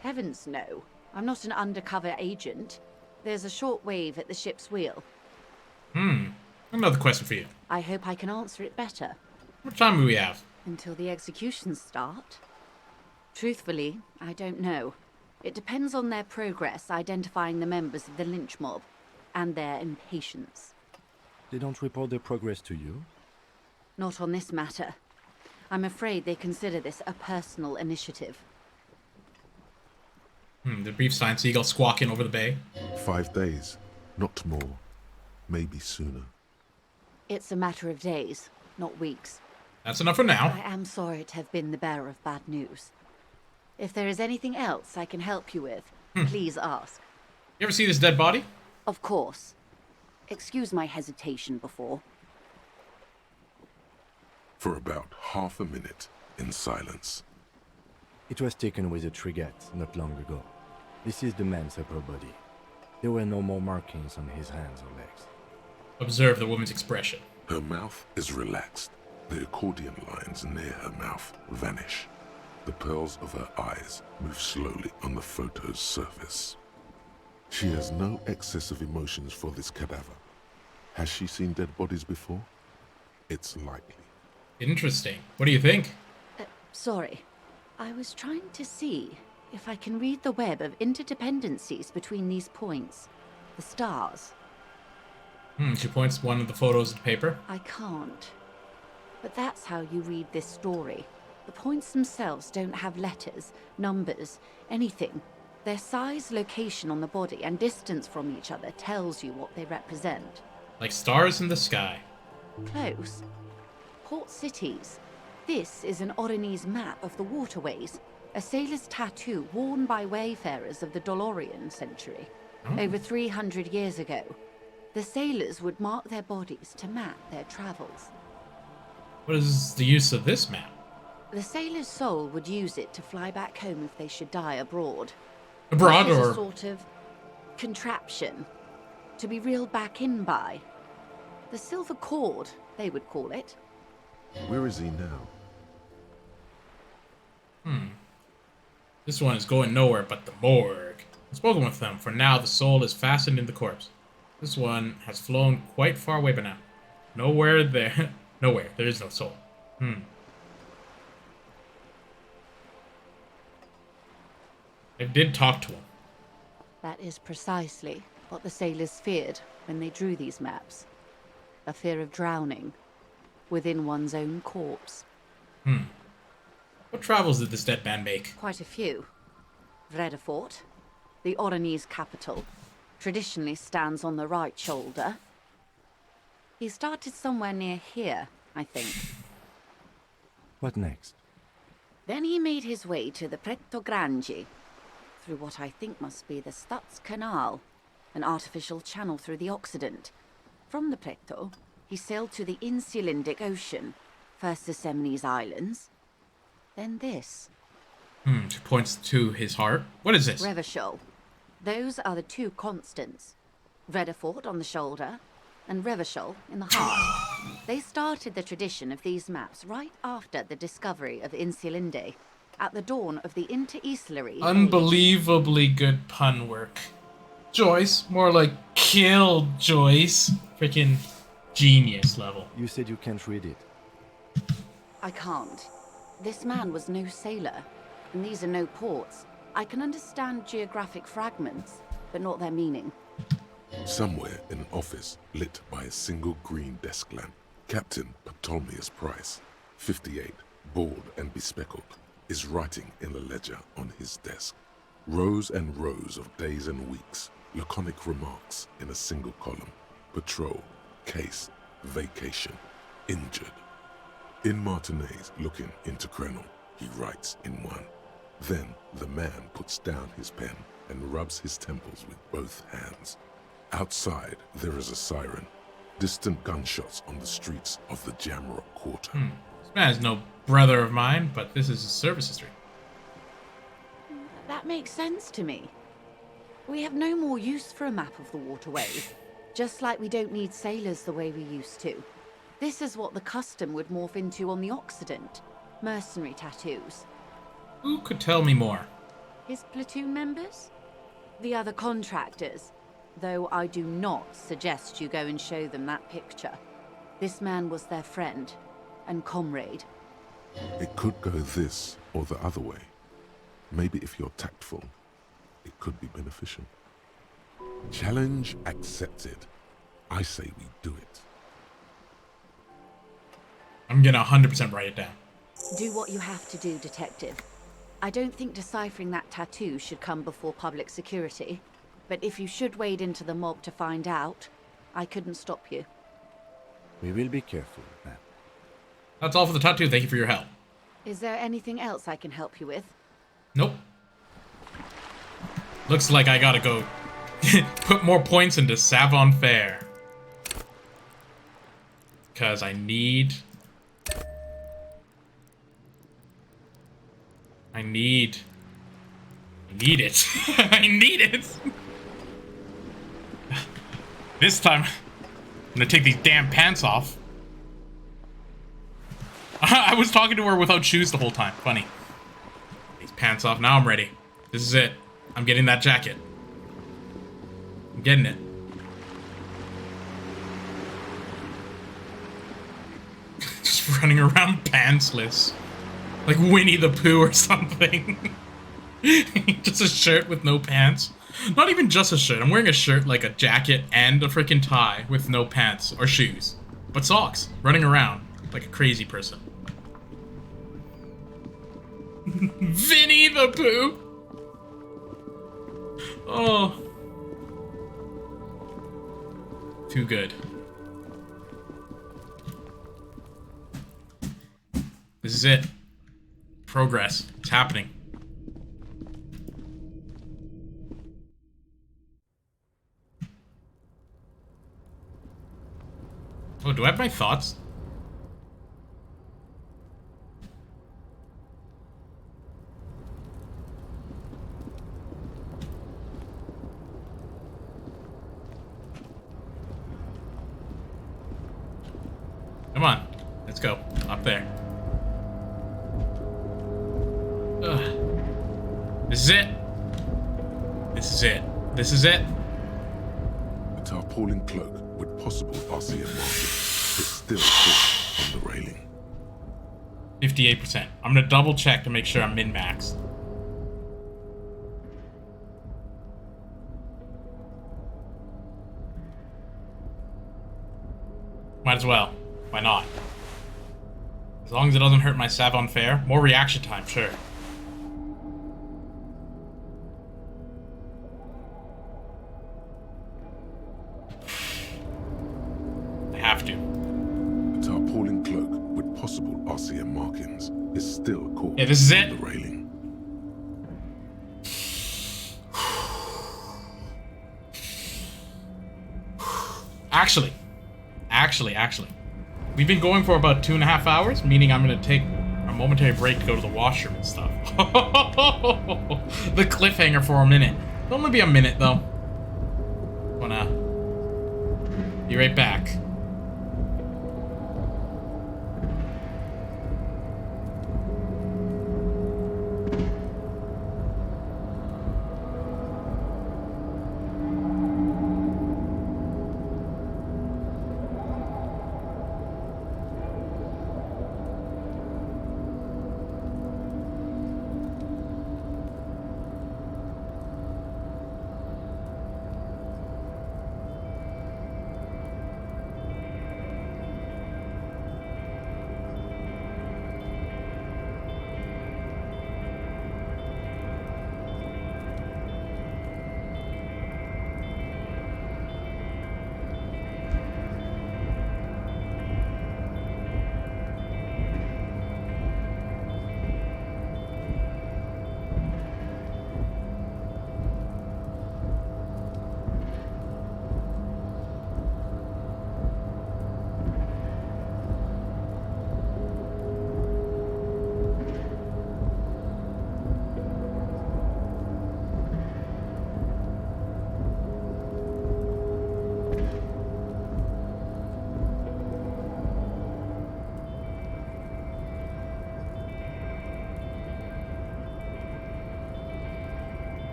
Heavens no. I'm not an undercover agent. There's a short wave at the ship's wheel. Another question for you. I hope I can answer it better. What time do we have? Until the executions start. Truthfully, I don't know. It depends on their progress identifying the members of the lynch mob, and their impatience. They don't report their progress to you? Not on this matter. I'm afraid they consider this a personal initiative. The brief sign seagull squawking over the bay. 5 days, not more. Maybe sooner. It's a matter of days, not weeks. That's enough for now. I am sorry to have been the bearer of bad news. If there is anything else I can help you with, please ask. You ever see this dead body? Of course. Excuse my hesitation before. For about half a minute, in silence. It was taken with a Trigat not long ago. This is the man's upper body. There were no more markings on his hands or legs. Observe the woman's expression. Her mouth is relaxed. The accordion lines near her mouth vanish. The pearls of her eyes move slowly on the photo's surface. She has no excess of emotions for this cadaver. Has she seen dead bodies before? It's likely. Interesting. What do you think? Sorry. I was trying to see if I can read the web of interdependencies between these points. The stars. She points to one of the photos of the paper. I can't. But that's how you read this story. The points themselves don't have letters, numbers, anything. Their size, location on the body, and distance from each other tells you what they represent. Like stars in the sky. Close. Port cities. This is an Oronese map of the waterways, a sailor's tattoo worn by wayfarers of the Dolorian century. Over 300 years ago, the sailors would mark their bodies to map their travels. What is the use of this map? The sailor's soul would use it to fly back home if they should die abroad. Abroad This is or... a sort of contraption to be reeled back in by. The silver cord, they would call it. Where is he now? This one is going nowhere but the morgue. I've spoken with them. For now, the soul is fastened in the corpse. This one has flown quite far away by now. Nowhere there. Nowhere. There is no soul. I did talk to him. That is precisely what the sailors feared when they drew these maps. A fear of drowning within one's own corpse. What travels did this dead man make? Quite a few. Vredefort, the Oronese capital, traditionally stands on the right shoulder. He started somewhere near here, I think. What next? Then he made his way to the Pretto Grande, through what I think must be the Stutz Canal, an artificial channel through the Occident. From the Pretto, he sailed to the Insulindic Ocean, first the Semines Islands, then this. She points to his heart. What is this? Revachol. Those are the two constants. Vredefort on the shoulder, and Revachol in the heart. They started the tradition of these maps right after the discovery of Insulinde, at the dawn of the Inter-Eastlery Age. Unbelievably good pun work. Joyce, more like kill Joyce. Freaking genius level. You said you can't read it. I can't. This man was no sailor, and these are no ports. I can understand geographic fragments, but not their meaning. Somewhere in an office lit by a single green desk lamp, Captain Ptolemaeus Price, 58, bald and bespectacled, is writing in a ledger on his desk. Rows and rows of days and weeks, laconic remarks in a single column. Patrol, case, vacation, injured. In Martinez, looking into Crenel, he writes in one. Then the man puts down his pen and rubs his temples with both hands. Outside, there is a siren. Distant gunshots on the streets of the Jamrock Quarter. This man is no brother of mine, but this is his service history. That makes sense to me. We have no more use for a map of the waterways, just like we don't need sailors the way we used to. This is what the custom would morph into on the Occident. Mercenary tattoos. Who could tell me more? His platoon members? The other contractors. Though I do not suggest you go and show them that picture. This man was their friend and comrade. It could go this or the other way. Maybe if you're tactful, it could be beneficial. Challenge accepted. I say we do it. I'm gonna 100% write it down. Do what you have to do, Detective. I don't think deciphering that tattoo should come before public security, but if you should wade into the mob to find out, I couldn't stop you. We will be careful, ma'am. That's all for the tattoo. Thank you for your help. Is there anything else I can help you with? Nope. Looks like I gotta go put more points into Savon Fair. Because I need it. I need it. I need it. This time, I'm gonna take these damn pants off. I was talking to her without shoes the whole time. Funny. These pants off. Now I'm ready. This is it. I'm getting that jacket. I'm getting it. Just running around pantsless. Like Winnie the Pooh or something. Just a shirt with no pants. Not even just a shirt. I'm wearing a shirt, like a jacket and a freaking tie with no pants or shoes. But socks. Running around like a crazy person. Vinnie the Pooh. Oh. Too good. This is it. Progress. It's happening. Oh, do I have my thoughts? Come on. Let's go. Up there. Ugh. This is it. This is it. This is it. The tarpaulin cloak with possible RCM markings is still caught on the railing. 58%. I'm gonna double check to make sure I'm min-maxed. Might as well. Why not? As long as it doesn't hurt my Savon Fair. More reaction time, sure. I have to. The tarpaulin cloak with possible RCM markings is still caught Yeah, this is it. on the railing. Actually. We've been going for about 2.5 hours, meaning I'm gonna take a momentary break to go to the washroom and stuff. The cliffhanger for a minute. It'll only be a minute, though. Wanna be right back.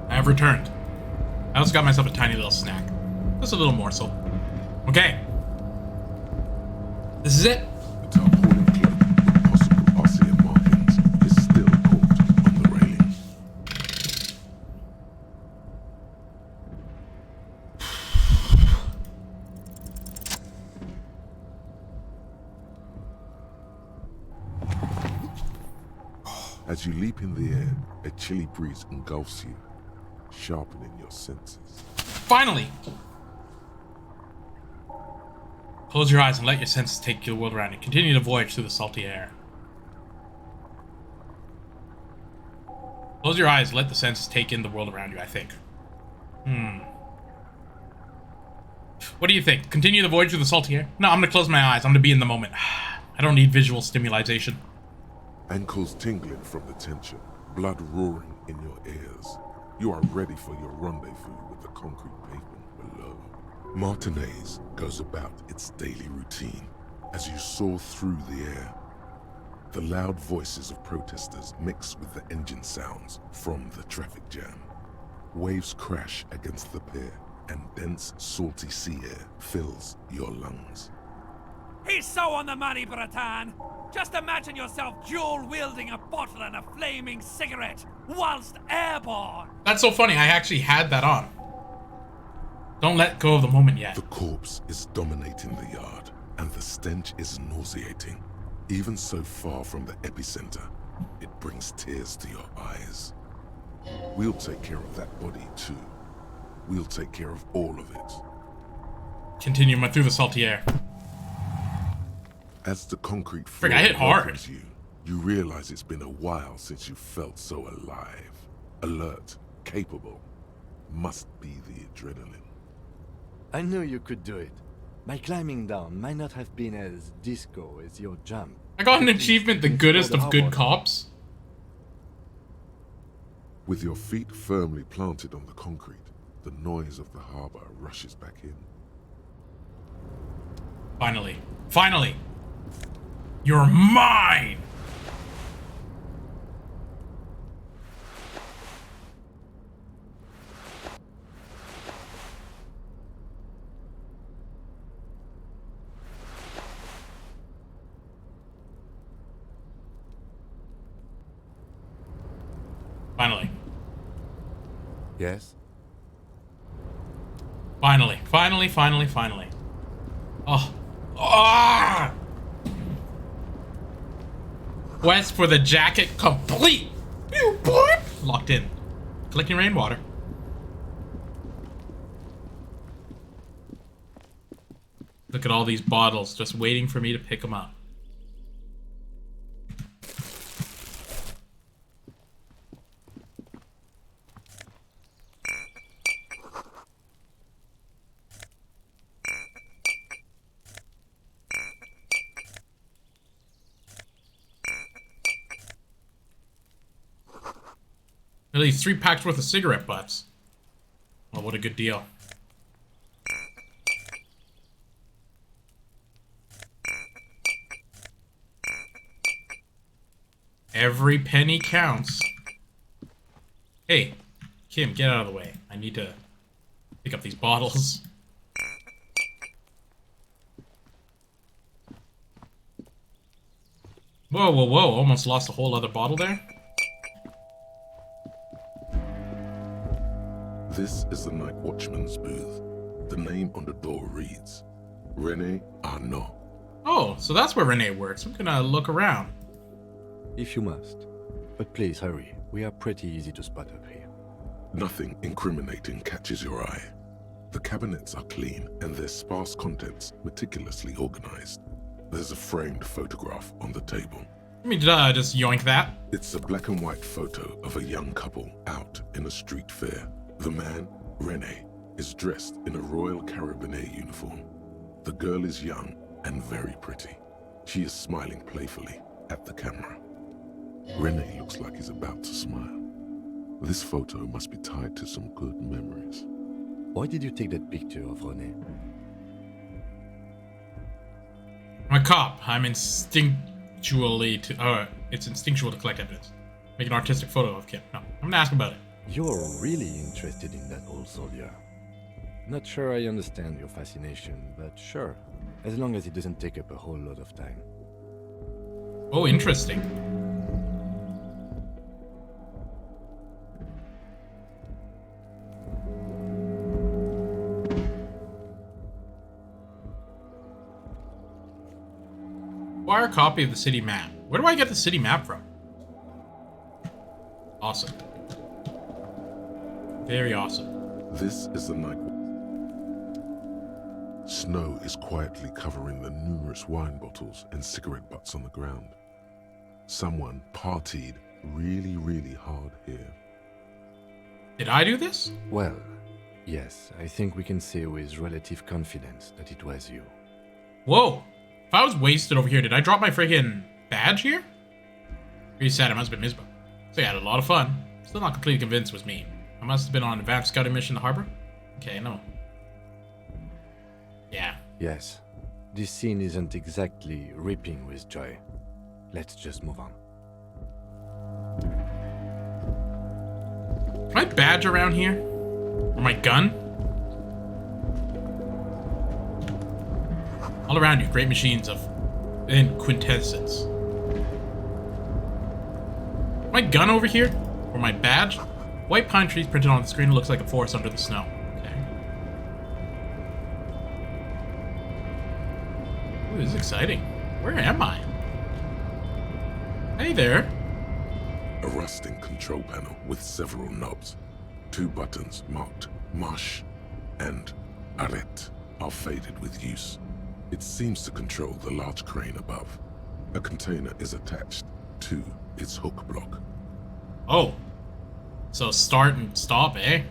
I've returned. I also got myself a tiny little snack. Just a little morsel. Okay. This is it. The tarpaulin cloak with possible RCM markings is still caught on the railing. As you leap in the air, a chilly breeze engulfs you, sharpening your senses. Finally! Close your eyes and let your senses take you the world around you. Continue the voyage through the salty air. Close your eyes and let the senses take in the world around you, I think. What do you think? Continue the voyage through the salty air? No, I'm gonna close my eyes. I'm gonna be in the moment. I don't need visual stimulation. Ankles tingling from the tension, blood roaring in your ears. You are ready for your rendezvous with the concrete pavement below. Martinez goes about its daily routine as you soar through the air. The loud voices of protesters mix with the engine sounds from the traffic jam. Waves crash against the pier, and dense, salty sea air fills your lungs. He's so on the money, Bratan. Just imagine yourself dual-wielding a bottle and a flaming cigarette whilst airborne. That's so funny. I actually had that on. Don't let go of the moment yet. The corpse is dominating the yard, and the stench is nauseating. Even so far from the epicenter, it brings tears to your eyes. We'll take care of that body too. We'll take care of all of it. Continue through the salty air. As the concrete floor I hit hard. welcomes you, you realize it's been a while since you felt so alive, alert, capable. Must be the adrenaline. I knew you could do it. My climbing down might not have been as disco as your jump. I got an achievement, the goodest of good cops. With your feet firmly planted on the concrete, the noise of the harbor rushes back in. Finally. Finally! You're mine! Finally. Yes? Finally. Finally, finally, finally. Oh. Ah! Quest for the jacket complete! You boy! Locked in. Collecting rainwater. Look at all these bottles just waiting for me to pick them up. At least 3 packs worth of cigarette butts. Well, what a good deal. Every penny counts. Hey, Kim, get out of the way. I need to pick up these bottles. Whoa, whoa, whoa. Almost lost a whole other bottle there. This is the night watchman's booth. The name on the door reads, René Arnaud. Oh, so that's where Renee works. I'm gonna look around. If you must. But please hurry. We are pretty easy to spot up here. Nothing incriminating catches your eye. The cabinets are clean and their sparse contents meticulously organized. There's a framed photograph on the table. Let me just yoink that. It's a black and white photo of a young couple out in a street fair. The man, René, is dressed in a Royal Carabinier uniform. The girl is young and very pretty. She is smiling playfully at the camera. René looks like he's about to smile. This photo must be tied to some good memories. Why did you take that picture of René? I'm a cop. I'm it's instinctual to collect evidence. Make an artistic photo of Kim. No, I'm gonna ask about it. You're really interested in that old soldier. Not sure I understand your fascination, but sure. As long as it doesn't take up a whole lot of time. Oh, interesting. Acquire a copy of the city map. Where do I get the city map from? Awesome. Very awesome. This is the night. Snow is quietly covering the numerous wine bottles and cigarette butts on the ground. Someone partied really, really hard here. Did I do this? Well, yes, I think we can say with relative confidence that it was you. Whoa! If I was wasted over here, did I drop my friggin' badge here? Pretty sad, it must have been Misbah. So yeah, I had a lot of fun. Still not completely convinced it was me. I must have been on an advanced scouting mission in the harbor? Okay, no. Yeah. Yes. This scene isn't exactly ripping with joy. Let's just move on. Can I badge around here? Or my gun? All around you, great machines of in quintessence. My gun over here? Or my badge? White pine trees printed on the screen looks like a forest under the snow. Okay. Ooh, this is exciting. Where am I? Hey there. A rusting control panel with several knobs. 2 buttons marked Marche and Arrête are faded with use. It seems to control the large crane above. A container is attached to its hook block. Oh. So start and stop, eh?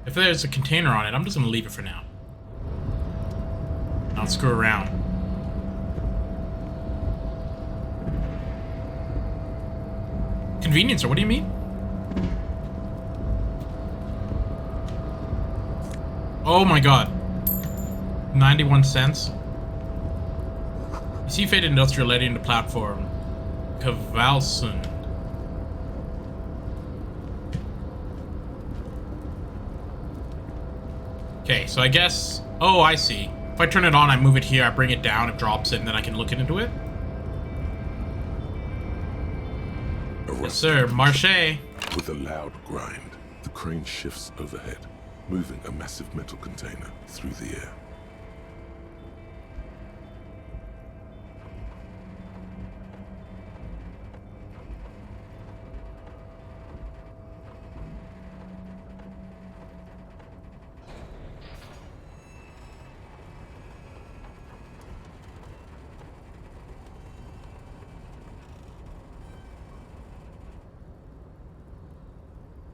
If there's a container on it, I'm just gonna leave it for now. Not screw around. Convenience, or what do you mean? Oh my god. 91 cents. You see faded industrial lighting the platform. Kavalsund. Okay, so I guess... Oh, I see. If I turn it on, I move it here, I bring it down, it drops it, and then I can look into it? Yes, sir. Marche. With a loud grind, the crane shifts overhead, moving a massive metal container through the air.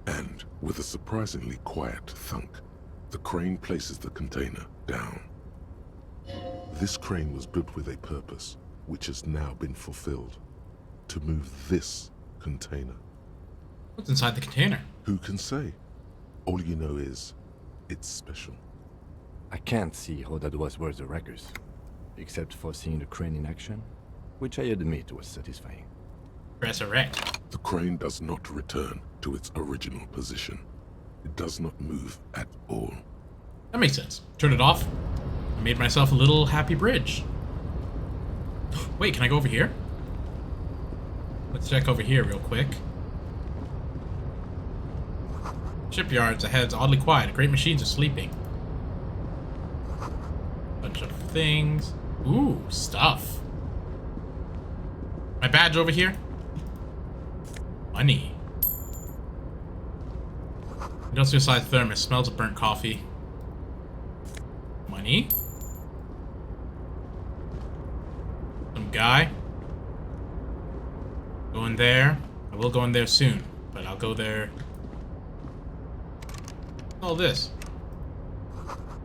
And with a surprisingly quiet thunk, the crane places the container down. This crane was built with a purpose, which has now been fulfilled. To move this container. What's inside the container? Who can say? All you know is, it's special. I can't see how that was worth the ruckus, except for seeing the crane in action, which I admit was satisfying. Resurrect. The crane does not return to its original position. It does not move at all. That makes sense. Turn it off. I made myself a little happy bridge. Wait, can I go over here? Let's check over here real quick. Shipyards ahead's oddly quiet. Great machines are sleeping. Bunch of things. Ooh, stuff. My badge over here. Money. Industrial size thermos. Smells of burnt coffee. Money. Some guy. Go in there. I will go in there soon, but I'll go there. All this.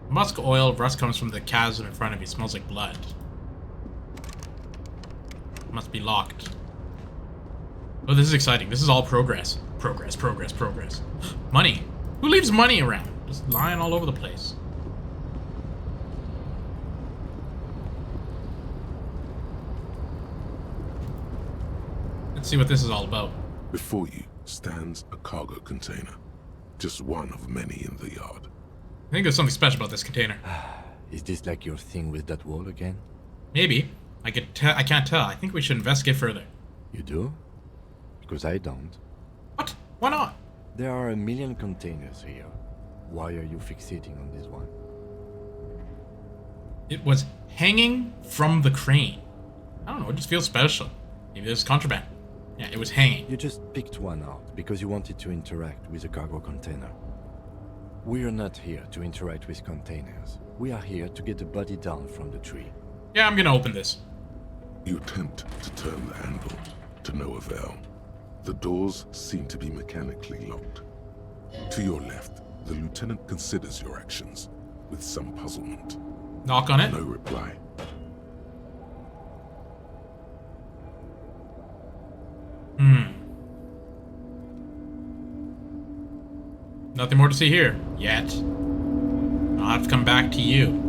Musk oil. Rust comes from the chasm in front of you. Smells like blood. Must be locked. Oh, this is exciting. This is all progress. Progress, progress, progress. Money. Who leaves money around? Just lying all over the place. Let's see what this is all about. Before you stands a cargo container. Just one of many in the yard. I think there's something special about this container. Is this like your thing with that wall again? Maybe. I can't tell. I think we should investigate further. You do? Because I don't. What? Why not? There are a million containers here. Why are you fixating on this one? It was hanging from the crane. I don't know, it just feels special. Maybe there's contraband. Yeah, it was hanging. You just picked one out because you wanted to interact with a cargo container. We are not here to interact with containers. We are here to get the body down from the tree. Yeah, I'm gonna open this. You attempt to turn the handle, to no avail. The doors seem to be mechanically locked. To your left, the lieutenant considers your actions with some puzzlement. Knock on it. No reply. Nothing more to see here. Yet. I'll have to come back to you.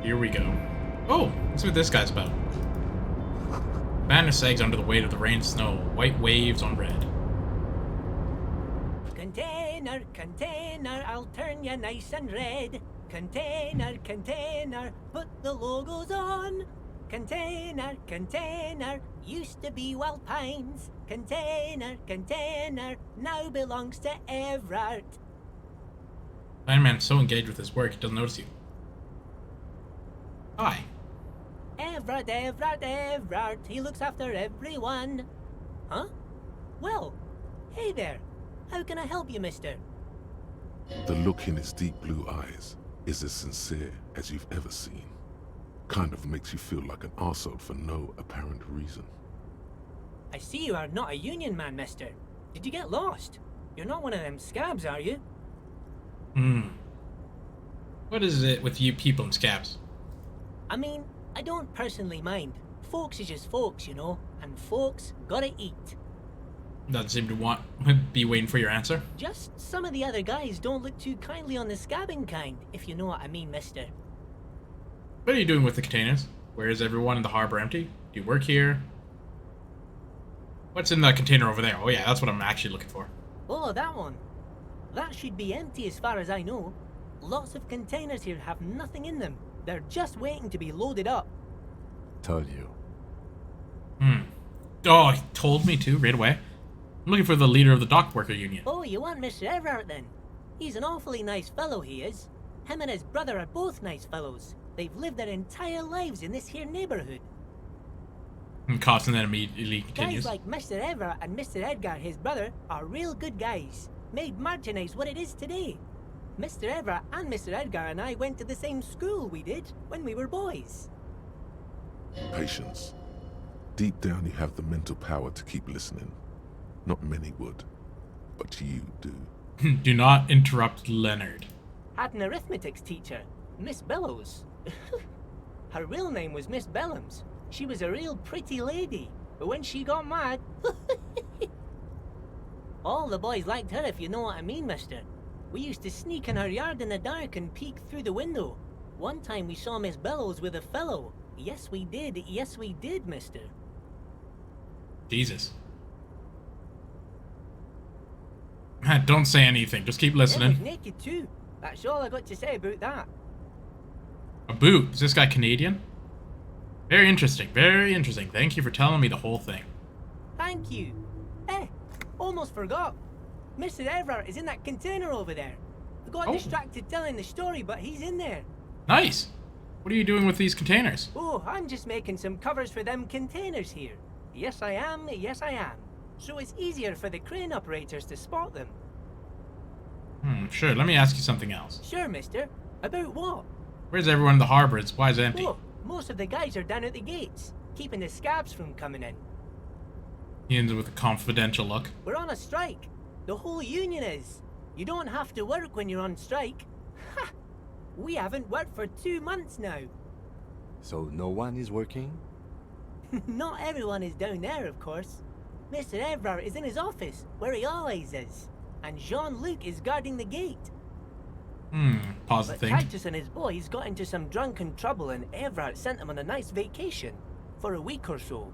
Here we go. Oh, let's see what this guy's about. Banner sags under the weight of the rain and snow. White waves on red. Container, container, I'll turn you nice and red. Container, container, put the logos on. Container, container, used to be Wild Pines. Container, container, now belongs to Everard. Spider-Man's so engaged with his work, he doesn't notice you. Hi. Everard, Everard, Everard, he looks after everyone. Huh? Well, hey there. How can I help you, mister? The look in his deep blue eyes is as sincere as you've ever seen. Kind of makes you feel like an arsehole for no apparent reason. I see you are not a union man, mister. Did you get lost? You're not one of them scabs, are you? What is it with you people and scabs? I mean, I don't personally mind. Folks is just folks, you know, and folks gotta eat. Doesn't seem to be waiting for your answer. Just some of the other guys don't look too kindly on the scabbing kind, if you know what I mean, mister. What are you doing with the containers? Where is everyone in the harbor empty? Do you work here? What's in the container over there? Oh yeah, that's what I'm actually looking for. Oh, that one. That should be empty as far as I know. Lots of containers here have nothing in them. They're just waiting to be loaded up. Told you. Oh, he told me to right away. I'm looking for the leader of the dock worker union. Oh, you want Mr. Everard then? He's an awfully nice fellow, he is. Him and his brother are both nice fellows. They've lived their entire lives in this here neighborhood. And Costin then immediately continues. Guys like Mr. Everard and Mr. Edgar, his brother, are real good guys. Made Martinez what it is today. Mr. Everard and Mr. Edgar and I went to the same school we did when we were boys. Patience. Deep down you have the mental power to keep listening. Not many would, but you do. Do not interrupt Leonard. Had an arithmetics teacher, Miss Bellows. Her real name was Miss Bellams. She was a real pretty lady, but when she got mad... All the boys liked her, if you know what I mean, mister. We used to sneak in her yard in the dark and peek through the window. One time we saw Miss Bellows with a fellow. Yes, we did, mister. Jesus. Don't say anything, just keep He listening. was naked too. That's all I got to say about that. A boot? Is this guy Canadian? Very interesting, very interesting. Thank you for telling me the whole thing. Thank you. Almost forgot. Mr. Everard is in that container over there. I got distracted telling the story, but he's in there. Nice. What are you doing with these containers? Oh, I'm just making some covers for them containers here. Yes, I am. Yes, I am. So it's easier for the crane operators to spot them. Sure. Let me ask you something else. Sure, mister. About what? Where's everyone in the harbor? Why is it empty? Oh, most of the guys are down at the gates, keeping the scabs from coming in. He ends with a confidential look. We're on a strike. The whole union is. You don't have to work when you're on strike. Ha! We haven't worked for 2 months now. So no one is working? Not everyone is down there, of course. Mr. Everard is in his office, where he always is. And Jean-Luc is guarding the gate. Pause the But thing. Titus and his boys got into some drunken trouble and Everard sent them on a nice vacation. For a week or so.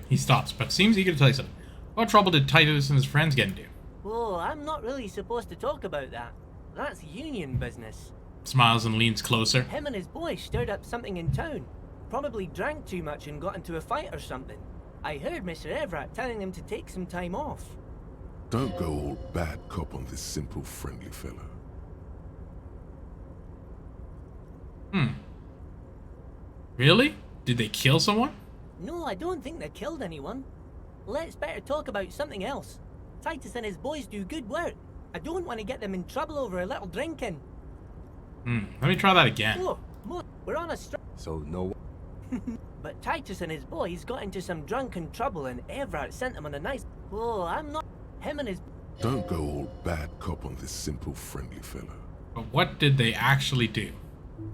He stops, but seems eager to tell you something. What trouble did Titus and his friends get into? Oh, I'm not really supposed to talk about that. That's union business. Smiles and leans closer. Him and his boys stirred up something in town. Probably drank too much and got into a fight or something. I heard Mr. Everett telling them to take some time off. Don't go all bad cop on this simple, friendly fellow. Really? Did they kill someone? No, I don't think they killed anyone. Let's better talk about something else. Titus and his boys do good work. I don't want to get them in trouble over a little drinking. Let me try that again. Oh, we're on a strike. So no... But Titus and his boys got into some drunken trouble and Everett sent them on a nice... Oh, I'm not... Him and his... Don't go all bad cop on this simple, friendly fellow. But what did they actually do?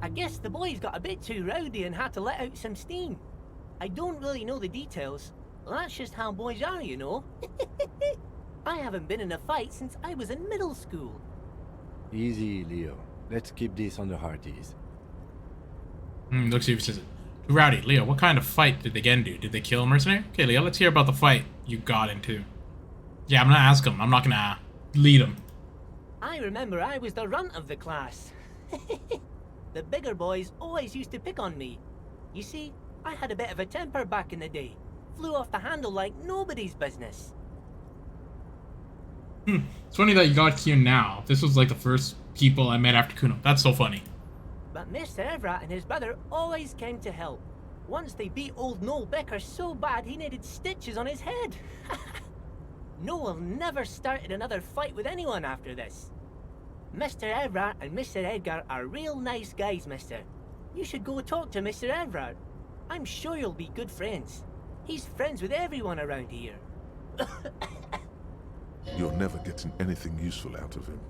I guess the boys got a bit too rowdy and had to let out some steam. I don't really know the details. That's just how boys are, you know. I haven't been in a fight since I was in middle school. Easy, Leo. Let's keep this on the hearties. Looks like he says it. Too rowdy. Leo, what kind of fight did they get into? Did they kill a mercenary? Okay, Leo, let's hear about the fight you got into. Yeah, I'm gonna ask him. I'm not gonna lead him. I remember I was the runt of the class. The bigger boys always used to pick on me. You see, I had a bit of a temper back in the day. Flew off the handle like nobody's business. It's funny that you got here now. This was like the first people I met after Kuno. That's so funny. But Mr. Everett and his brother always came to help. Once they beat old Noel Becker so bad he needed stitches on his head. Noel never started another fight with anyone after this. Mr. Everett and Mr. Edgar are real nice guys, mister. You should go talk to Mr. Everett. I'm sure you'll be good friends. He's friends with everyone around here. You're never getting anything useful out of him.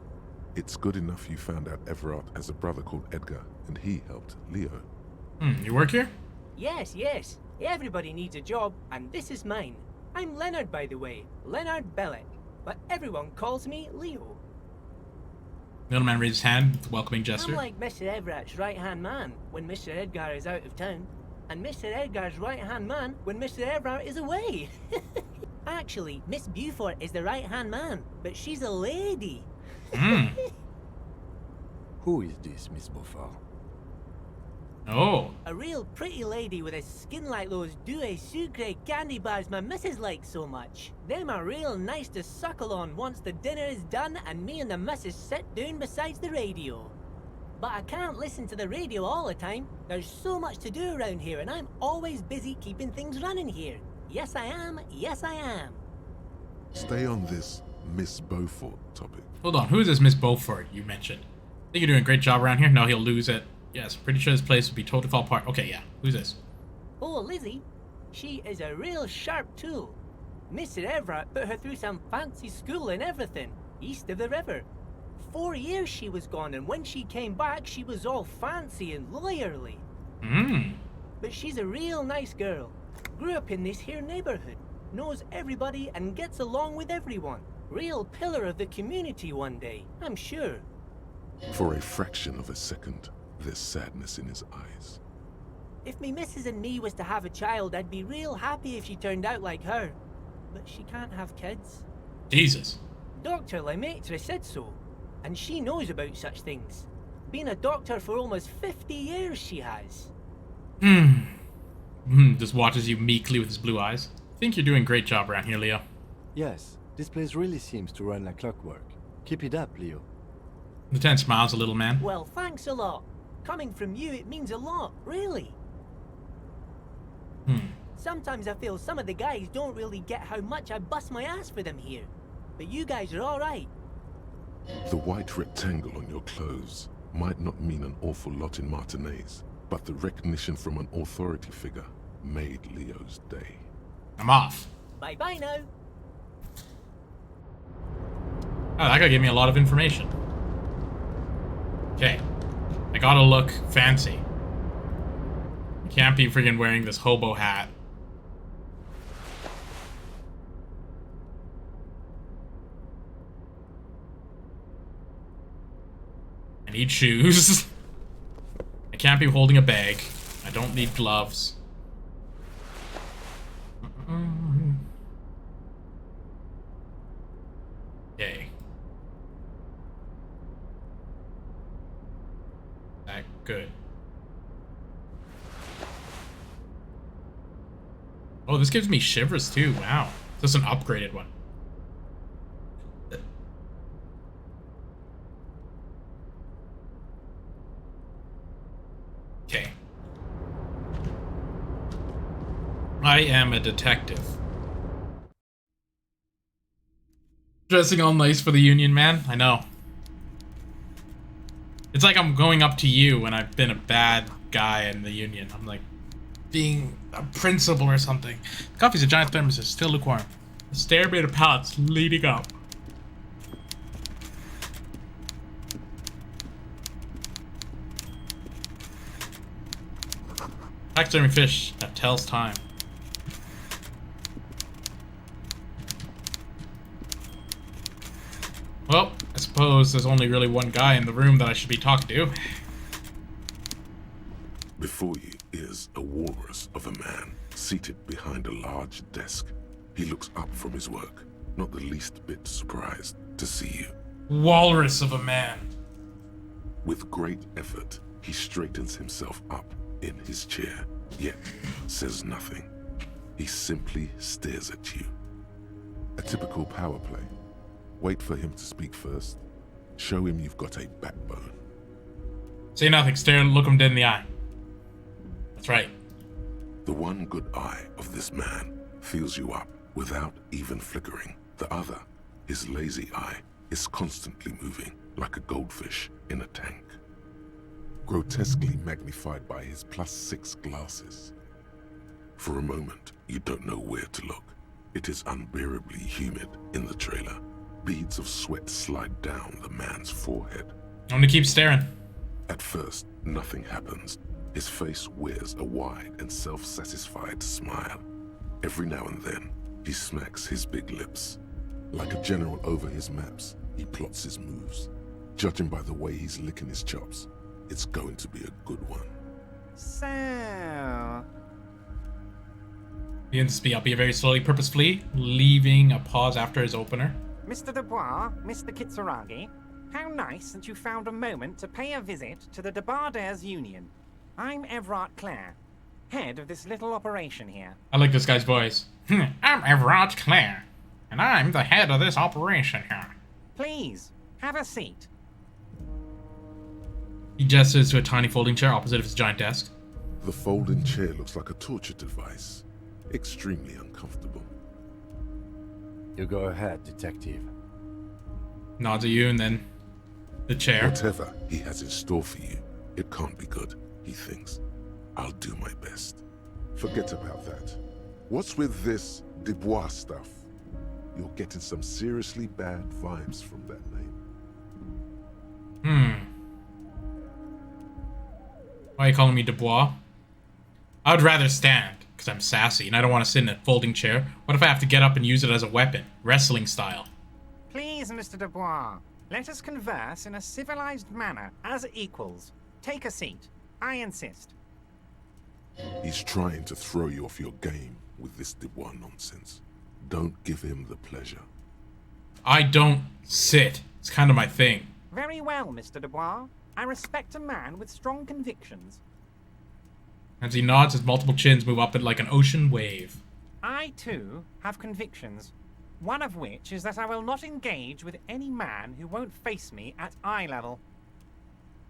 It's good enough you found out Everard has a brother called Edgar, and he helped Leo. You work here? Yes, yes. Everybody needs a job, and this is mine. I'm Leonard, by the way. Leonard Bellick. But everyone calls me Leo. Middleman raised his hand with a welcoming gesture. I'm like Mr. Everett's right-hand man when Mr. Edgar is out of town, and Mr. Edgar's right-hand man when Mr. Everett is away. Actually, Miss Beaufort is the right-hand man, but she's a lady. Who is this, Miss Beaufort? Oh. A real pretty lady with a skin like those Douai Sucre candy bars my missus likes so much. Them are real nice to suckle on once the dinner is done and me and the missus sit down beside the radio. But I can't listen to the radio all the time. There's so much to do around here and I'm always busy keeping things running here. Yes, I am. Yes, I am. Stay on this Miss Beaufort topic. Hold on, who is this Miss Beaufort you mentioned? Think you're doing a great job around here? No, he'll lose it. Yes, pretty sure this place would be told to fall apart. Okay, yeah. Who's this? Oh, Lizzie. She is a real sharp tool. Mr. Everett put her through some fancy school and everything, east of the river. 4 years she was gone, and when she came back, she was all fancy and lawyerly. But she's a real nice girl. Grew up in this here neighborhood. Knows everybody and gets along with everyone. Real pillar of the community one day, I'm sure. For a fraction of a second, there's sadness in his eyes. If me missus and me was to have a child, I'd be real happy if she turned out like her. But she can't have kids. Jesus. Dr. Lemaitre said so. And she knows about such things. Been a doctor for almost 50 years, she has. Just watches you meekly with his blue eyes. Think you're doing a great job around here, Leo. Yes, this place really seems to run like clockwork. Keep it up, Leo. Lieutenant smiles a little, man. Well, thanks a lot. Coming from you, it means a lot, really. Sometimes I feel some of the guys don't really get how much I bust my ass for them here. But you guys are alright. The white rectangle on your clothes might not mean an awful lot in Martinez, but the recognition from an authority figure made Leo's day. I'm off. Bye-bye now. Oh, that guy gave me a lot of information. Okay. I gotta look fancy. I can't be freaking wearing this hobo hat. I need shoes. I can't be holding a bag. I don't need gloves. Okay. That good. Oh, this gives me shivers too. Wow. This is an upgraded one. Okay. I am a detective. Dressing all nice for the Union, man. I know. It's like I'm going up to you when I've been a bad guy in the Union. I'm like being a principal or something. The coffee's a giant thermos, it's still lukewarm. The stairway pallets leading up. Taxidermy fish that tells time. Well, I suppose there's only really one guy in the room that I should be talking to. Before you is a walrus of a man, seated behind a large desk. He looks up from his work, not the least bit surprised to see you. walrus of a man. With great effort, he straightens himself up in his chair, yet says nothing. He simply stares at you. A typical power play. Wait for him to speak first. Show him you've got a backbone. Say nothing, stare and look him dead in the eye. That's right. The one good eye of this man fills you up without even flickering. The other, his lazy eye, is constantly moving like a goldfish in a tank. Grotesquely magnified by his +6 glasses. For a moment, you don't know where to look. It is unbearably humid in the trailer. Beads of sweat slide down the man's forehead. I'm gonna keep staring. At first, nothing happens. His face wears a wide and self-satisfied smile. Every now and then, he smacks his big lips. Like a general over his maps, he plots his moves. Judging by the way he's licking his chops, it's going to be a good one. So... Begins to speak up very slowly, purposefully, leaving a pause after his opener. Mr. Dubois, Mr. Kitsuragi, how nice that you found a moment to pay a visit to the Debardairs Union. I'm Everard Clare, head of this little operation here. I like this guy's voice. I'm Everard Clare, and I'm the head of this operation here. Please, have a seat. He gestures to a tiny folding chair opposite of his giant desk. The folding chair looks like a torture device. Extremely uncomfortable. You go ahead, detective. Nods at you and then the chair. Whatever he has in store for you, it can't be good, he thinks. I'll do my best. Forget about that. What's with this Dubois stuff? You're getting some seriously bad vibes from that name. Why are you calling me Dubois? I would rather stand, because I'm sassy and I don't want to sit in a folding chair. What if I have to get up and use it as a weapon, wrestling style? Please, Mr. Dubois, let us converse in a civilized manner, as equals. Take a seat. I insist. He's trying to throw you off your game with this Dubois nonsense. Don't give him the pleasure. I don't sit. It's kind of my thing. Very well, Mr. Dubois. I respect a man with strong convictions. As he nods, his multiple chins move up it like an ocean wave. I, too, have convictions. One of which is that I will not engage with any man who won't face me at eye level.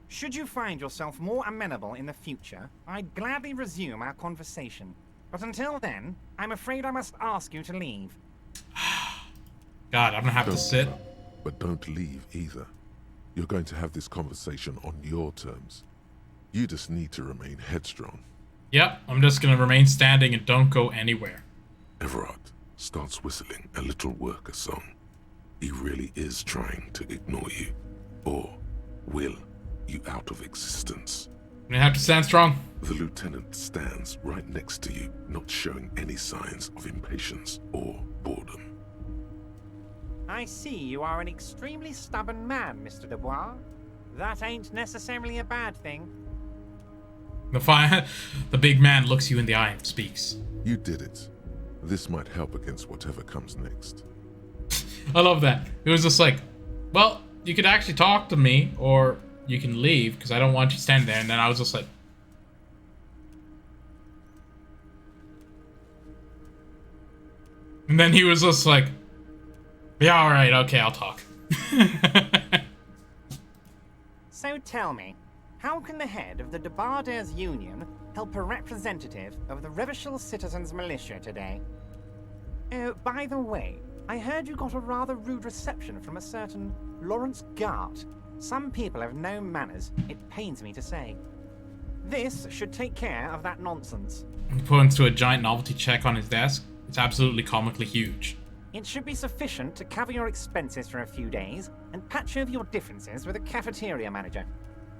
Should you find yourself more amenable in the future, I'd gladly resume our conversation. But until then, I'm afraid I must ask you to leave. God, I'm gonna have to sit. But don't leave either. You're going to have this conversation on your terms. You just need to remain headstrong. Yep, I'm just gonna remain standing and don't go anywhere. Everard starts whistling a little worker song. He really is trying to ignore you, or will you out of existence. I'm gonna have to stand strong. The lieutenant stands right next to you, not showing any signs of impatience or boredom. I see you are an extremely stubborn man, Mr. Dubois. That ain't necessarily a bad thing. The big man looks you in the eye and speaks. You did it. This might help against whatever comes next. I love that. It was just like, well, you could actually talk to me, or you can leave, because I don't want you standing there. And then I was just like... And then he was just like, yeah, alright, okay, I'll talk. So tell me, how can the head of the Debardairs Union help a representative of the Revachol Citizens Militia today? Oh, by the way, I heard you got a rather rude reception from a certain Lawrence Gart. Some people have no manners, it pains me to say. This should take care of that nonsense. He points to a giant novelty check on his desk. It's absolutely comically huge. It should be sufficient to cover your expenses for a few days and patch over your differences with a cafeteria manager.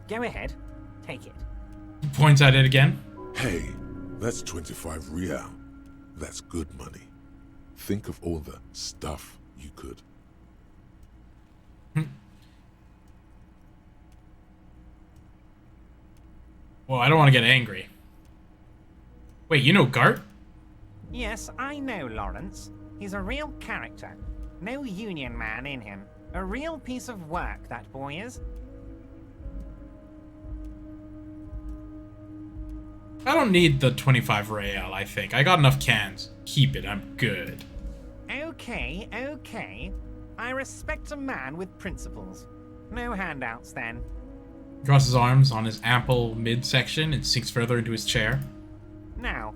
Go ahead, take it. He points at it again. Hey, that's 25 real. That's good money. Think of all the stuff you could. Well, I don't want to get angry. Wait, you know Gart? Yes, I know Lawrence. He's a real character. No union man in him. A real piece of work, that boy is. I don't need the 25 real, I think. I got enough cans. Keep it, I'm good. Okay, okay. I respect a man with principles. No handouts, then. He crosses his arms on his ample midsection and sinks further into his chair. Now,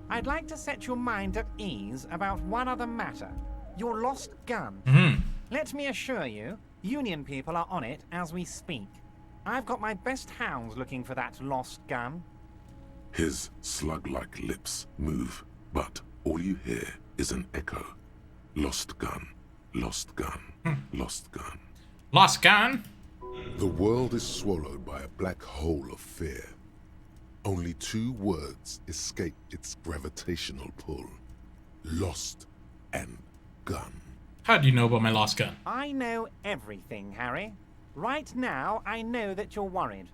I'd like to set your mind at ease about one other matter. Your lost gun. Mm-hmm. Let me assure you, Union people are on it as we speak. I've got my best hounds looking for that lost gun. His slug-like lips move, but all you hear is an echo. Lost gun, lost gun, lost gun. Lost gun? The world is swallowed by a black hole of fear. Only two words escape its gravitational pull. Lost and gun. How do you know about my lost gun? I know everything, Harry. Right now, I know that you're worried.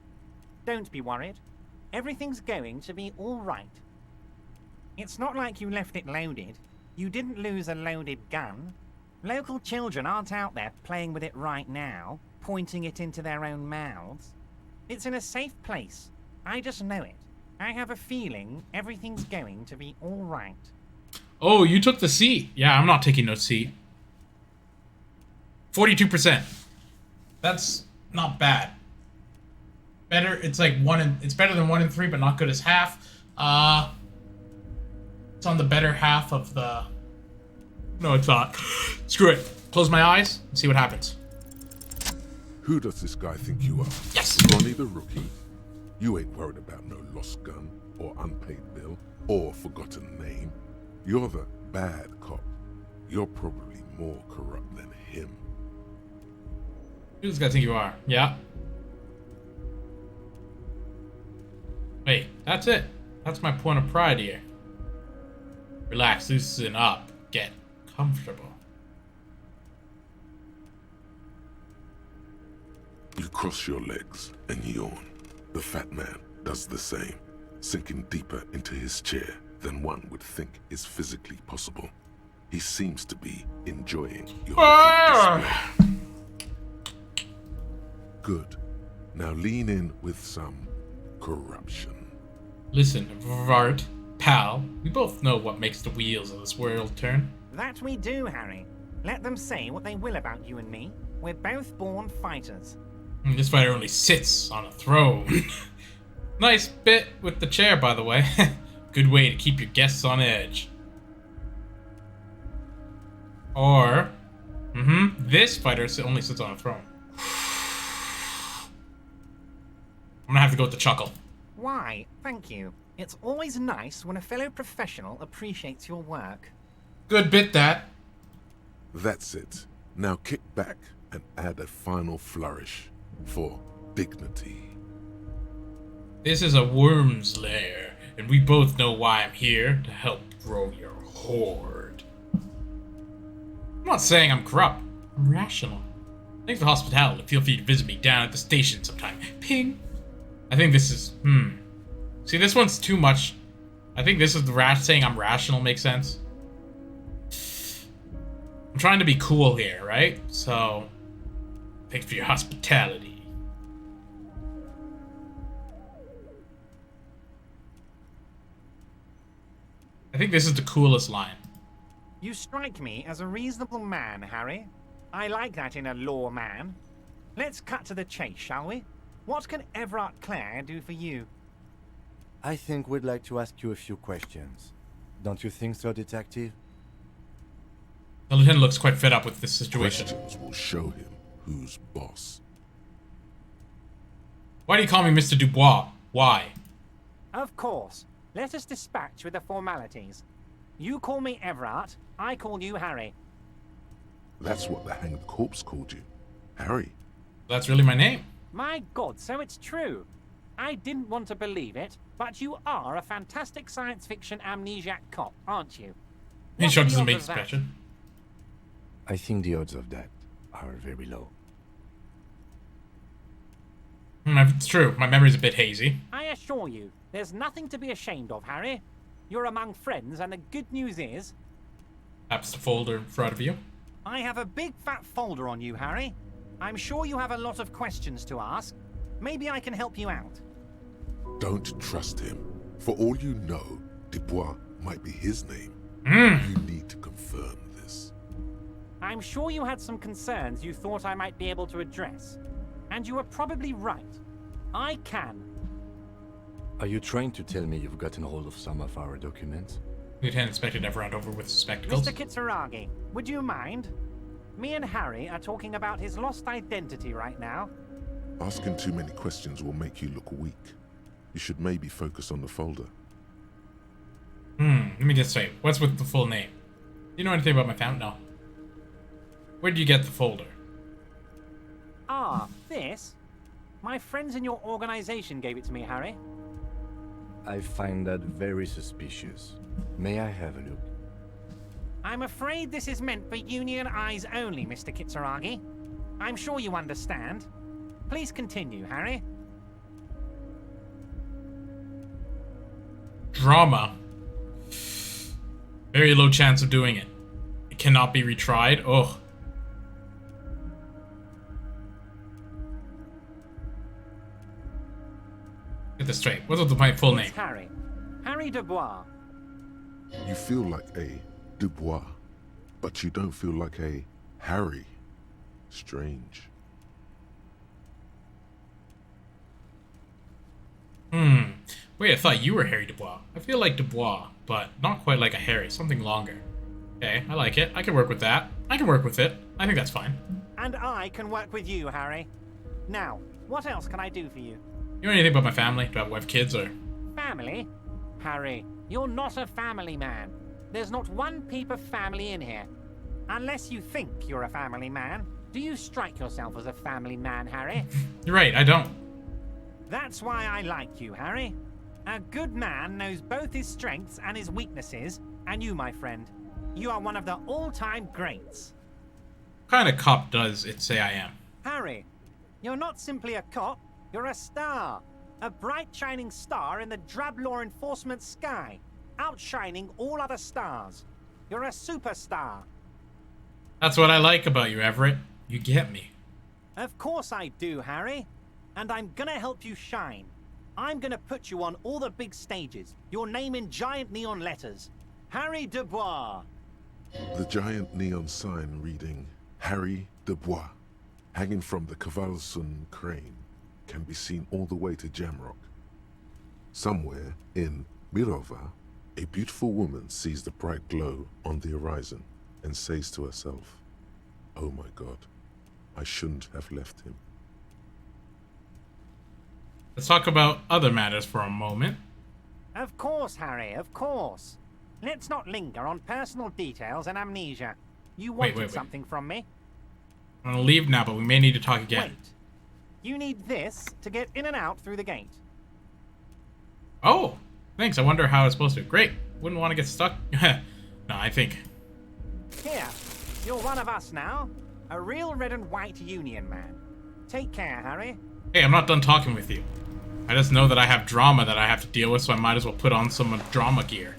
Don't be worried. Everything's going to be all right. It's not like you left it loaded. You didn't lose a loaded gun. Local children aren't out there playing with it right now, pointing it into their own mouths. It's in a safe place. I just know it. I have a feeling everything's going to be all right. Oh, you took the seat. Yeah, I'm not taking no seat. 42%. That's not bad. Better, it's like it's better than 1 in 3, but not good as half. It's on the better half of the... No, it's not. Screw it. Close my eyes and see what happens. Who does this guy think you are? Yes! Ronnie the Rookie? You ain't worried about no lost gun, or unpaid bill, or forgotten name. You're the bad cop. You're probably more corrupt than him. Who does this guy think you are? Yeah. Wait, that's it. That's my point of pride here. Relax, loosen up, get comfortable. You cross your legs and yawn. The fat man does the same, sinking deeper into his chair than one would think is physically possible. He seems to be enjoying your display. Good. Now lean in with some corruption. Listen, Vart, pal, we both know what makes the wheels of this world turn. That we do, Harry. Let them say what they will about you and me. We're both born fighters. This fighter only sits on a throne. Nice bit with the chair, by the way. Good way to keep your guests on edge. Or, this fighter only sits on a throne. I'm gonna have to go with the chuckle. Why, thank you. It's always nice when a fellow professional appreciates your work. Good bit, that. That's it. Now kick back and add a final flourish for dignity. This is a worm's lair, and we both know why I'm here, to help grow your horde. I'm not saying I'm corrupt. I'm rational. Thanks for the hospitality. Feel free to visit me down at the station sometime. Ping. I think this is, See, this one's too much. I think this is the saying I'm rational makes sense. I'm trying to be cool here, right? So, thanks for your hospitality. I think this is the coolest line. You strike me as a reasonable man, Harry. I like that in a law man. Let's cut to the chase, shall we? What can Everard Clare do for you? I think we'd like to ask you a few questions. Don't you think so, Detective? The lieutenant looks quite fed up with this situation. Questions will show him who's boss. Why do you call me Mr. Dubois? Why? Of course. Let us dispatch with the formalities. You call me Everard, I call you Harry. That's what the hanged corpse called you. Harry. That's really my name. My God, so it's true. I didn't want to believe it, but you are a fantastic science fiction amnesiac cop, aren't you? He shrugs and makes expression. I think the odds of that are very low. It's true. My memory's a bit hazy. I assure you, there's nothing to be ashamed of, Harry. You're among friends, and the good news is... Taps the folder in front of you. I have a big fat folder on you, Harry. I'm sure you have a lot of questions to ask. Maybe I can help you out. Don't trust him. For all you know, Dubois might be his name. You need to confirm this. I'm sure you had some concerns you thought I might be able to address. And you were probably right. I can. Are you trying to tell me you've gotten hold of some of our documents? Lieutenant Inspector Neverend over with spectacles. Mr. Kitsuragi, would you mind? Me and Harry are talking about his lost identity right now. Asking too many questions will make you look weak. You should maybe focus on the folder. Let me just say, what's with the full name? Do you know anything about my family? No. Where did you get the folder? Ah, this? My friends in your organization gave it to me, Harry. I find that very suspicious. May I have a look? I'm afraid this is meant for Union eyes only, Mr. Kitsuragi. I'm sure you understand. Please continue, Harry. Drama. Very low chance of doing it. It cannot be retried. Oh. Get this straight. What's my full name? It's Harry. Harry Dubois. You feel like a Dubois, but you don't feel like a Harry. Strange. Wait, I thought you were Harry Dubois. I feel like Dubois, but not quite like a Harry. Something longer. Okay, I like it. I can work with that. I can work with it. I think that's fine. And I can work with you, Harry. Now, what else can I do for you? You know anything about my family? Do I have wife, kids, or...? Family? Harry, you're not a family man. There's not one peep of family in here. Unless you think you're a family man. Do you strike yourself as a family man, Harry? You're right, I don't. That's why I like you, Harry. A good man knows both his strengths and his weaknesses, and you, my friend, you are one of the all-time greats. What kind of cop does it say I am? Harry, you're not simply a cop, you're a star. A bright shining star in the drab law enforcement sky, outshining all other stars. You're a superstar. That's what I like about you, Everett. You get me. Of course I do, Harry. And I'm gonna help you shine. I'm gonna put you on all the big stages. Your name in giant neon letters. Harry Dubois. The giant neon sign reading Harry Dubois, hanging from the Cavalson crane, can be seen all the way to Jamrock. Somewhere in Mirova, a beautiful woman sees the bright glow on the horizon and says to herself, "Oh my God, I shouldn't have left him." Let's talk about other matters for a moment. Of course, Harry, of course. Let's not linger on personal details and amnesia. You wanted something from me. I'm gonna leave now, but we may need to talk again. Wait. You need this to get in and out through the gate. Oh, thanks. I wonder how it's supposed to. Great. Wouldn't want to get stuck. No, I think. Here, you're one of us now. A real red and white Union man. Take care, Harry. Hey, I'm not done talking with you. I just know that I have drama that I have to deal with, so I might as well put on some drama gear.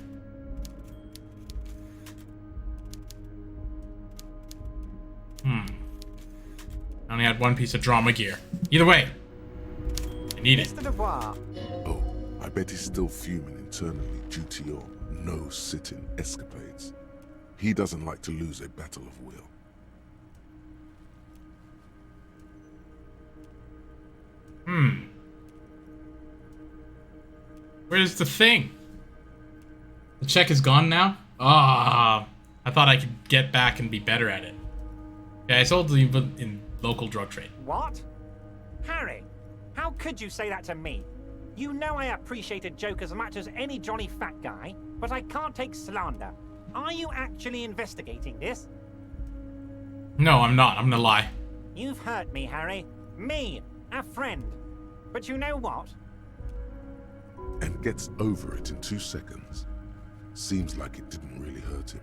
I only had one piece of drama gear. Either way, I need it. Mr. Dubois. Oh, I bet he's still fuming internally due to your no-sitting escapades. He doesn't like to lose a battle of will. Where's the thing? The check is gone now? Ah, I thought I could get back and be better at it. Yeah, I sold it in local drug trade. What? Harry, how could you say that to me? You know I appreciate a joke as much as any Johnny fat guy, but I can't take slander. Are you actually investigating this? No, I'm not. I'm gonna lie. You've hurt me, Harry. Me, a friend. But you know what? And gets over it in 2 seconds. Seems like it didn't really hurt him.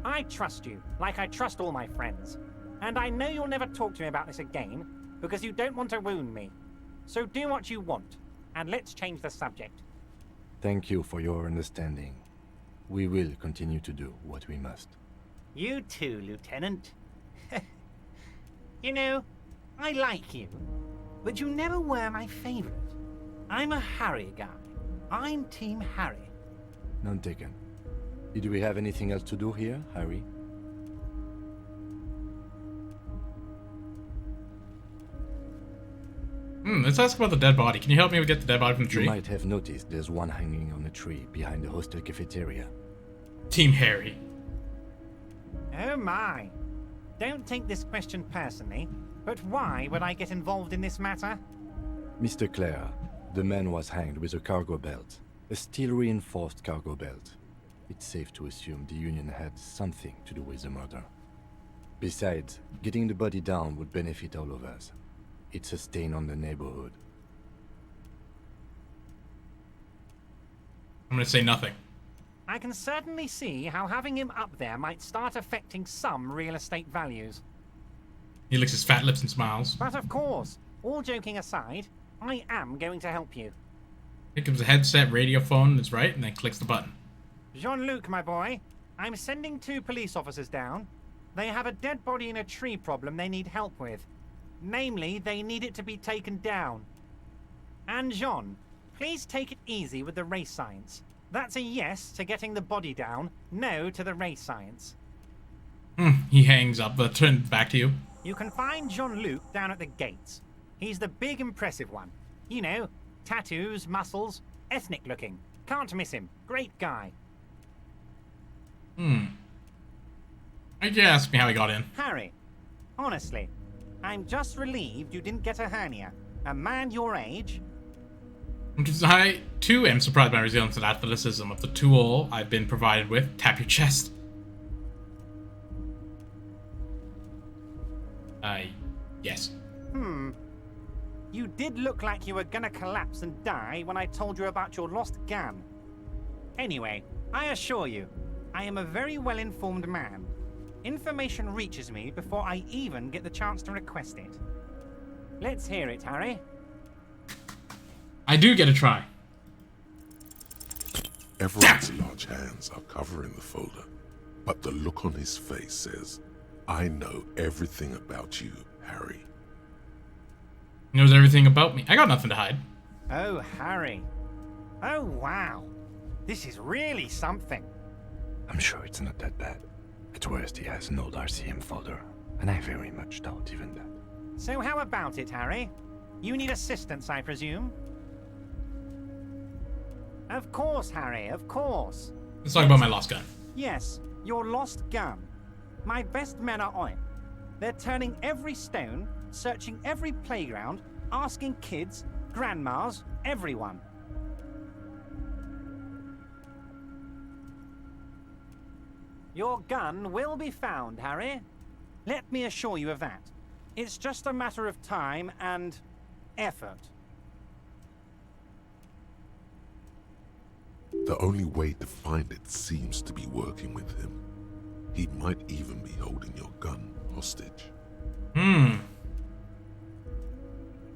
I trust you, like I trust all my friends. And I know you'll never talk to me about this again, because you don't want to wound me. So do what you want, and let's change the subject. Thank you for your understanding. We will continue to do what we must. You too, Lieutenant. You know, I like you, but you never were my favorite. I'm a Harry guy. I'm Team Harry. None taken. Did we have anything else to do here, Harry? Let's ask about the dead body. Can you help me get the dead body from the tree? You might have noticed there's one hanging on a tree behind the hostel cafeteria. Team Harry. Oh my. Don't take this question personally, but why would I get involved in this matter? Mr. Clare, the man was hanged with a cargo belt. A steel-reinforced cargo belt. It's safe to assume the Union had something to do with the murder. Besides, getting the body down would benefit all of us. It's a stain on the neighborhood. I'm gonna say nothing. I can certainly see how having him up there might start affecting some real estate values. He licks his fat lips and smiles. But of course, all joking aside, I am going to help you. Here comes a headset, radio phone, that's right, and then clicks the button. Jean-Luc, my boy, I'm sending 2 police officers down. They have a dead body in a tree problem they need help with. Namely, they need it to be taken down. And Jean, please take it easy with the race science. That's a yes to getting the body down, no to the race science. He hangs up, but turn back to you. You can find Jean-Luc down at the gates. He's the big impressive one. You know, tattoos, muscles, ethnic looking. Can't miss him. Great guy. Why'd you ask me how he got in? Harry, honestly, I'm just relieved you didn't get a hernia. A man your age. I, too, am surprised by resilience and athleticism of the tool I've been provided with. Tap your chest. Yes. You did look like you were gonna collapse and die when I told you about your lost gun. Anyway, I assure you, I am a very well-informed man. Information reaches me before I even get the chance to request it. Let's hear it, Harry. I do get a try. Everett's large hands are covering the folder, but the look on his face says, I know everything about you, Harry. He knows everything about me. I got nothing to hide. Oh, Harry. Oh, wow. This is really something. I'm sure it's not that bad. At worst, he has an old RCM folder, and I very much doubt even that. So how about it, Harry? You need assistance, I presume? Of course, Harry, of course. Let's talk about my lost gun. Yes, your lost gun. My best men are on it. They're turning every stone, searching every playground, asking kids, grandmas, everyone. Your gun will be found, Harry. Let me assure you of that. It's just a matter of time and effort. The only way to find it seems to be working with him. He might even be holding your gun hostage.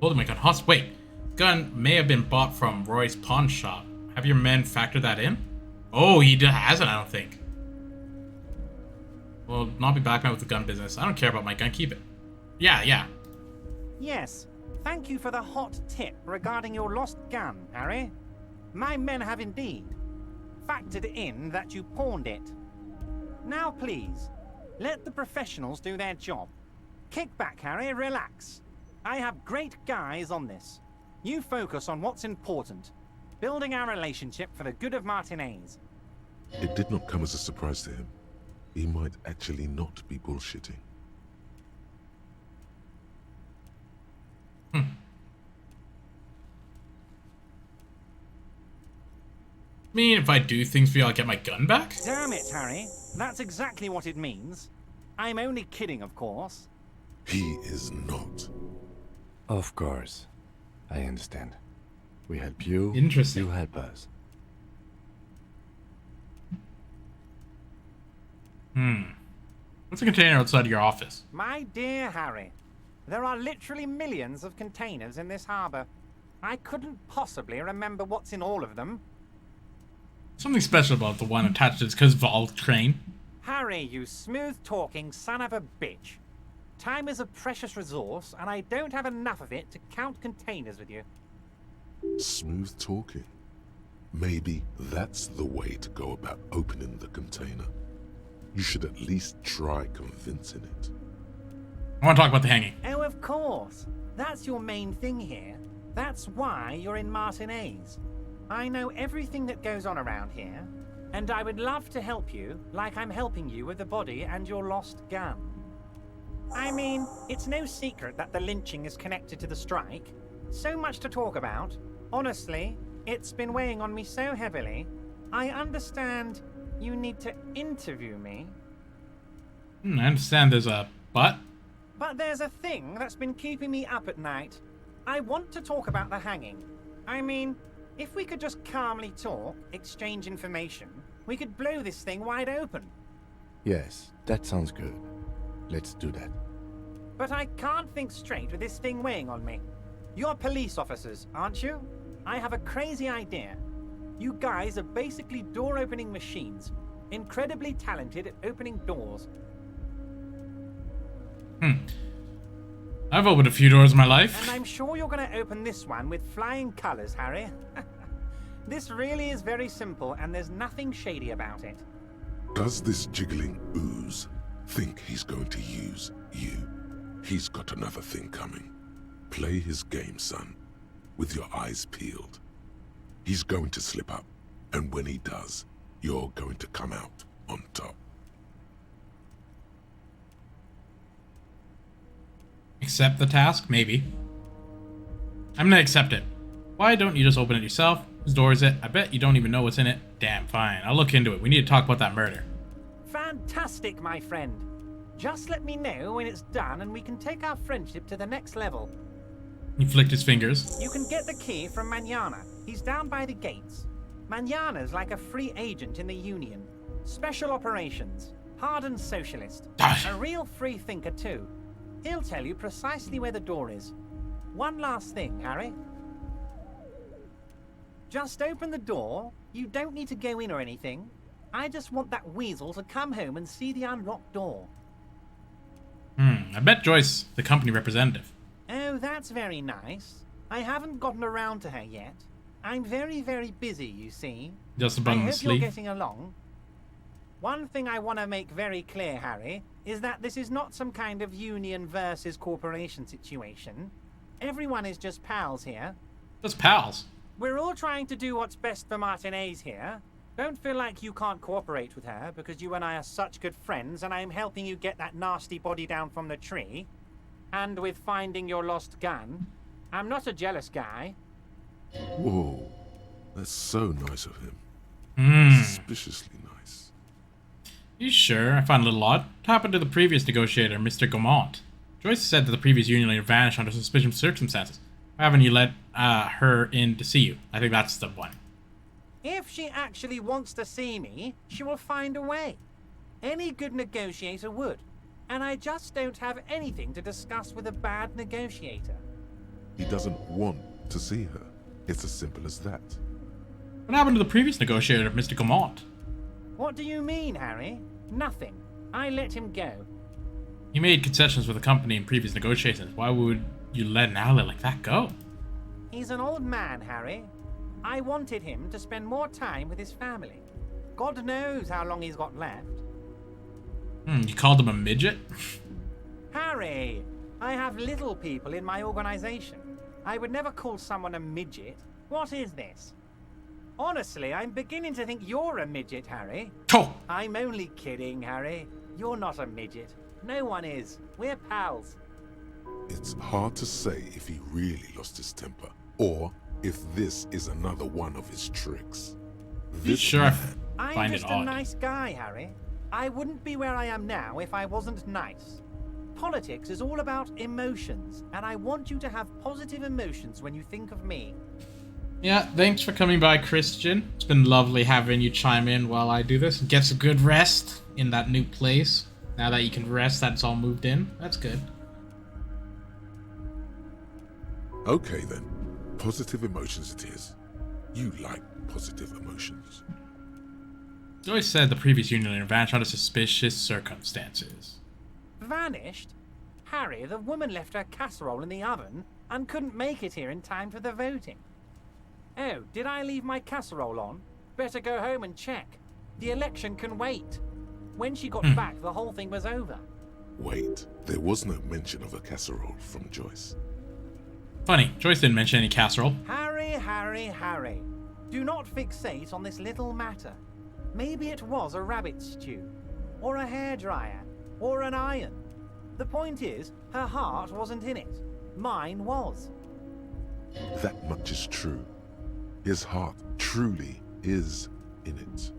Holding my gun hostage. Wait, gun may have been bought from Roy's pawn shop. Have your men factored that in? Oh, he hasn't, I don't think. Well, not be backman with the gun business. I don't care about my gun. Keep it. Yeah. Yes. Thank you for the hot tip regarding your lost gun, Harry. My men have indeed factored in that you pawned it. Now, please, let the professionals do their job. Kick back, Harry. Relax. I have great guys on this. You focus on what's important. Building our relationship for the good of Martinez. It did not come as a surprise to him. He might actually not be bullshitting. I mean, if I do things for you, I'll get my gun back? Damn it, Harry. That's exactly what it means. I'm only kidding, of course. He is not. Of course. I understand. We help you. Interesting. You help us. What's a container outside of your office? My dear Harry, there are literally millions of containers in this harbor. I couldn't possibly remember what's in all of them. Something special about the one attached to this Vault train. Harry, you smooth-talking son of a bitch. Time is a precious resource, and I don't have enough of it to count containers with you. Smooth talking. Maybe that's the way to go about opening the container. You should at least try convincing it. I want to talk about the hanging. Oh, of course. That's your main thing here. That's why you're in Martinez. I know everything that goes on around here, and I would love to help you, like I'm helping you with the body and your lost gun. I mean, it's no secret that the lynching is connected to the strike. So much to talk about. Honestly, it's been weighing on me so heavily. I understand you need to interview me. I understand there's a but. But there's a thing that's been keeping me up at night. I want to talk about the hanging. I mean, if we could just calmly talk, exchange information, we could blow this thing wide open. Yes, that sounds good. Let's do that. But I can't think straight with this thing weighing on me. You're police officers, aren't you? I have a crazy idea. You guys are basically door-opening machines, incredibly talented at opening doors. I've opened a few doors in my life. And I'm sure you're going to open this one with flying colors, Harry. This really is very simple, and there's nothing shady about it. Does this jiggling ooze think he's going to use you? He's got another thing coming. Play his game, son, with your eyes peeled. He's going to slip up, and when he does, you're going to come out on top. Accept the task? Maybe. I'm gonna accept it. Why don't you just open it yourself? Whose door is it? I bet you don't even know what's in it. Damn, fine. I'll look into it. We need to talk about that murder. Fantastic, my friend. Just let me know when it's done and we can take our friendship to the next level. He flicked his fingers. You can get the key from Manana. He's down by the gates. Manana's like a free agent in the Union. Special operations. Hardened socialist. A real free thinker, too. He'll tell you precisely where the door is. One last thing, Harry. Just open the door. You don't need to go in or anything. I just want that weasel to come home and see the unlocked door. I bet Joyce, the company representative. Oh, that's very nice. I haven't gotten around to her yet. I'm very, very busy, you see. Just a bum I on the hope you're sleeve. getting along. One thing I want to make very clear, Harry, is that this is not some kind of union versus corporation situation. Everyone is just pals here. Just pals. We're all trying to do what's best for Martinez here. Don't feel like you can't cooperate with her because you and I are such good friends and I'm helping you get that nasty body down from the tree. And with finding your lost gun. I'm not a jealous guy. Whoa, that's so nice of him. Suspiciously nice. You sure? I find it a little odd. What happened to the previous negotiator, Mr. Gaumont? Joyce said that the previous union leader vanished under suspicious circumstances. Why haven't you let her in to see you? I think that's the one. If she actually wants to see me, she will find a way. Any good negotiator would. And I just don't have anything to discuss with a bad negotiator. He doesn't want to see her. It's as simple as that. What happened to the previous negotiator, Mr. Gaumont? What do you mean, Harry? Nothing. I let him go. He made concessions with the company in previous negotiations. Why would you let an ally like that go? He's an old man, Harry. I wanted him to spend more time with his family. God knows how long he's got left. You called him a midget? Harry, I have little people in my organization. I would never call someone a midget. What is this? Honestly, I'm beginning to think you're a midget, Harry. Oh. I'm only kidding, Harry. You're not a midget. No one is. We're pals. It's hard to say if he really lost his temper, or if this is another one of his tricks. This sure man, I'm just a nice guy, Harry. I wouldn't be where I am now if I wasn't nice. Politics is all about emotions, and I want you to have positive emotions when you think of me. Yeah, thanks for coming by, Christian. It's been lovely having you chime in while I do this. Get some good rest in that new place. Now that you can rest, that's all moved in. That's good. Okay then, positive emotions it is. You like positive emotions. Joyce said the previous Union vanished under suspicious circumstances. Vanished? Harry, the woman left her casserole in the oven and couldn't make it here in time for the voting. Oh, did I leave my casserole on? Better go home and check. The election can wait. When she got back, the whole thing was over. Wait, there was no mention of a casserole from Joyce. Funny, Joyce didn't mention any casserole. Harry, Harry, Harry. Do not fixate on this little matter. Maybe it was a rabbit stew, or a hairdryer, or an iron. The point is, her heart wasn't in it. Mine was. That much is true. His heart truly is in it,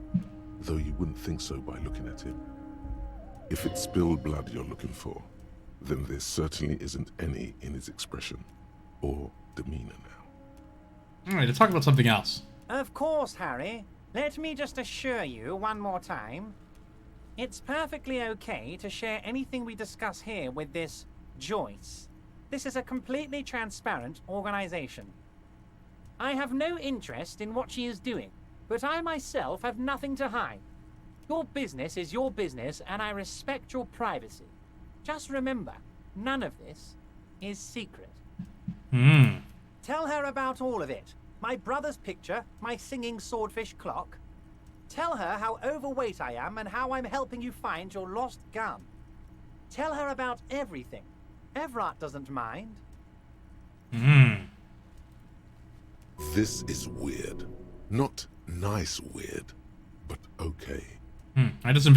though you wouldn't think so by looking at him. If it's spilled blood you're looking for, then there certainly isn't any in his expression or demeanor now. Alright, let's talk about something else. Of course, Harry. Let me just assure you one more time. It's perfectly okay to share anything we discuss here with this Joyce. This is a completely transparent organization. I have no interest in what she is doing, but I myself have nothing to hide. Your business is your business, and I respect your privacy. Just remember, none of this is secret. Tell her about all of it. My brother's picture, my singing swordfish clock. Tell her how overweight I am and how I'm helping you find your lost gun. Tell her about everything. Everett doesn't mind. This is weird. Not nice weird, but okay. I just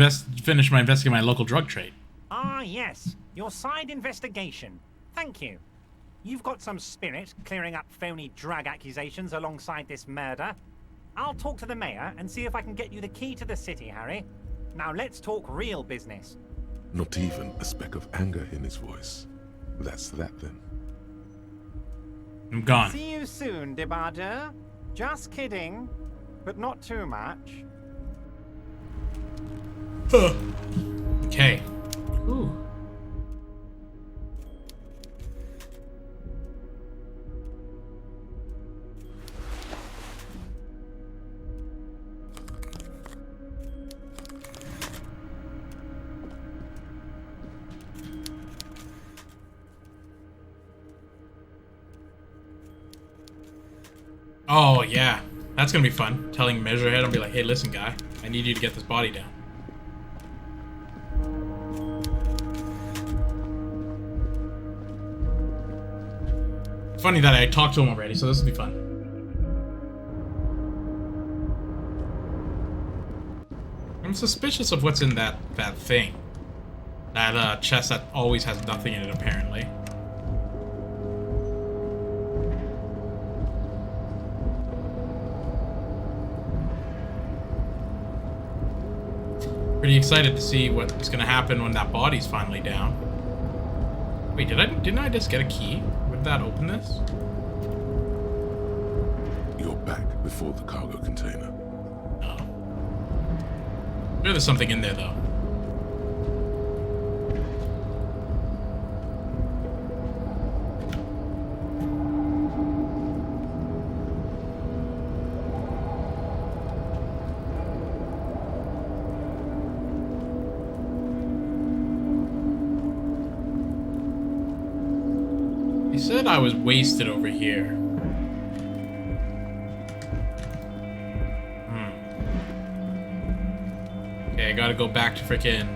finished investigating my local drug trade. Ah, yes. Your side investigation. Thank you. You've got some spirit clearing up phony drug accusations alongside this murder. I'll talk to the mayor and see if I can get you the key to the city, Harry. Now let's talk real business. Not even a speck of anger in his voice. That's that then. I'm gone. See you soon, Debardeur. Just kidding, but not too much. Okay. Ooh. Oh, yeah. That's gonna be fun. Telling Measurehead, I'll be like, hey, listen, guy. I need you to get this body down. It's funny that I talked to him already, so this will be fun. I'm suspicious of what's in that thing. That chest that always has nothing in it, apparently. Pretty excited to see what's gonna happen when that body's finally down. Wait, didn't I just get a key? Would that open this? You're back before the cargo container. Oh. There's something in there though. He said I was wasted over here. Okay, I gotta go back to frickin'...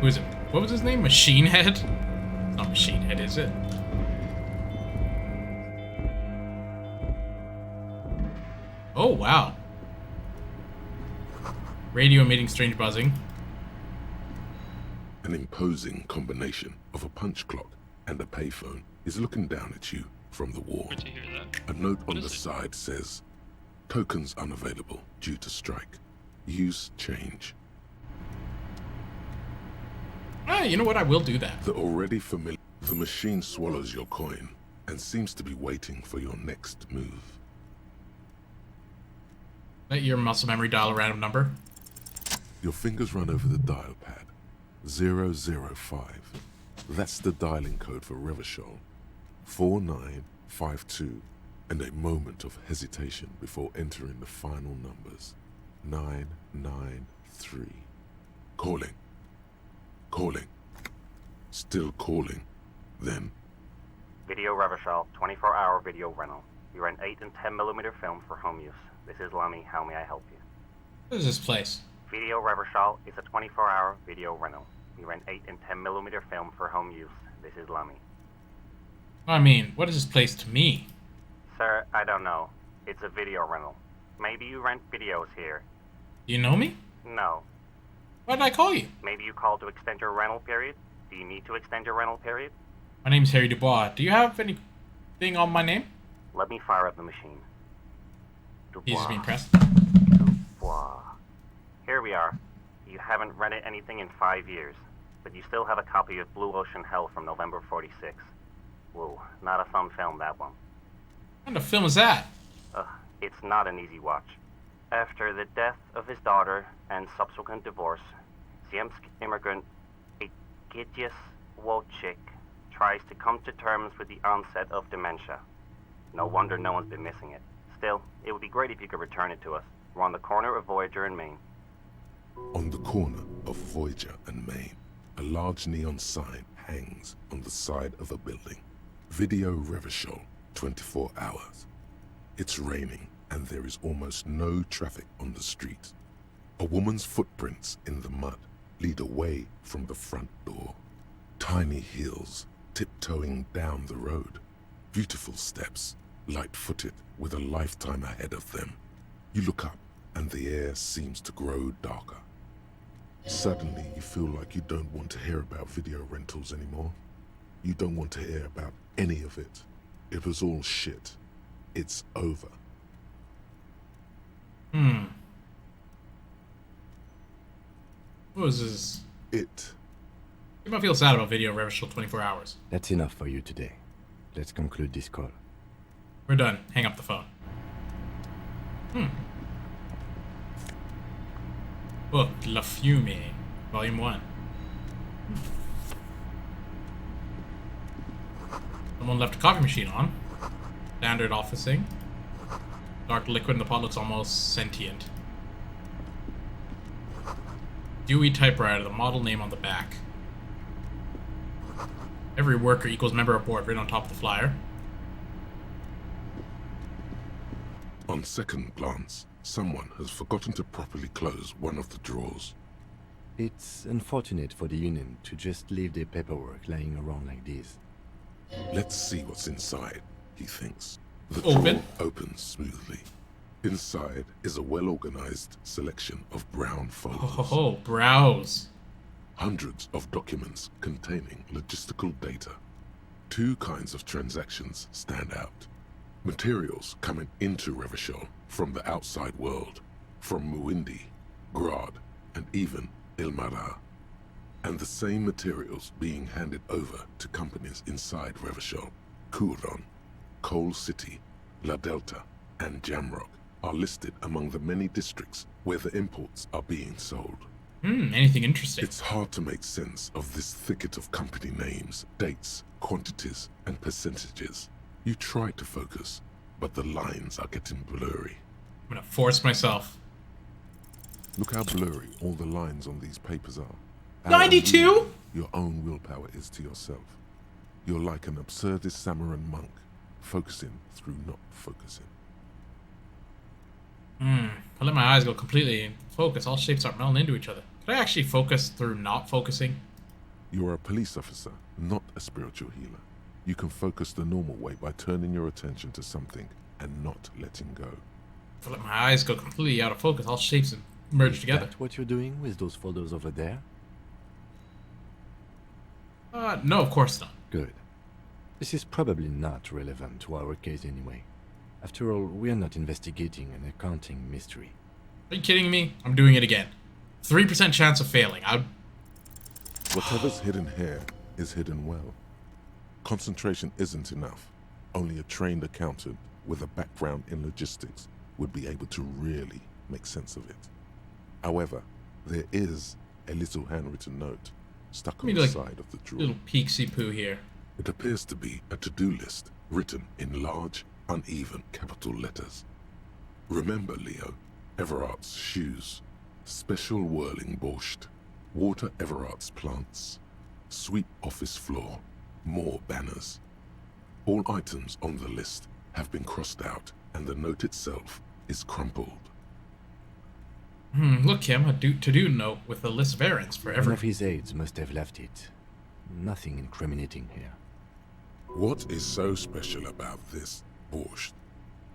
Who is it? What was his name? Machine Head? It's not Machine Head, is it? Oh, wow. Radio emitting strange buzzing. An imposing combination of a punch clock and a payphone is looking down at you from the wall. A note on the side says, tokens unavailable due to strike. Use change. Ah, you know what? I will do that. The machine swallows your coin and seems to be waiting for your next move. Let your muscle memory dial a random number. Your fingers run over the dial pad. 005. That's the dialing code for Revachol. 4952, and a moment of hesitation before entering the final numbers. 993. Calling. Calling. Still calling. Then. Video Revachol, 24-hour video rental. You rent 8 and 10mm film for home use. This is Lummy. How may I help you? What is this place? Video Revachol is a 24-hour video rental. You rent 8 and 10mm film for home use. This is Lummy. I mean, what is this place to me? Sir, I don't know. It's a video rental. Maybe you rent videos here. Do you know me? No. Why did I call you? Maybe you called to extend your rental period? Do you need to extend your rental period? My name's Harry Dubois. Do you have anything on my name? Let me fire up the machine. He's just being pressed. Dubois. Here we are. You haven't rented anything in 5 years, but you still have a copy of Blue Ocean Hell from November '46. Whoa, not a fun film, that one. What kind of film is that? It's not an easy watch. After the death of his daughter and subsequent divorce, Ziemsk immigrant Egidius Wojcik tries to come to terms with the onset of dementia. No wonder no one's been missing it. Still, it would be great if you could return it to us. We're on the corner of Voyager and Main. On the corner of Voyager and Main, a large neon sign hangs on the side of a building. Video Revachol, 24 hours. It's raining and there is almost no traffic on the street. A woman's footprints in the mud lead away from the front door. Tiny heels tiptoeing down the road. Beautiful steps, light-footed with a lifetime ahead of them. You look up and the air seems to grow darker. Suddenly you feel like you don't want to hear about video rentals anymore. You don't want to hear about any of it. It was all shit. It's over. What was this? It. You might feel sad about Video Revachol 24 hours. That's enough for you today. Let's conclude this call. We're done. Hang up the phone. Book La Fume, Volume 1. Someone left a coffee machine on. Standard officing. Dark liquid in the pot looks almost sentient. Dewey typewriter, the model name on the back. Every worker equals member of board written on top of the flyer. On second glance, someone has forgotten to properly close one of the drawers. It's unfortunate for the Union to just leave their paperwork lying around like this. Let's see what's inside, he thinks. The Open. drawer opens smoothly. Inside is a well-organized selection of brown folders. Oh, browse. Hundreds of documents containing logistical data. 2 kinds of transactions stand out. Materials coming into Revachol from the outside world, from Muindi, Grad, and even Ilmara. And the same materials being handed over to companies inside Revachol. Kuron, Coal City, La Delta, and Jamrock are listed among the many districts where the imports are being sold. Anything interesting? It's hard to make sense of this thicket of company names, dates, quantities, and percentages. You try to focus, but the lines are getting blurry. I'm gonna force myself. Look how blurry all the lines on these papers are. 92? Your own willpower is to yourself. You're like an absurdist Samaran monk, focusing through not focusing. I let my eyes go completely in focus. All shapes start melding into each other. Could I actually focus through not focusing? You're a police officer, not a spiritual healer. You can focus the normal way by turning your attention to something and not letting go. If I let my eyes go completely out of focus, all shapes merge together. Is that what you're doing with those folders over there? No, of course not. Good. This is probably not relevant to our case anyway. After all, we're not investigating an accounting mystery. Are you kidding me? I'm doing it again. 3% chance of failing. Whatever's hidden here is hidden well. Concentration isn't enough. Only a trained accountant with a background in logistics would be able to really make sense of it. However, there is a little handwritten note stuck on the side of the drawer. Little peeksy poo here. It appears to be a to-do list written in large, uneven capital letters. Remember, Leo, Everard's shoes. Special whirling borscht. Water Everard's plants. Sweep office floor. More banners. All items on the list have been crossed out, and the note itself is crumpled. Look, Kim, a to-do note with a list of errands for One every... of his aides must have left it. Nothing incriminating here. What is so special about this borscht?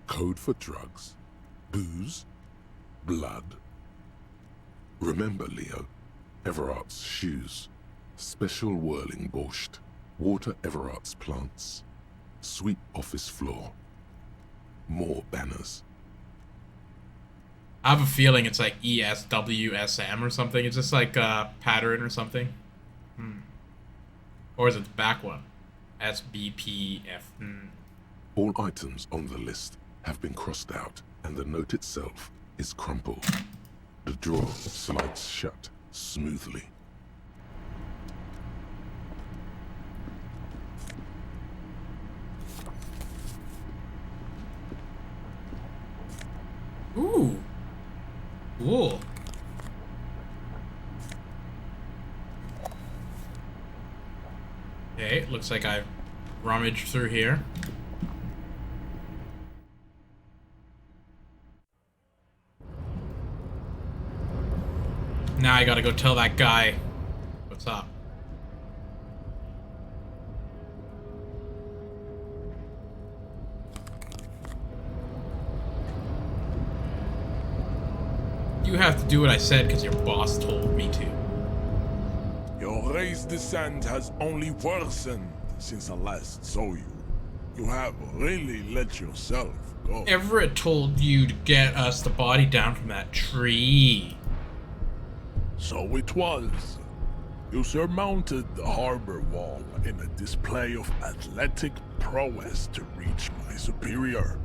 Code for drugs? Booze? Blood? Remember, Leo, Everard's shoes. Special whirling borscht. Water Everard's plants. Sweep office floor. More banners. I have a feeling it's like ESWSM or something. It's just like a pattern or something. Or is it the back one? SBPF. All items on the list have been crossed out, and the note itself is crumpled. The drawer slides shut smoothly. Ooh. Cool. Okay, looks like I've rummaged through here. Now I gotta go tell that guy what's up. You have to do what I said because your boss told me to. Your race descent has only worsened since I last saw you. You have really let yourself go. Everett told you to get us the body down from that tree. So it was. You surmounted the harbor wall in a display of athletic prowess to reach my superior.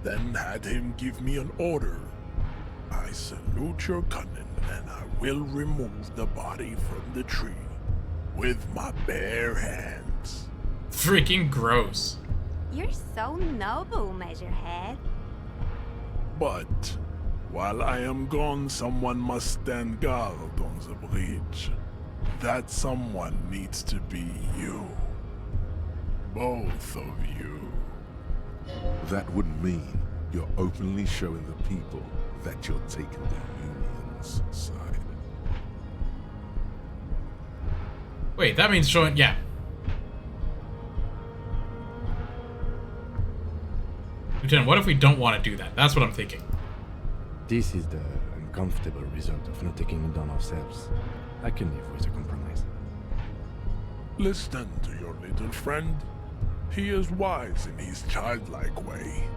Then had him give me an order. I salute your cunning, and I will remove the body from the tree with my bare hands. Freaking gross. You're so noble, Measurehead. But while I am gone, someone must stand guard on the bridge. That someone needs to be you. Both of you. That would mean you're openly showing the people that you're taking the Union's side. Wait, that means showing... Yeah. Lieutenant, what if we don't want to do that? That's what I'm thinking. This is the uncomfortable result of not taking it down ourselves. I can live with a compromise. Listen to your little friend. He is wise in his childlike way.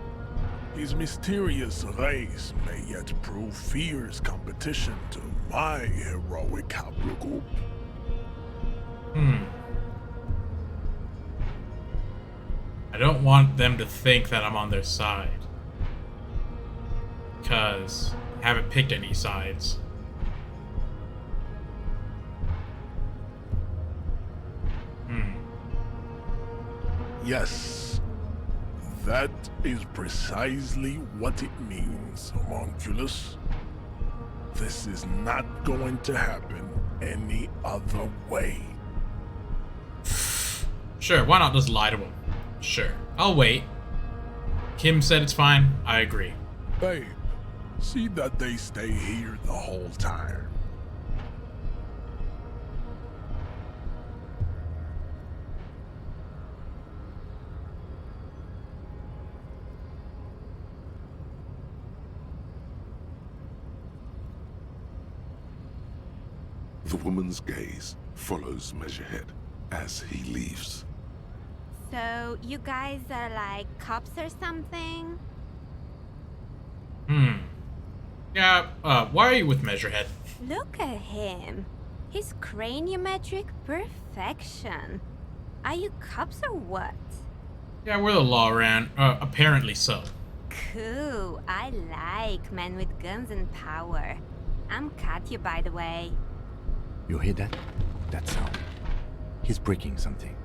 His mysterious race may yet prove fierce competition to my heroic haplogroup. I don't want them to think that I'm on their side. Because I haven't picked any sides. Yes, that is precisely what it means, homunculus. This is not going to happen any other way. Sure, why not just lie to him? Sure, I'll wait. Kim said it's fine, I agree. Babe, see that they stay here the whole time. The woman's gaze follows Measurehead as he leaves. So, you guys are like cops or something? Yeah, why are you with Measurehead? Look at him. His craniometric perfection. Are you cops or what? Yeah, we're the law around. Apparently so. Cool. I like men with guns and power. I'm Katya, by the way. You hear that? That sound. He's breaking something.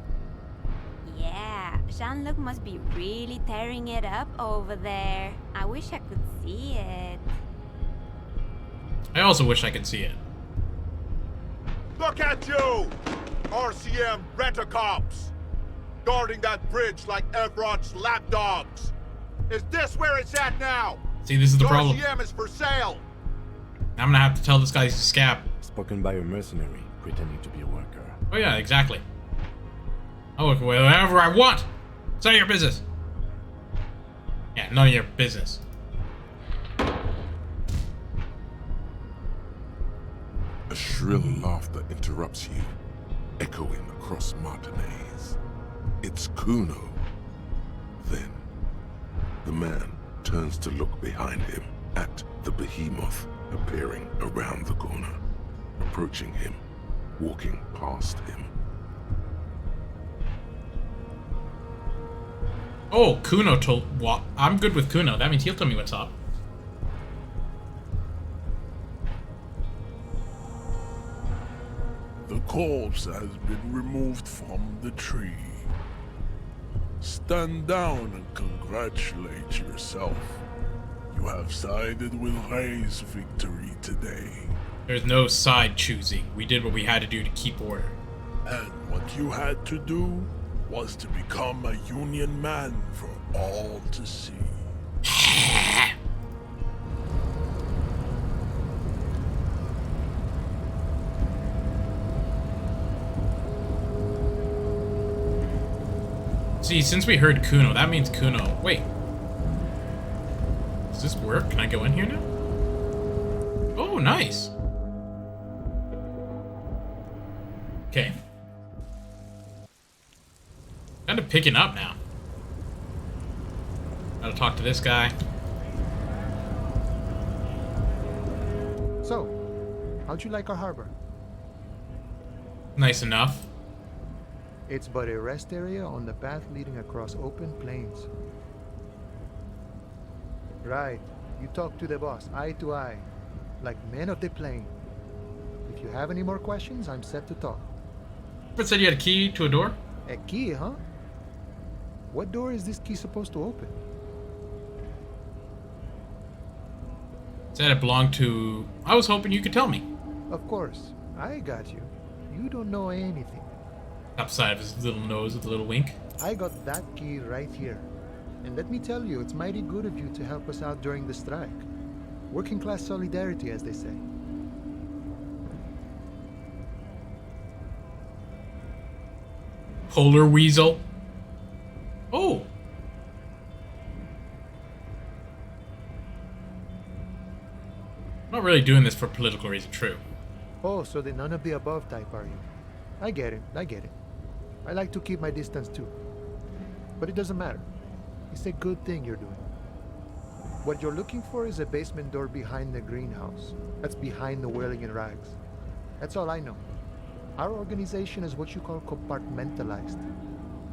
Yeah, Jean-Luc must be really tearing it up over there. I wish I could see it. I also wish I could see it. Look at you! RCM rent-a-cops! Guarding that bridge like Everett's lapdogs! Is this where it's at now? See, this is the problem. RCM is for sale! I'm gonna have to tell this guy he's a scab. Spoken by a mercenary pretending to be a worker. Oh yeah, exactly. I'll work wherever I want! It's none of your business! Yeah, none of your business. A shrill laughter interrupts you, echoing across Martinez. It's Kuno. Then, the man turns to look behind him at the behemoth appearing around the corner, approaching him, walking past him. Oh, Kuno told... Well, I'm good with Kuno. That means he'll tell me what's up. The corpse has been removed from the tree. Stand down and congratulate yourself. You have sided with Ray's victory today. There's no side choosing. We did what we had to do to keep order. And what you had to do was to become a Union man for all to see. See, since we heard Kuno, that means Kuno... Wait. Does this work? Can I go in here now? Oh, nice. Okay. Kind of picking up now. Gotta talk to this guy. So, how'd you like our harbor? Nice enough. It's but a rest area on the path leading across open plains. Right. You talk to the boss, eye to eye, like men of the plain. If you have any more questions, I'm set to talk. But said you had a key to a door? A key, huh? What door is this key supposed to open? Said it belonged to... I was hoping you could tell me. Of course. I got you. You don't know anything. Upside of his little nose with a little wink. I got that key right here. And let me tell you, it's mighty good of you to help us out during the strike. Working class solidarity, as they say. Polar weasel. Oh. I'm not really doing this for political reason, true. Oh, so the none of the above type, are you? I get it, I get it. I like to keep my distance too. But it doesn't matter. It's a good thing you're doing. What you're looking for is a basement door behind the greenhouse. That's behind the whaling and rags. That's all I know. Our organization is what you call compartmentalized.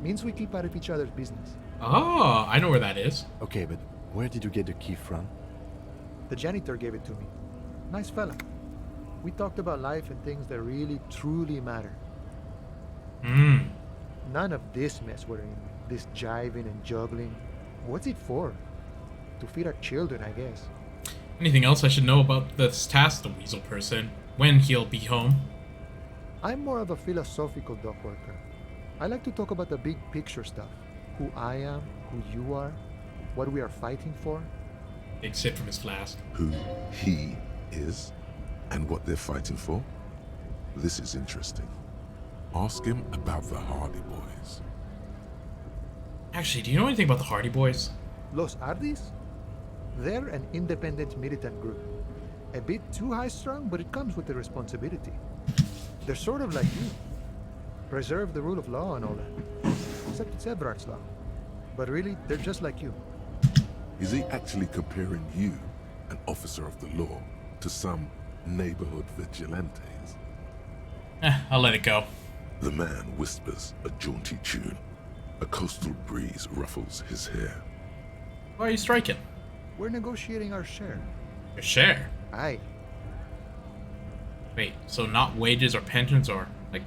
Means we keep out of each other's business. Oh, I know where that is. Okay, but where did you get the key from? The janitor gave it to me. Nice fella. We talked about life and things that really, truly matter. None of this mess we're in. This jiving and juggling. What's it for? To feed our children, I guess. Anything else I should know about this task, the weasel person? When he'll be home? I'm more of a philosophical dock worker. I like to talk about the big picture stuff. Who I am, who you are, what we are fighting for. Big sip from his flask. Who he is, and what they're fighting for? This is interesting. Ask him about the Hardy Boys. Actually, do you know anything about the Hardy Boys? Los Hardys? They're an independent militant group. A bit too high-strung, but it comes with the responsibility. They're sort of like you. Preserve the rule of law and all that. Except it's Everard's law. But really, they're just like you. Is he actually comparing you, an officer of the law, to some neighborhood vigilantes? I'll let it go. The man whispers a jaunty tune. A coastal breeze ruffles his hair. Why are you striking? We're negotiating our share. Your share? Aye. Wait, so not wages or pensions or... Like,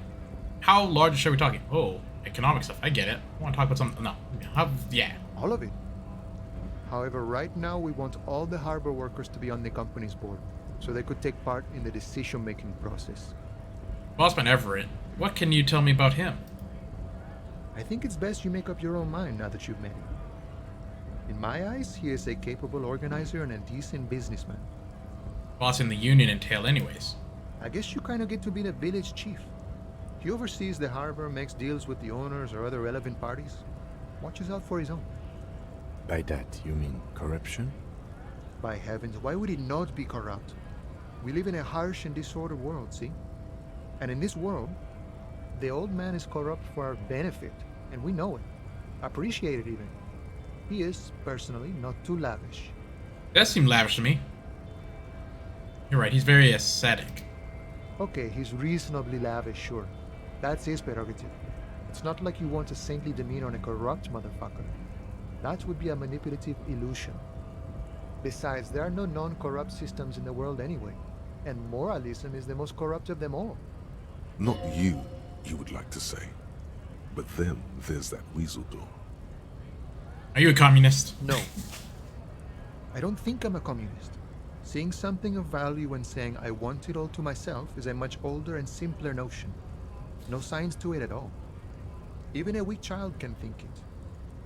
how large a share are we talking? Oh, economic stuff. I get it. I want to talk about something... No. Yeah. All of it. However, right now we want all the harbor workers to be on the company's board. so they could take part in the decision-making process. Bossman Everett, what can you tell me about him? I think it's best you make up your own mind now that you've met him. In my eyes, he is a capable organizer and a decent businessman. Bossing the Union entail anyways. I guess you kind of get to be the village chief. He oversees the harbor, makes deals with the owners or other relevant parties, watches out for his own. By that, you mean corruption? By heavens, why would he not be corrupt? We live in a harsh and disordered world, see? And in this world, the old man is corrupt for our benefit, and we know it. Appreciate it even. He is, personally, not too lavish. Does seem lavish to me. You're right, he's very ascetic. Okay, he's reasonably lavish, sure. That's his prerogative. It's not like you want a saintly demeanor on a corrupt motherfucker. That would be a manipulative illusion. Besides, there are no non-corrupt systems in the world anyway, and moralism is the most corrupt of them all. Not you, you would like to say. But then there's that weasel door. Are you a communist? No. I don't think I'm a communist. Seeing something of value and saying I want it all to myself is a much older and simpler notion. No science to it at all. Even a weak child can think it.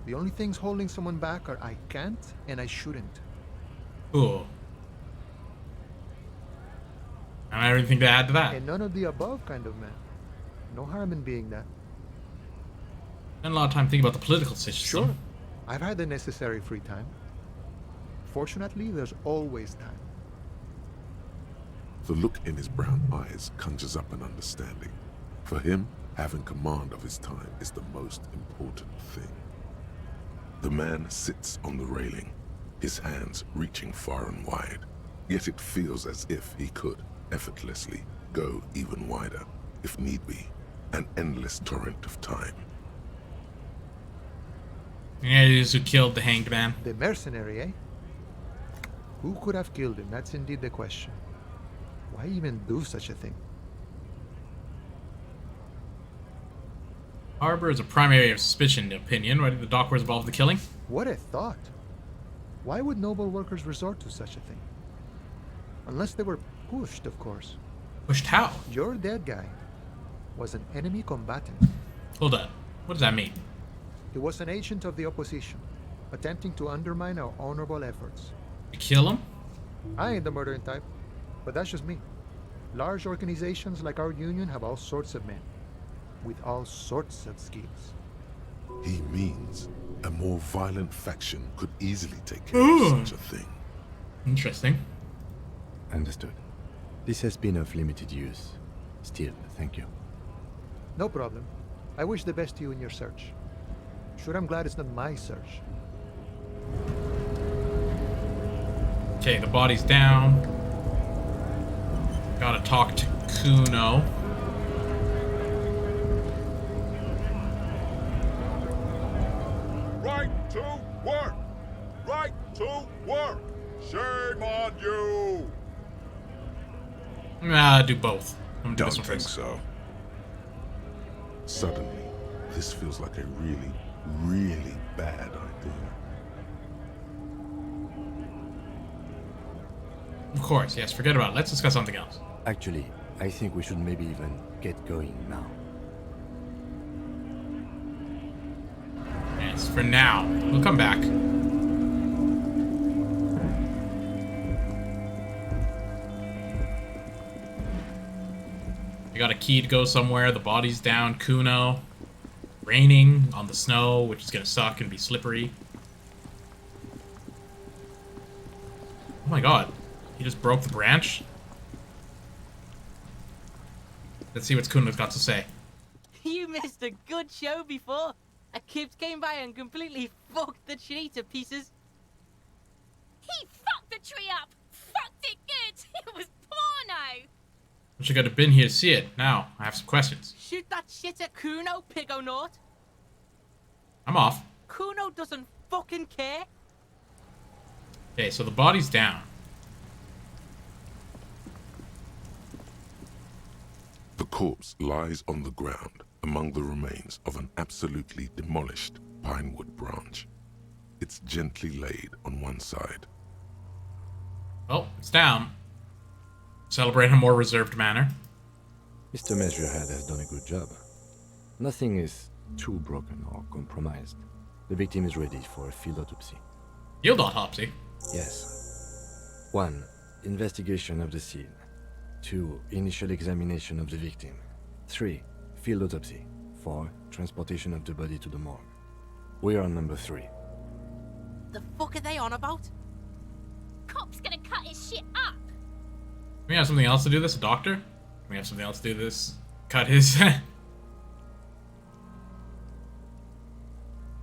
The only things holding someone back are I can't and I shouldn't. Cool. I don't have anything to add to that. And none of the above kind of man. No harm in being that. Spend a lot of time thinking about the political system. Sure. I've had the necessary free time. Fortunately, there's always time. The look in his brown eyes conjures up an understanding. For him, having command of his time is the most important thing. The man sits on the railing, his hands reaching far and wide. Yet it feels as if he could, effortlessly, go even wider, if need be, an endless torrent of time. Yeah, it is who killed the hanged man. The mercenary, eh? Who could have killed him? That's indeed the question. Why even do such a thing? Harbor is a primary area of suspicion, opinion. Why did the dockworkers involved in the killing? What a thought. Why would noble workers resort to such a thing? Unless they were pushed, of course. Pushed how? Your dead guy was an enemy combatant. Hold on. What does that mean? He was an agent of the opposition, attempting to undermine our honorable efforts. To kill him? I ain't the murdering type, but that's just me. Large organizations like our union have all sorts of men, with all sorts of skills. He means a more violent faction could easily take care of such a thing. Interesting. Understood. This has been of limited use. Still, thank you. No problem. I wish the best to you in your search. Sure, I'm glad it's not my search. Okay, the body's down. Gotta talk to Kuno. Right to work! Right to work! Shame on you! I'll do both. I'm gonna do Don't this one think first. so. Suddenly, this feels like a really, really bad idea. Of course, yes, forget about it. Let's discuss something else. Actually, I think we should maybe even get going now. Yes, for now. We'll come back. We got a key to go somewhere. The body's down. Kuno. Raining on the snow, which is gonna suck and be slippery. Oh my god. He just broke the branch? Let's see what Kuno's got to say. You missed a good show before. A kid came by and completely fucked the tree to pieces. He fucked the tree up! Fucked it good! It was porno! Wish I could have been here to see it. Now, I have some questions. Shoot that shit at Kuno, Pigonaut. I'm off. Kuno doesn't fucking care. Okay, so the body's down. The corpse lies on the ground among the remains of an absolutely demolished pinewood branch. It's gently laid on one side. Well, it's down. celebrate in a more reserved manner. Mr. Measurehead has done a good job. Nothing is too broken or compromised. The victim is ready for a field autopsy. Field autopsy? Yes. 1. Investigation of the scene. 2. Initial examination of the victim. 3. Field autopsy. 4. Transportation of the body to the morgue. We are on number 3. The fuck are they on about? Cop's gonna cut his shit up. Can we have something else to do this? A doctor? Can we have something else to do this? Cut his...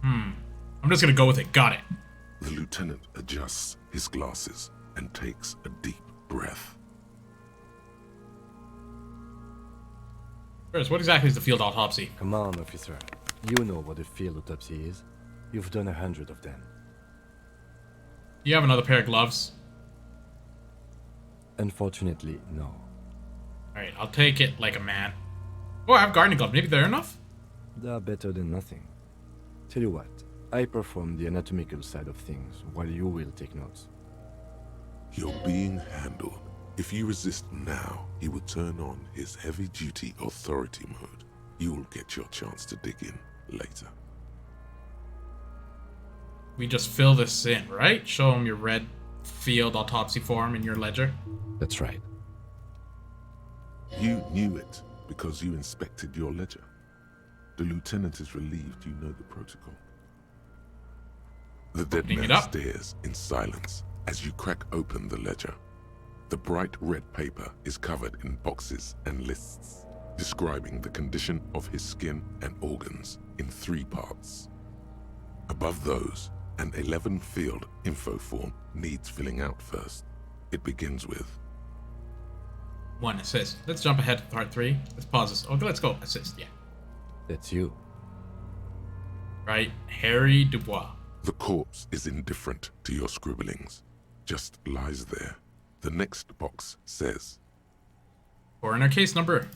I'm just gonna go with it. Got it. The lieutenant adjusts his glasses and takes a deep breath. First, what exactly is the field autopsy? Come on, officer. You know what a field autopsy is. You've done 100 of them. Do you have another pair of gloves? Unfortunately, no. Alright, I'll take it like a man. Oh, I have gardening gloves. Maybe they're enough? They are better than nothing. Tell you what, I perform the anatomical side of things while you will take notes. You're being handled. If you resist now, he will turn on his heavy-duty authority mode. You will get your chance to dig in later. We just fill this in, right? Show him your red field autopsy form in your ledger. That's right. You knew it because you inspected your ledger. The lieutenant is relieved you know the protocol. The dead man stares in silence as you crack open the ledger. The bright red paper is covered in boxes and lists, describing the condition of his skin and organs in 3 parts. Above those, an 11-field info form needs filling out first. It begins with 1 assist. Let's jump ahead to part 3. Let's pause this. Okay, let's go. Assist, yeah. That's you. Right, Harry Dubois. The corpse is indifferent to your scribblings, just lies there. The next box says Coroner case number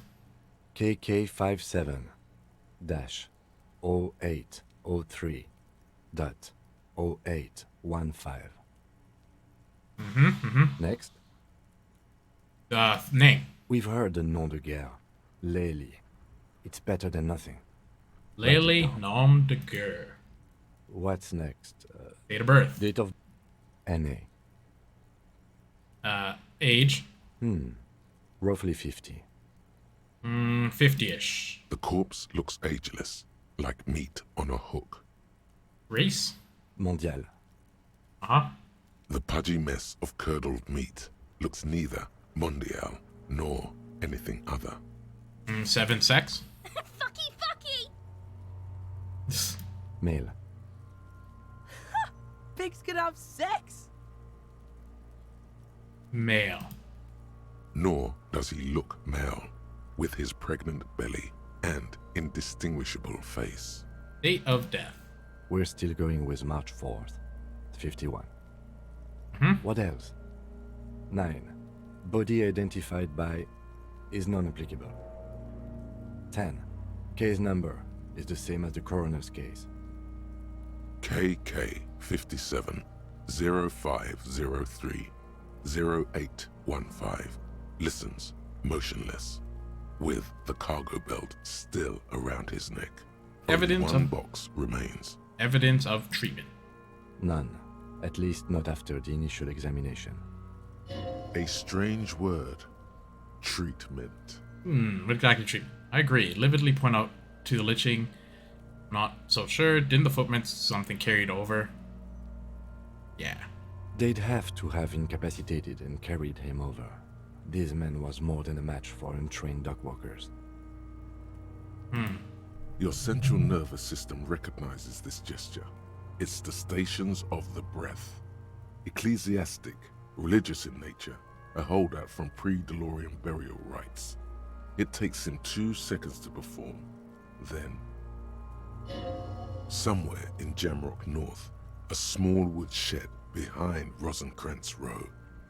KK57-0803.0815. Next. Name. We've heard the nom de guerre. Lely. It's better than nothing. Lely nom de guerre. What's next? Date of birth. Date of... NA. Age. Roughly 50. 50-ish. The corpse looks ageless, like meat on a hook. Race. Mondial. The pudgy mess of curdled meat looks neither mondial nor anything other. 7 sex. Fucky. Male. Pigs can have sex. Male. Nor does he look male, with his pregnant belly and indistinguishable face. Date of death. We're still going with March 4th, 51. What else? 9. Body identified by is non-applicable. 10. Case number is the same as the coroner's case. KK57 0503 0815 listens motionless, with the cargo belt still around his neck. Evidence One of box remains. Evidence of treatment. None. At least not after the initial examination. A strange word. Treatment. What exactly treatment? I agree. Lividly point out to the lynching. Not so sure. Didn't the footprints something carried over? Yeah. They'd have to have incapacitated and carried him over. This man was more than a match for untrained dogwalkers. Your central nervous system recognizes this gesture. It's the stations of the breath. Ecclesiastic, religious in nature, a holdout from pre-DeLorean burial rites. It takes him 2 seconds to perform. Then, somewhere in Jamrock North, a small wood shed behind Rosencrantz Row,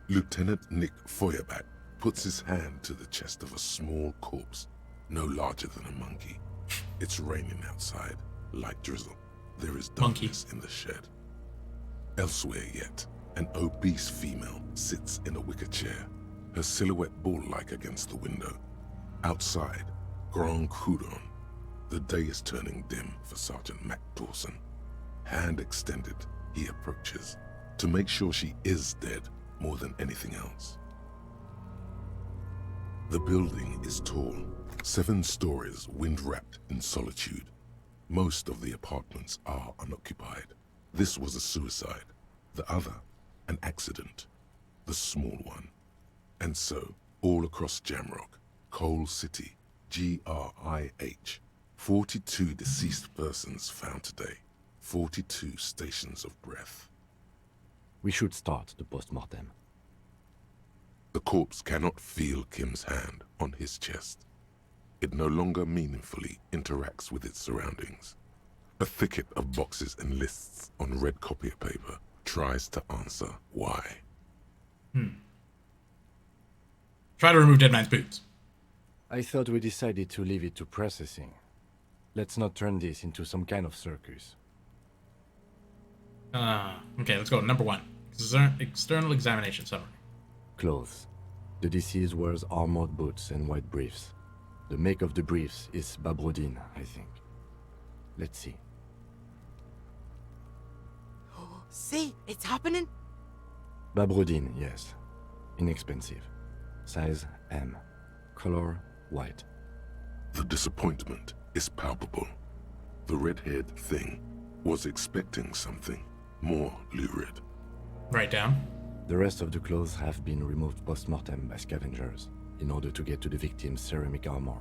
Lieutenant Nick Feuerbach puts his hand to the chest of a small corpse, no larger than a monkey. It's raining outside, light drizzle. There is darkness in the shed. Elsewhere yet, an obese female sits in a wicker chair. her silhouette bull-like against the window. Outside, Grand Coudon. The day is turning dim for Sergeant Mac Dawson. Hand extended, he approaches, to make sure she is dead more than anything else. The building is tall, 7 stories wind-wrapped in solitude. Most of the apartments are unoccupied. This was a suicide. The other, an accident. The small one. And so, all across Jamrock, Coal City, GRIH, 42 deceased persons found today. 42 stations of breath. We should start the post-mortem. The corpse cannot feel Kim's hand on his chest. It no longer meaningfully interacts with its surroundings. A thicket of boxes and lists on red copier paper tries to answer why. Try to remove dead man's boots. I thought we decided to leave it to processing. Let's not turn this into some kind of circus. Okay, let's go. Number 1. External examination summary. Clothes. The deceased wears armored boots and white briefs. The make of the briefs is Babrodine, I think. Let's see. See, it's happening. Babrodine, yes. Inexpensive. Size M. Color white. The disappointment is palpable. The red-haired thing was expecting something more lurid. Write down. The rest of the clothes have been removed post-mortem by scavengers in order to get to the victim's ceramic armor.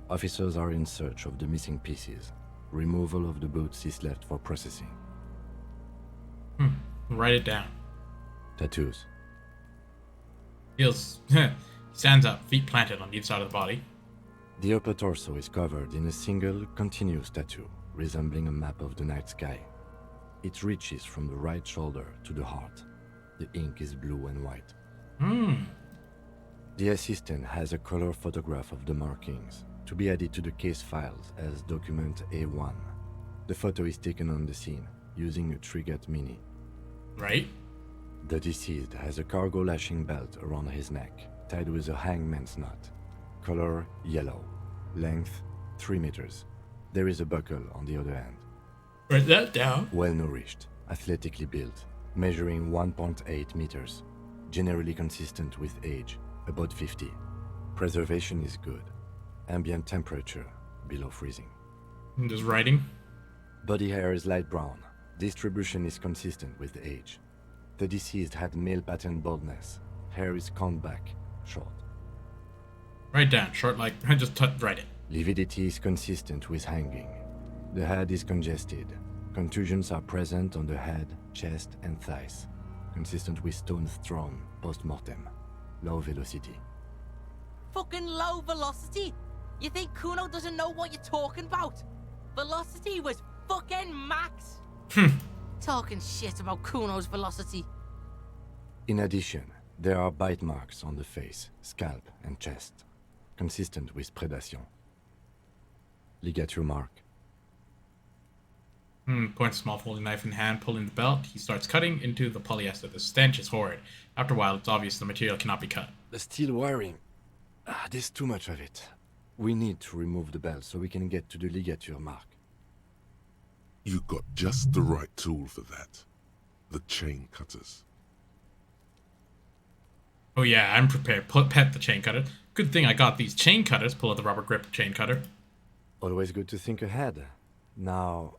Officers are in search of the missing pieces. Removal of the boots is left for processing. Write it down. Tattoos. He stands up, feet planted on each side of the body. The upper torso is covered in a single, continuous tattoo, resembling a map of the night sky. It reaches from the right shoulder to the heart. The ink is blue and white. The assistant has a color photograph of the markings, to be added to the case files as document A1. The photo is taken on the scene, using a Trigat Mini. Right. The deceased has a cargo lashing belt around his neck, tied with a hangman's knot. Color yellow. Length 3 meters. There is a buckle on the other end. Write that down. Well nourished, athletically built, measuring 1.8 meters. Generally consistent with age, about 50. Preservation is good. Ambient temperature below freezing. Just writing. Body hair is light brown. Distribution is consistent with age. The deceased had male pattern baldness. Hair is combed back, short. Write down. Short like, just write it. Lividity is consistent with hanging. The head is congested. Contusions are present on the head, chest, and thighs. Consistent with stones thrown post-mortem. Low velocity. Fucking low velocity? You think Kuno doesn't know what you're talking about? Velocity was fucking max. Talking shit about Kuno's velocity. In addition, there are bite marks on the face, scalp, and chest. Consistent with predation. Ligature mark. Points a small folding knife in hand, pulling the belt. He starts cutting into the polyester. The stench is horrid. After a while, it's obvious the material cannot be cut. The steel wiring. There's too much of it. We need to remove the belt so we can get to the ligature mark. You got just the right tool for that. The chain cutters. Oh yeah, I'm prepared. Pet the chain cutter. Good thing I got these chain cutters. Pull out the rubber grip chain cutter. Always good to think ahead. Now...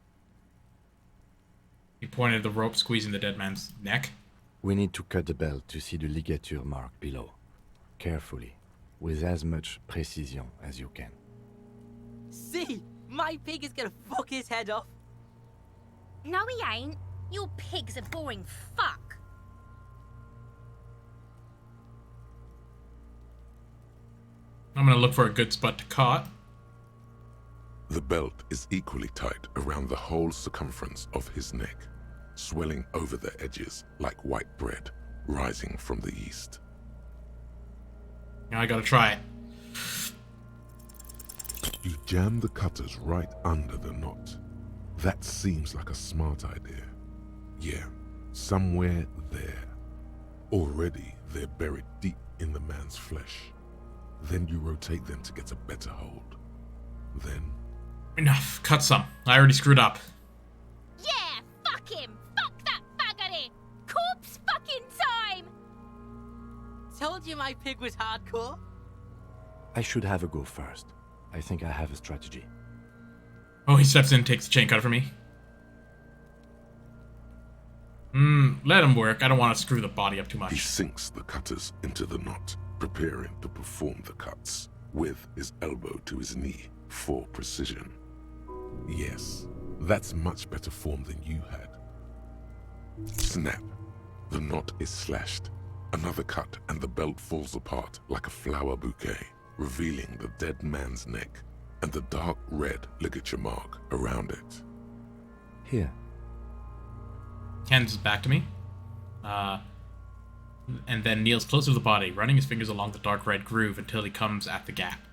He pointed the rope, squeezing the dead man's neck. We need to cut the belt to see the ligature mark below. Carefully, with as much precision as you can. See, my pig is gonna fuck his head off. No, he ain't. Your pig's a boring fuck. I'm gonna look for a good spot to cut. The belt is equally tight around the whole circumference of his neck, swelling over the edges like white bread rising from the east. Now I gotta try it. You jam the cutters right under the knot. That seems like a smart idea. Yeah, somewhere there. Already they're buried deep in the man's flesh. Then you rotate them to get a better hold. Then... Enough. Cut some. I already screwed up. Yeah, fuck him. Fuck that faggoty. Corpse fucking time. Told you my pig was hardcore. I should have a go first. I think I have a strategy. Oh, he steps in and takes the chain cutter from me. Let him work. I don't want to screw the body up too much. He sinks the cutters into the knot, preparing to perform the cuts, with his elbow to his knee for precision. Yes, that's much better form than you had. Snap. The knot is slashed. Another cut and the belt falls apart like a flower bouquet, revealing the dead man's neck and the dark red ligature mark around it. Here. Hands his back to me. And then kneels closer to the body, running his fingers along the dark red groove until he comes at the gap.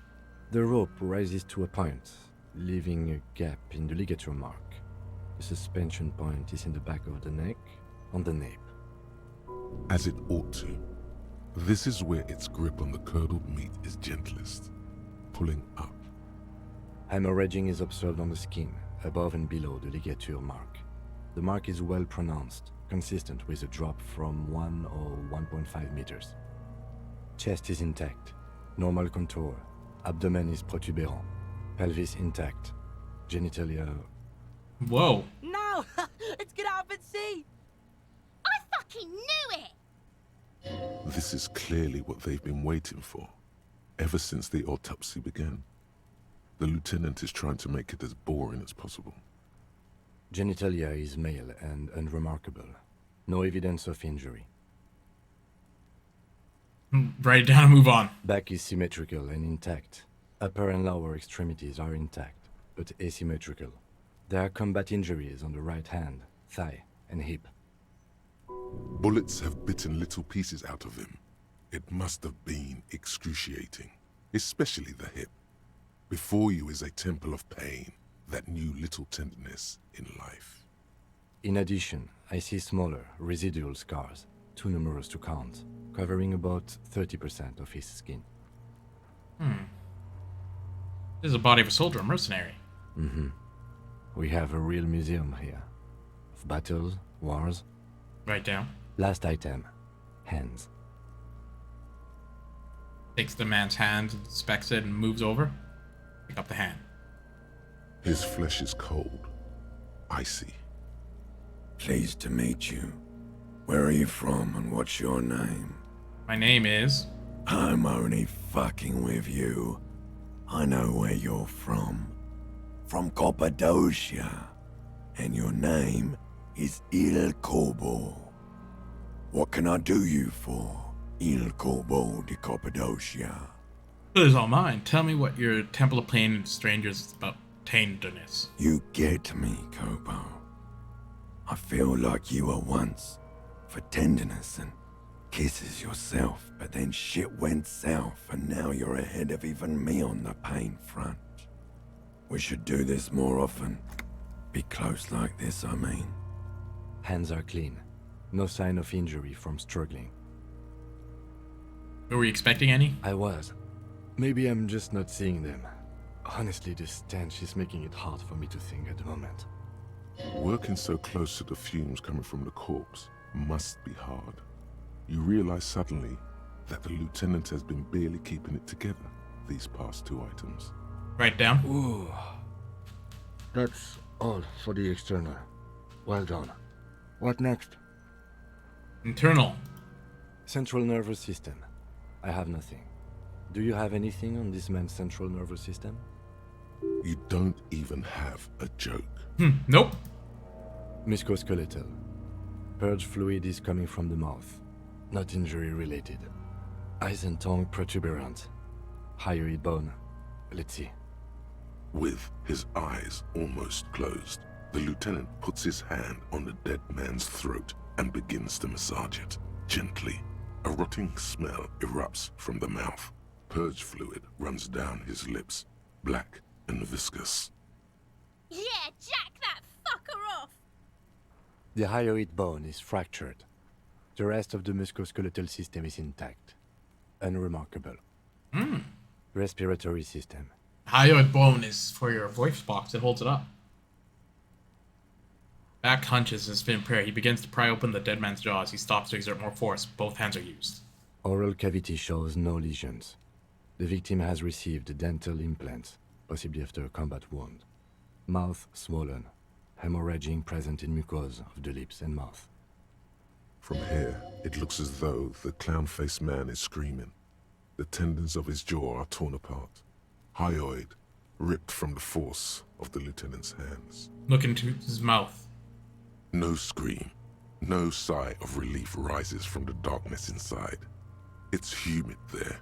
The rope rises to a point, leaving a gap in the ligature mark. The suspension point is in the back of the neck, on the nape. As it ought to. This is where its grip on the curdled meat is gentlest, pulling up. Hemorrhaging is observed on the skin, above and below the ligature mark. The mark is well pronounced, consistent with a drop from 1 or 1.5 meters. Chest is intact, normal contour, abdomen is protuberant, pelvis intact, genitalia... Whoa! No! Let's get out and see! I fucking knew it! This is clearly what they've been waiting for, ever since the autopsy began. The lieutenant is trying to make it as boring as possible. Genitalia is male and unremarkable. No evidence of injury. Write it down and move on. Back is symmetrical and intact. Upper and lower extremities are intact, but asymmetrical. There are combat injuries on the right hand, thigh, and hip. Bullets have bitten little pieces out of him. It must have been excruciating, especially the hip. Before you is a temple of pain that knew little tenderness in life. In addition, I see smaller, residual scars, too numerous to count, covering about 30% of his skin. This is a body of a soldier, a mercenary. We have a real museum here. Of battles, wars. Write down. Last item. Hands. Takes the man's hand, inspects it, and moves over. Pick up the hand. His flesh is cold, icy. Pleased to meet you. Where are you from and what's your name? My name is... I'm only fucking with you. I know where you're from. From Cappadocia. And your name is Il Corbo. What can I do you for, Il Corbo de Cappadocia? It is all mine. Tell me what your Temple of Pain and Strangers is about tenderness. You get me, Corbo. I feel like you were once for tenderness and kisses yourself, but then shit went south and now you're ahead of even me on the pain front. We should do this more often. Be close like this, I mean. Hands are clean. No sign of injury from struggling. Were we expecting any? I was. Maybe I'm just not seeing them. Honestly, this stench is making it hard for me to think at the moment. Working so close to the fumes coming from the corpse must be hard. You realize suddenly that the lieutenant has been barely keeping it together these past 2 items. Write down. Ooh. That's all for the external. Well done. What next? Internal. Central nervous system. I have nothing. Do you have anything on this man's central nervous system? You don't even have a joke. Nope. Musculoskeletal. Purge fluid is coming from the mouth. Not injury related. Eyes and tongue protuberant. Hyoid bone. Let's see. With his eyes almost closed, the lieutenant puts his hand on the dead man's throat and begins to massage it, gently. A rotting smell erupts from the mouth. Purge fluid runs down his lips, black and viscous. Yeah, jack that fucker off! The hyoid bone is fractured. The rest of the musculoskeletal system is intact. unremarkable. Hmm. Respiratory system. Hyoid bone is for your voice box. It holds it up. Back hunches as Finn prayer. He begins to pry open the dead man's jaws. He stops to exert more force. Both hands are used. Oral cavity shows no lesions. The victim has received dental implants, possibly after a combat wound. Mouth swollen. Hemorrhaging present in mucosa of the lips and mouth. From here, it looks as though the clown-faced man is screaming. The tendons of his jaw are torn apart. Hyoid, ripped from the force of the lieutenant's hands. Look into his mouth. No scream, no sigh of relief rises from the darkness inside. It's humid there.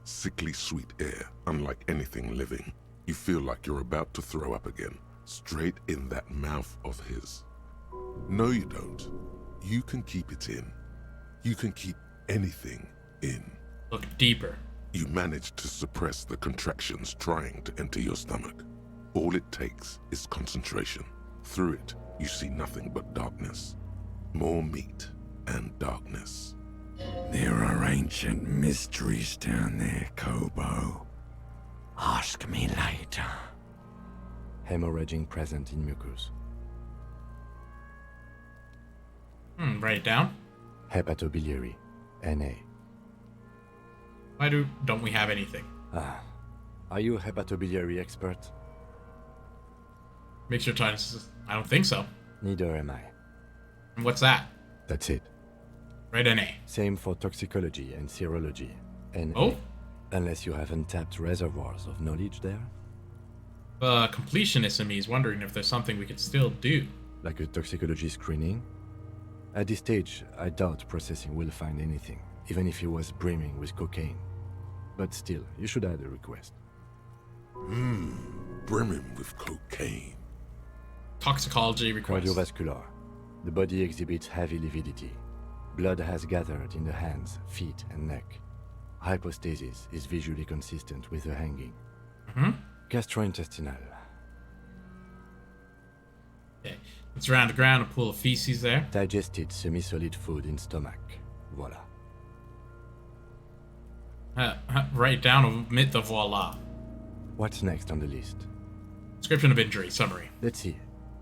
Sickly sweet air, unlike anything living. You feel like you're about to throw up again, straight in that mouth of his. No, you don't. You can keep it in. You can keep anything in. Look deeper. You manage to suppress the contractions trying to enter your stomach. All it takes is concentration. Through it, you see nothing but darkness. More meat and darkness. There are ancient mysteries down there, Kobo. Ask me later. Hemorrhaging present in mucus. Write it down. Hepatobiliary. NA. Why don't we have anything? Are you a hepatobiliary expert? Makes your time. I don't think so. Neither am I. And what's that? That's it. Right, NA. Same for toxicology and serology. NA. Oh? Unless you have untapped reservoirs of knowledge there. The completionist in me is wondering if there's something we could still do. Like a toxicology screening? At this stage, I doubt processing will find anything, even if he was brimming with cocaine. But still, you should add a request. Brimming with cocaine. Toxicology request. Cardiovascular. The body exhibits heavy lividity. Blood has gathered in the hands, feet, and neck. Hypostasis is visually consistent with the hanging. Gastrointestinal. Okay. It's around the ground, a pool of feces there. Digested semi-solid food in stomach. Voila. Write down, omit the voila. What's next on the list? Description of injury, summary. Let's see.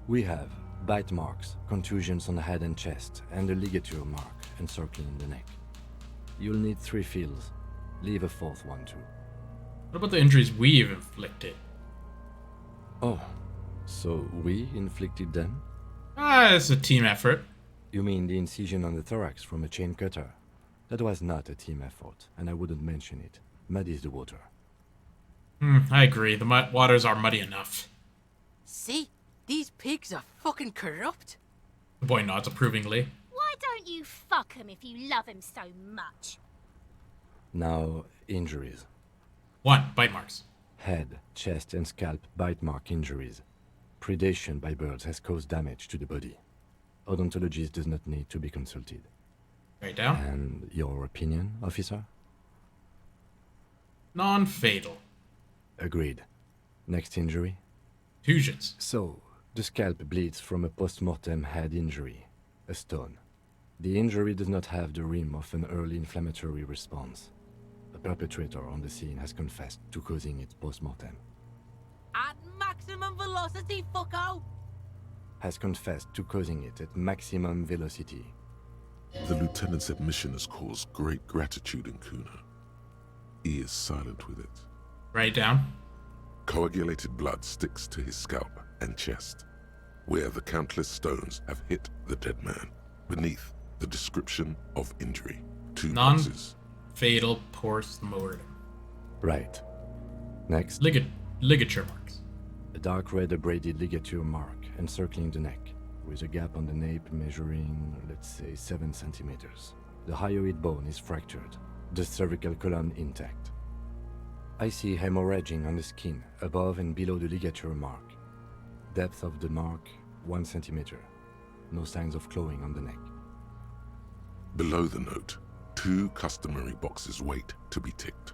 We have bite marks, contusions on the head and chest, and a ligature mark encircling the neck. You'll need 3 feels. Leave a 4th one too. What about the injuries we've inflicted? Oh, so we inflicted them? It's a team effort. You mean the incision on the thorax from a chain cutter? That was not a team effort, and I wouldn't mention it. Muddies the water. I agree. The waters are muddy enough. See? These pigs are fucking corrupt. The boy nods approvingly. Why don't you fuck him if you love him so much? Now, injuries. 1. Bite marks. Head, chest, and scalp bite mark injuries. Predation by birds has caused damage to the body. Odontologist does not need to be consulted. Write down. And your opinion, officer? Non-fatal. Agreed. Next injury? Contusions. So, the scalp bleeds from a post-mortem head injury, a stone. The injury does not have the rim of an early inflammatory response. The perpetrator on the scene has confessed to causing it post-mortem. At maximum velocity, fucko! Has confessed to causing it at maximum velocity. The lieutenant's admission has caused great gratitude in Kuna. He is silent with it. Write down. Coagulated blood sticks to his scalp and chest, where the countless stones have hit the dead man. Beneath, the description of injury. 2 boxes. Non-fatal post-mortem. Right. Next. Ligature marks. A dark red abraded ligature mark encircling the neck, with a gap on the nape measuring, let's say, 7 centimeters. The hyoid bone is fractured, the cervical column intact. I see hemorrhaging on the skin, above and below the ligature mark. Depth of the mark, 1 centimeter. No signs of clawing on the neck. Below the note, 2 customary boxes wait to be ticked.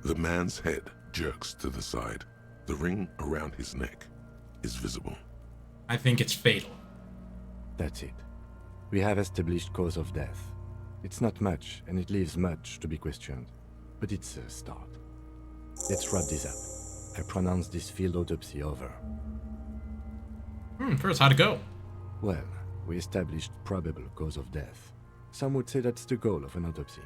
The man's head jerks to the side. The ring around his neck is visible. I think it's fatal. That's it. We have established cause of death. It's not much, and it leaves much to be questioned. but it's a start. Let's wrap this up. I pronounce this field autopsy over. First, how'd it go? Well, we established probable cause of death. Some would say that's the goal of an autopsy.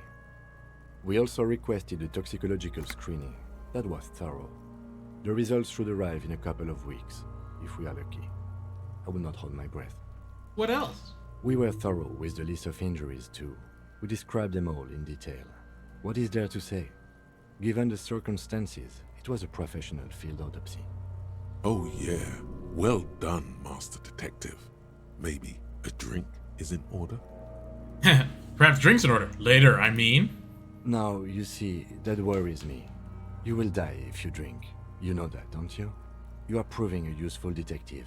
We also requested a toxicological screening. That was thorough. The results should arrive in a couple of weeks, if we are lucky. I will not hold my breath. What else? We were thorough with the list of injuries too. We described them all in detail. What is there to say? Given the circumstances, it was a professional field autopsy. Oh yeah, well done, Master Detective. Maybe a drink is in order? Perhaps drinks in order. Later, I mean. Now, you see, that worries me. You will die if you drink. You know that, don't you? You are proving a useful detective.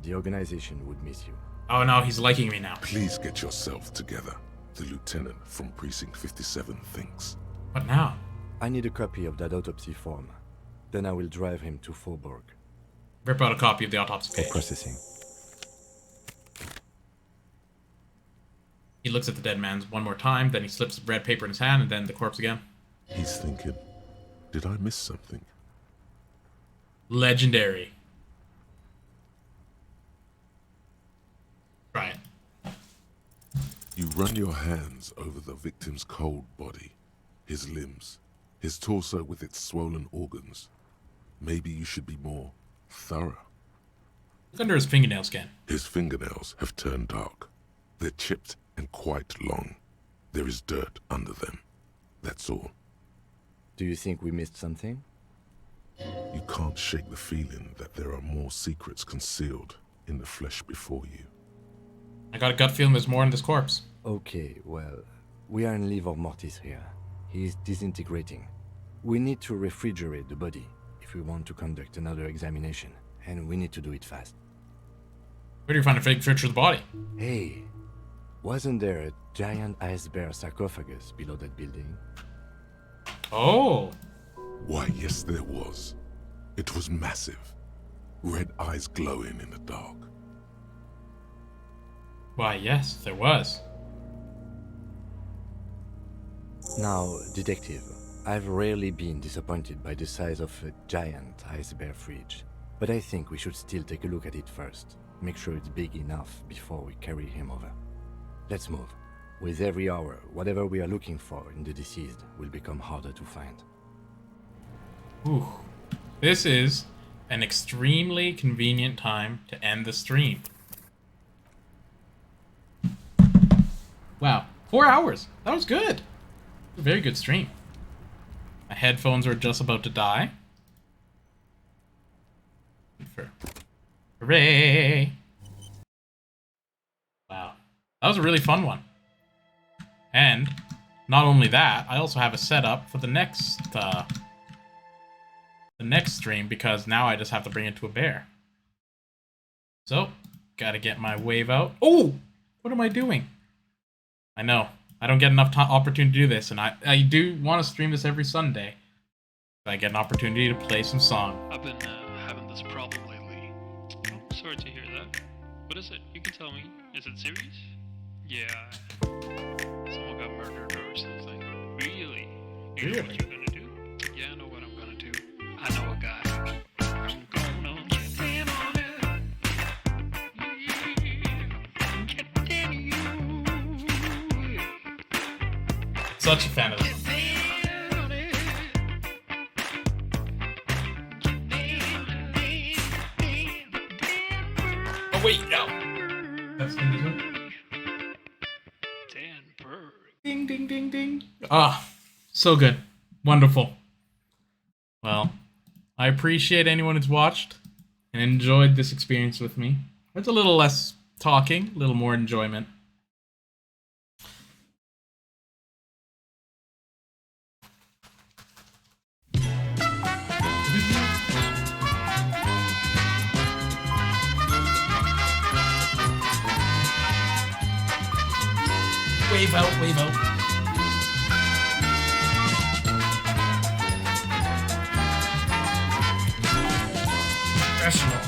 The organization would miss you. Oh no, he's liking me now. Please get yourself together. The lieutenant from Precinct 57 thinks. What now? I need a copy of that autopsy form. Then I will drive him to Faubourg. Rip out a copy of the autopsy page. For processing. He looks at the dead man's one more time, then he slips the red paper in his hand, and then the corpse again. He's thinking, did I miss something? Legendary. Try it. You run your hands over the victim's cold body, his limbs, his torso with its swollen organs. Maybe you should be more thorough. Look under his fingernail skin. His fingernails have turned dark. They're chipped and quite long. There is dirt under them. That's all. Do you think we missed something? You can't shake the feeling that there are more secrets concealed in the flesh before you. I got a gut feeling there's more in this corpse. Okay, well, we are in livor mortis here. He is disintegrating. We need to refrigerate the body if we want to conduct another examination, and we need to do it fast. Where do you find a fake picture of the body? Hey, wasn't there a giant ice bear sarcophagus below that building? Oh! Why, yes, there was. It was massive. Red eyes glowing in the dark. Why, yes, there was. Now, detective, I've rarely been disappointed by the size of a giant ice bear fridge, but I think we should still take a look at it first. Make sure it's big enough before we carry him over. Let's move. With every hour, whatever we are looking for in the deceased will become harder to find. Ooh. This is an extremely convenient time to end the stream. Wow, 4 hours. That was good. A very good stream. My headphones were just about to die. Hooray! Wow, that was a really fun one. And not only that, I also have a setup for the next stream, because now I just have to bring it to a bear. So, gotta get my wave out. Oh, what am I doing? I know, I don't get enough opportunity to do this, and I do want to stream this every Sunday. I get an opportunity to play some song. I've been having this problem lately. Oh, sorry to hear that. What is it? You can tell me. Is it serious? Yeah. Someone got murdered or something. Really? You know what you're gonna do? Yeah, I know what I'm gonna do. I know a guy. I'm gonna get in on it. Yeah. Get in you. Such a fan of this. Oh wait, no. That's in this one. Ding, ding, ding, ding. Ah, so good. Wonderful. Well, I appreciate anyone who's watched and enjoyed this experience with me. It's a little less talking, a little more enjoyment. Wave out, wave out. Professional.